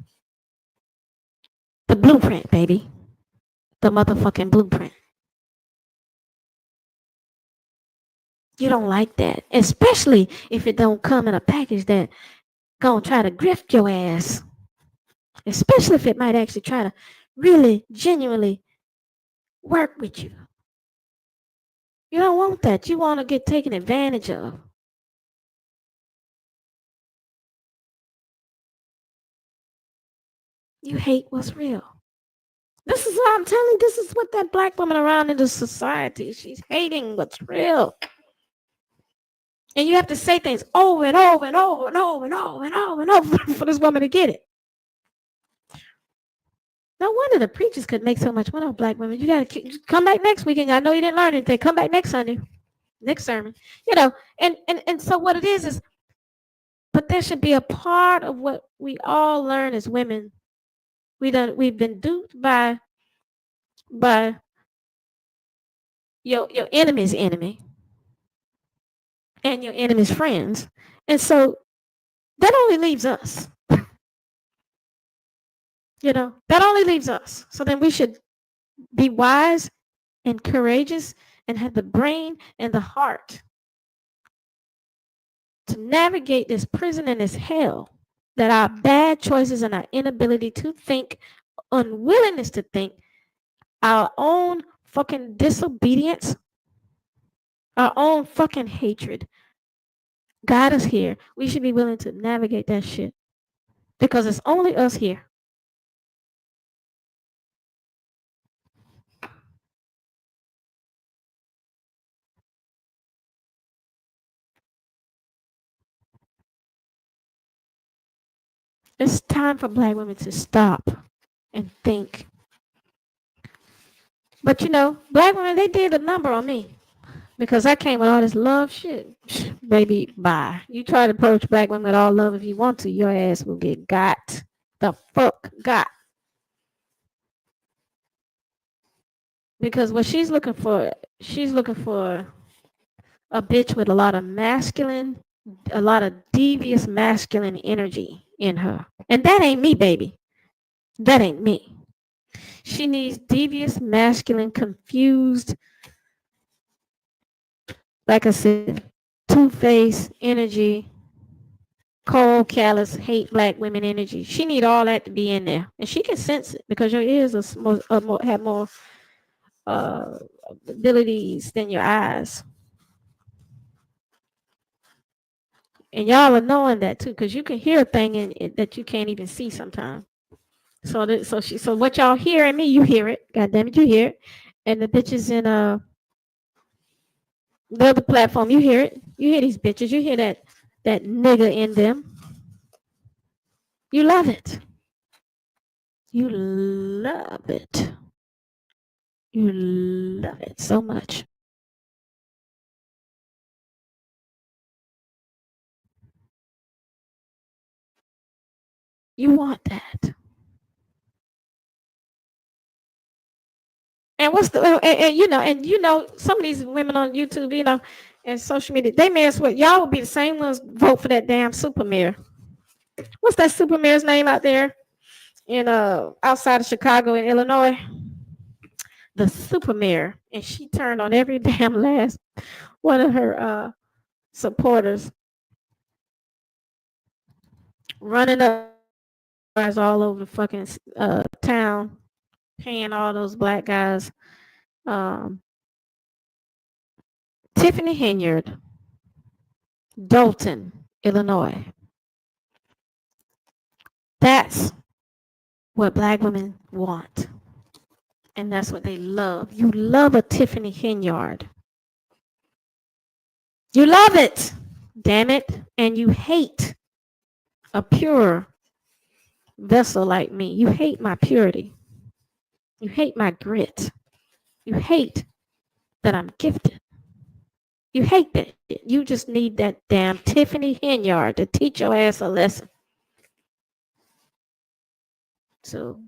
Speaker 1: The blueprint, baby. The motherfucking blueprint. You don't like that, especially if it don't come in a package that gonna try to grift your ass. Especially if it might actually try to really, genuinely work with you. You don't want that. You want to get taken advantage of. You hate what's real. This is what I'm telling you. This is what that black woman around in the society, she's hating what's real. And you have to say things over and over and over and over and over and over and over for this woman to get it. No wonder the preachers could make so much money on black women. You got to come back next weekend. I know you didn't learn anything. Come back next Sunday, next sermon. And so what it is, but there should be a part of what we all learn as women. We've been duped by your enemy's enemy and your enemy's friends. And so that only leaves us. That only leaves us. So then we should be wise and courageous and have the brain and the heart to navigate this prison and this hell that our bad choices and our inability to think, unwillingness to think, our own fucking disobedience, our own fucking hatred got us here. We should be willing to navigate that shit because it's only us here. It's time for black women to stop and think. But black women, they did a number on me. Because I came with all this love shit. Baby, bye. You try to approach black women with all love if you want to, your ass will get got. The fuck got. Because what she's looking for a bitch with a lot of devious masculine energy in her. And that ain't me, baby. That ain't me. She needs devious, masculine, confused, like I said, two-faced energy, cold, callous, hate black women energy. She need all that to be in there, and she can sense it because your ears have more uh, abilities than your eyes, and y'all are knowing that too because you can hear a thing in it that you can't even see sometimes. So what y'all hear in me, you hear it. God damn it, you hear it, and the bitches in the other platform, you hear it. You hear these bitches. You hear that nigga in them. You love it. You love it. You love it so much. You want that. And what's the and you know some of these women on YouTube, and social media, they may as well y'all would be the same ones vote for that damn super mayor. What's that super mayor's name out there in outside of Chicago in Illinois? The super mayor, and she turned on every damn last one of her supporters, running up guys all over the fucking town, paying all those black guys. Um, Tiffany Henyard, Dalton, Illinois. That's what black women want. And that's what they love. You love a Tiffany Henyard. You love it. Damn it. And you hate a pure vessel like me. You hate my purity. You hate my grit. You hate that I'm gifted. You hate that shit. You just need that damn Tiffany Henyard to teach your ass a lesson. So,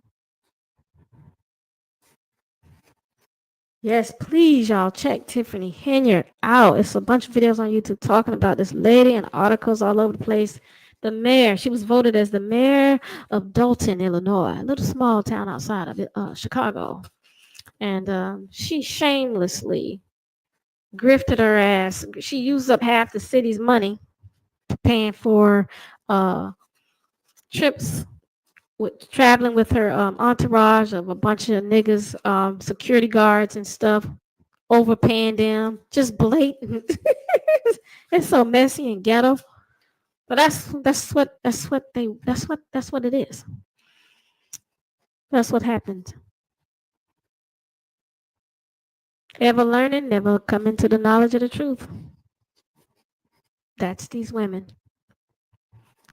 Speaker 1: yes, please, y'all, check Tiffany Henyard out. It's a bunch of videos on YouTube talking about this lady and articles all over the place. The mayor, she was voted as the mayor of Dalton, Illinois, a little small town outside of Chicago. And she shamelessly grifted her ass. She used up half the city's money paying for trips traveling with her entourage of a bunch of niggas, security guards and stuff, overpaying them, just blatant. It's so messy and ghetto, but that's what it is. That's what happened. Ever learning, never coming to the knowledge of the truth. That's these women.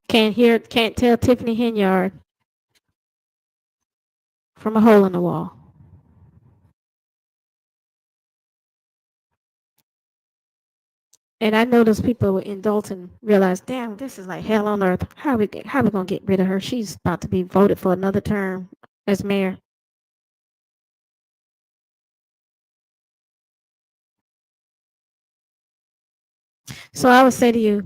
Speaker 1: Can't tell Tiffany Henyard from a hole in the wall. And I know those people in Dalton realize, damn, this is like hell on earth. How we gonna get rid of her? She's about to be voted for another term as mayor. So I would say to you,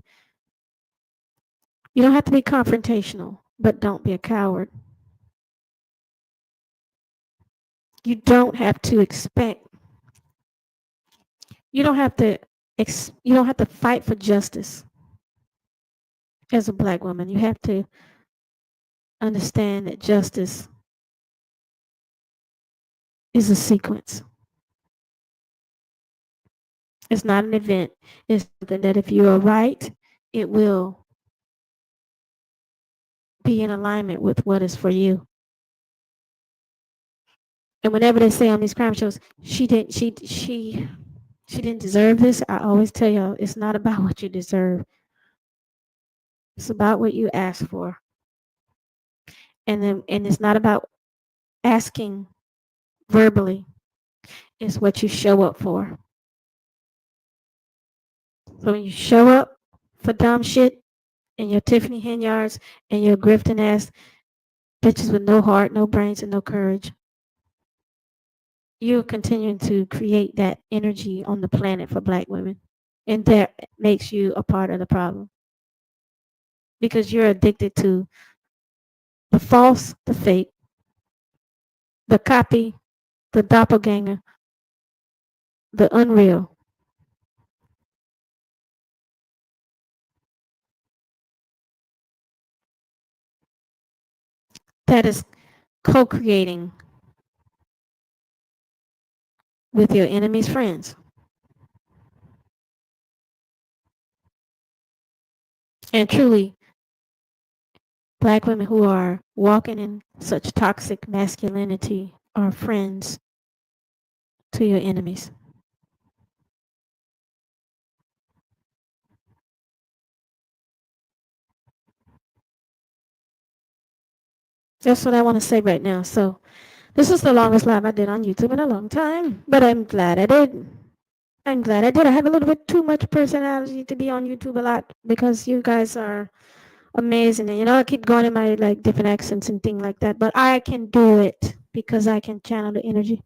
Speaker 1: you don't have to be confrontational, but don't be a coward. You don't have to expect. You don't have to. You don't have to fight for justice as a black woman. You have to understand that justice is a sequence. It's not an event. It's something that if you are right, it will be in alignment with what is for you. And whenever they say on these crime shows, she didn't deserve this, I always tell y'all it's not about what you deserve. It's about what you ask for. And it's not about asking verbally. It's what you show up for. So when you show up for dumb shit in your Tiffany hen yards and your grifting ass bitches with no heart, no brains, and no courage, you're continuing to create that energy on the planet for black women. And that makes you a part of the problem because you're addicted to the false, the fake, the copy, the doppelganger, the unreal. That is co creating with your enemy's friends. And truly, black women who are walking in such toxic masculinity are friends to your enemies. That's what I want to say right now. So, this is the longest live I did on YouTube in a long time, but I'm glad I did. I'm glad I did. I have a little bit too much personality to be on YouTube a lot because you guys are amazing. And I keep going in my like different accents and things like that, but I can do it because I can channel the energy.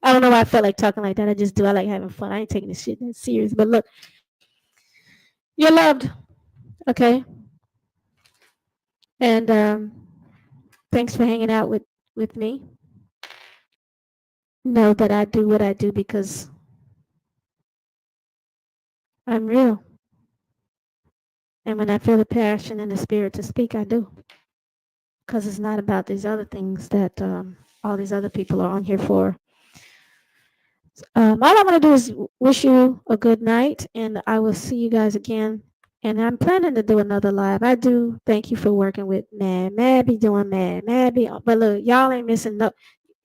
Speaker 1: I don't know why I felt like talking like that. I just do. I like having fun. I ain't taking this shit that serious. But look, you're loved, okay? And thanks for hanging out with me. Know that I do what I do because I'm real. And when I feel the passion and the spirit to speak, I do. Because it's not about these other things that all these other people are on here for. All I want to do is wish you a good night, and I will see you guys again. And I'm planning to do another live. I do thank you for working with Mad. Mad be doing Mad. Mad be, but look, y'all ain't missing no.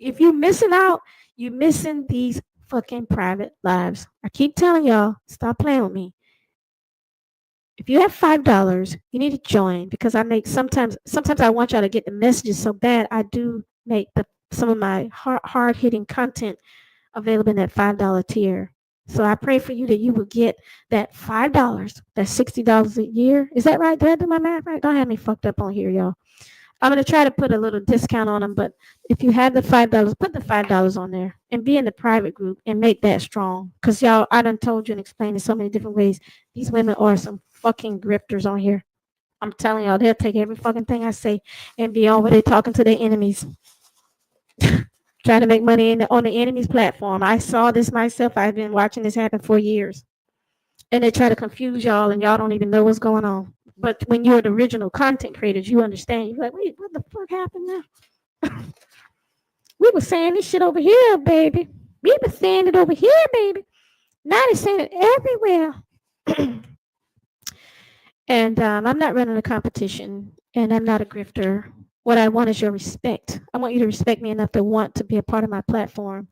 Speaker 1: If you missing out, you missing these fucking private lives. I keep telling y'all, stop playing with me. If you have $5, you need to join because I make sometimes I want y'all to get the messages so bad. I do make some of my hard hitting content available in that $5 tier. So I pray for you that you will get that $5. That's $60 a year. Is that right? Did I do my math right? Don't have me fucked up on here, y'all. I'm gonna try to put a little discount on them, but if you have the $5, put the $5 on there and be in the private group and make that strong. Cause y'all, I done told you and explained in so many different ways. These women are some fucking grifters on here. I'm telling y'all, they'll take every fucking thing I say and be over there talking to their enemies, trying to make money on the enemy's platform. I saw this myself. I've been watching this happen for years. And they try to confuse y'all, and y'all don't even know what's going on. But when you're the original content creators, you understand. You're like, wait, what the fuck happened now? We were saying this shit over here, baby. We were saying it over here, baby. Now they're saying it everywhere. And I'm not running a competition, and I'm not a grifter. What I want is your respect. I want you to respect me enough to want to be a part of my platform.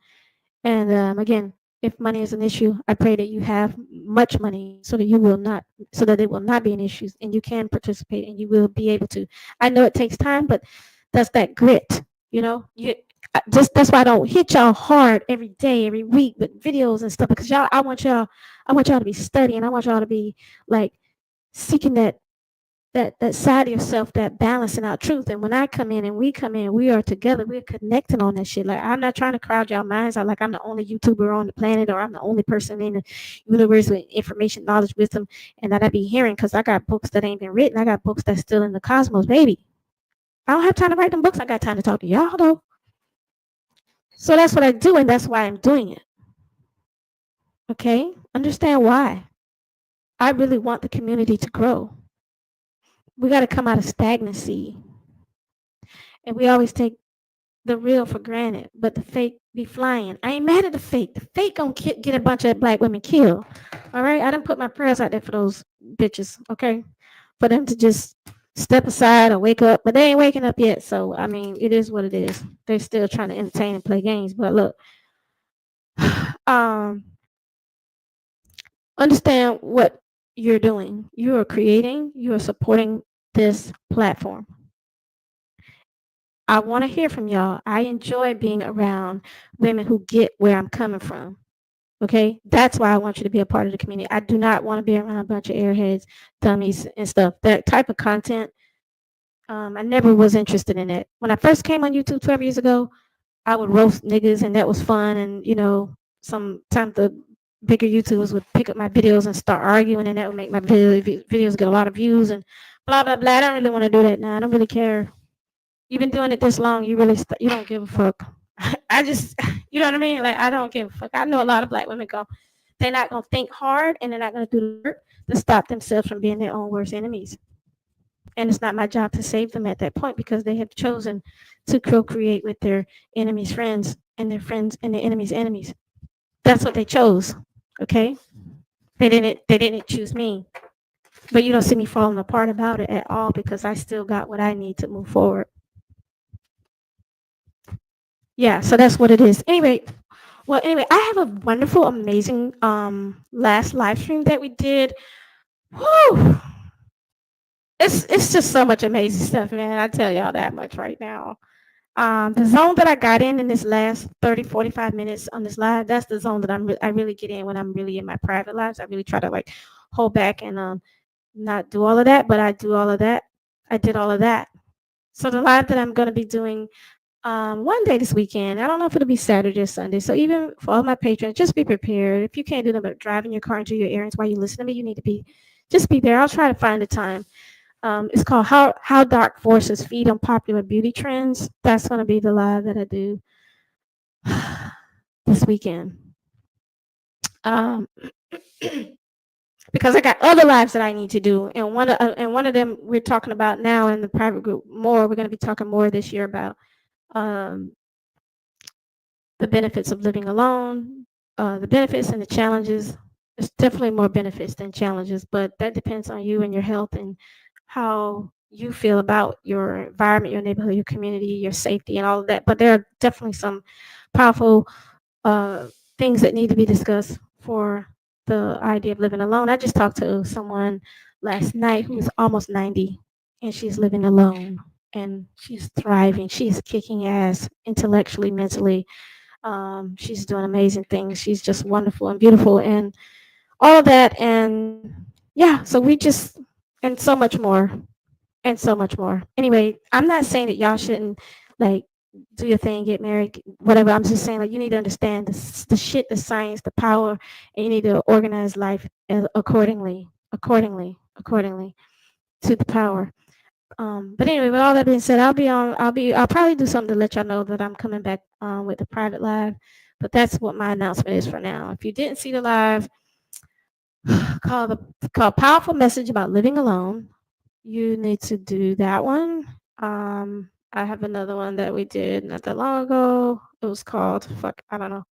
Speaker 1: And again, if money is an issue, I pray that you have much money so that so that it will not be an issue, and you can participate and you will be able to. I know it takes time, but that's that grit. Just that's why I don't hit y'all hard every day, every week with videos and stuff because I want y'all to be studying. I want y'all to be like seeking that side of yourself, that balancing out truth. And when I come in and we come in, we are together. We're connecting on that shit. Like I'm not trying to crowd y'all minds out like I'm the only YouTuber on the planet or I'm the only person in the universe with information, knowledge, wisdom, and that I be hearing because I got books that ain't been written. I got books that's still in the cosmos, baby. I don't have time to write them books. I got time to talk to y'all though. So that's what I do, and that's why I'm doing it. Okay? Understand why. I really want the community to grow. We got to come out of stagnancy. And we always take the real for granted, but the fake be flying. I ain't mad at the fake. The fake gonna get a bunch of black women killed. All right? I didn't put my prayers out there for those bitches, okay? For them to just step aside or wake up, but they ain't waking up yet. So, I mean, it is what it is. They're still trying to entertain and play games. But look, understand what you're doing. You are creating, you are supporting this platform. I want to hear from y'all. I enjoy being around women who get where I'm coming from. Okay, that's why I want you to be a part of the community. I do not want to be around a bunch of airheads, dummies, and stuff. That type of content, I never was interested in it. When I first came on YouTube 12 years ago, I would roast niggas, and that was fun. And sometimes the bigger YouTubers would pick up my videos and start arguing, and that would make my videos get a lot of views and blah blah blah. I don't really want to do that now. I don't really care. You've been doing it this long. You really you don't give a fuck. I just, you know what I mean? Like, I don't give a fuck. I know a lot of black women go, they're not gonna think hard, and they're not gonna do the work to stop themselves from being their own worst enemies. And it's not my job to save them at that point because they have chosen to co-create with their enemies' friends and their friends and their enemies' enemies. That's what they chose. Okay? They didn't choose me. But you don't see me falling apart about it at all because I still got what I need to move forward. Yeah, so that's what it is. Anyway, I have a wonderful, amazing last live stream that we did. Whew. It's just so much amazing stuff, man. I tell y'all that much right now. The zone that I got in this last 30, 45 minutes on this live, that's the zone that I really get in when I'm really in my private lives. I really try to like hold back and not do all of that, but I do all of that. I did all of that. So the live that I'm going to be doing one day this weekend, I don't know if it'll be Saturday or Sunday. So even for all my patrons, just be prepared. If you can't do them, but driving your car and do your errands while you listen to me, you need to just be there. I'll try to find the time. It's called How Dark Forces Feed on Popular Beauty Trends. That's going to be the live that I do this weekend. Because I got other lives that I need to do, and one of them we're talking about now in the private group more. We're going to be talking more this year about um, the benefits of living alone, the benefits and the challenges. There's definitely more benefits than challenges, but that depends on you and your health and how you feel about your environment, your neighborhood, your community, your safety, and all of that. But there are definitely some powerful uh, things that need to be discussed for the idea of living alone. I just talked to someone last night who's almost 90, and she's living alone, and she's thriving. She's kicking ass intellectually, mentally. She's doing amazing things. She's just wonderful and beautiful and all of that. And yeah, so we just, and so much more, and so much more. Anyway, I'm not saying that y'all shouldn't like do your thing, get married, whatever. I'm just saying like you need to understand the shit, the science, the power, and you need to organize life accordingly to the power. But anyway, with all that being said, I'll probably do something to let y'all know that I'm coming back with the private live. But that's what my announcement is for now. If you didn't see the live, called Powerful Message About Living Alone, you need to do that one. I have another one that we did not that long ago. It was called I don't know.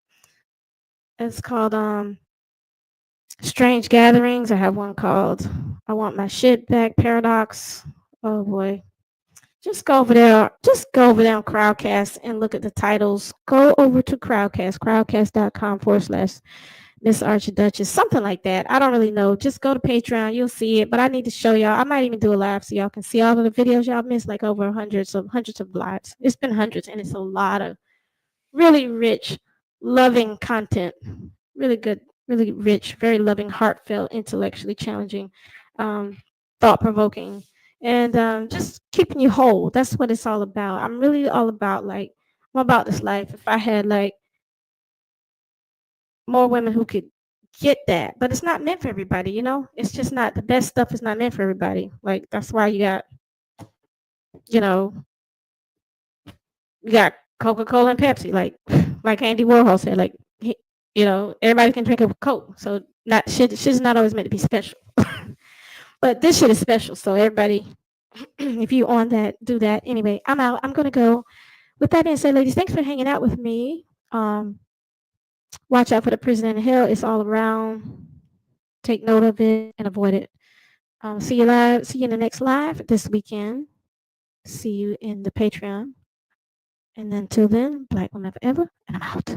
Speaker 1: It's called Strange Gatherings. I have one called I Want My Shit Back Paradox. Oh boy. Just go over there. Just go over there on Crowdcast and look at the titles. Go over to Crowdcast, crowdcast.com/Miss Archduchess, something like that. I don't really know. Just go to Patreon. You'll see it. But I need to show y'all. I might even do a live so y'all can see all of the videos y'all missed, like over hundreds of lives. It's been hundreds, and it's a lot of really rich, loving content. Really good, really rich, very loving, heartfelt, intellectually challenging, thought provoking, and just keeping you whole. That's what it's all about. I'm really all about like I'm about this life. If I had like more women who could get that, but it's not meant for everybody. It's just not the best stuff. Is not meant for everybody. Like that's why you got you know you got Coca-Cola and Pepsi. Like Andy Warhol said, like everybody can drink a Coke. So not shit's not always meant to be special. But this shit is special. So everybody, if you on that, do that. Anyway, I'm out. I'm gonna go. With that being said, ladies, thanks for hanging out with me. Watch out for the prison and hell. It's all around. Take note of it and avoid it. See you live. See you in the next live this weekend. See you in the Patreon. And until then, Black Women Forever, and I'm out.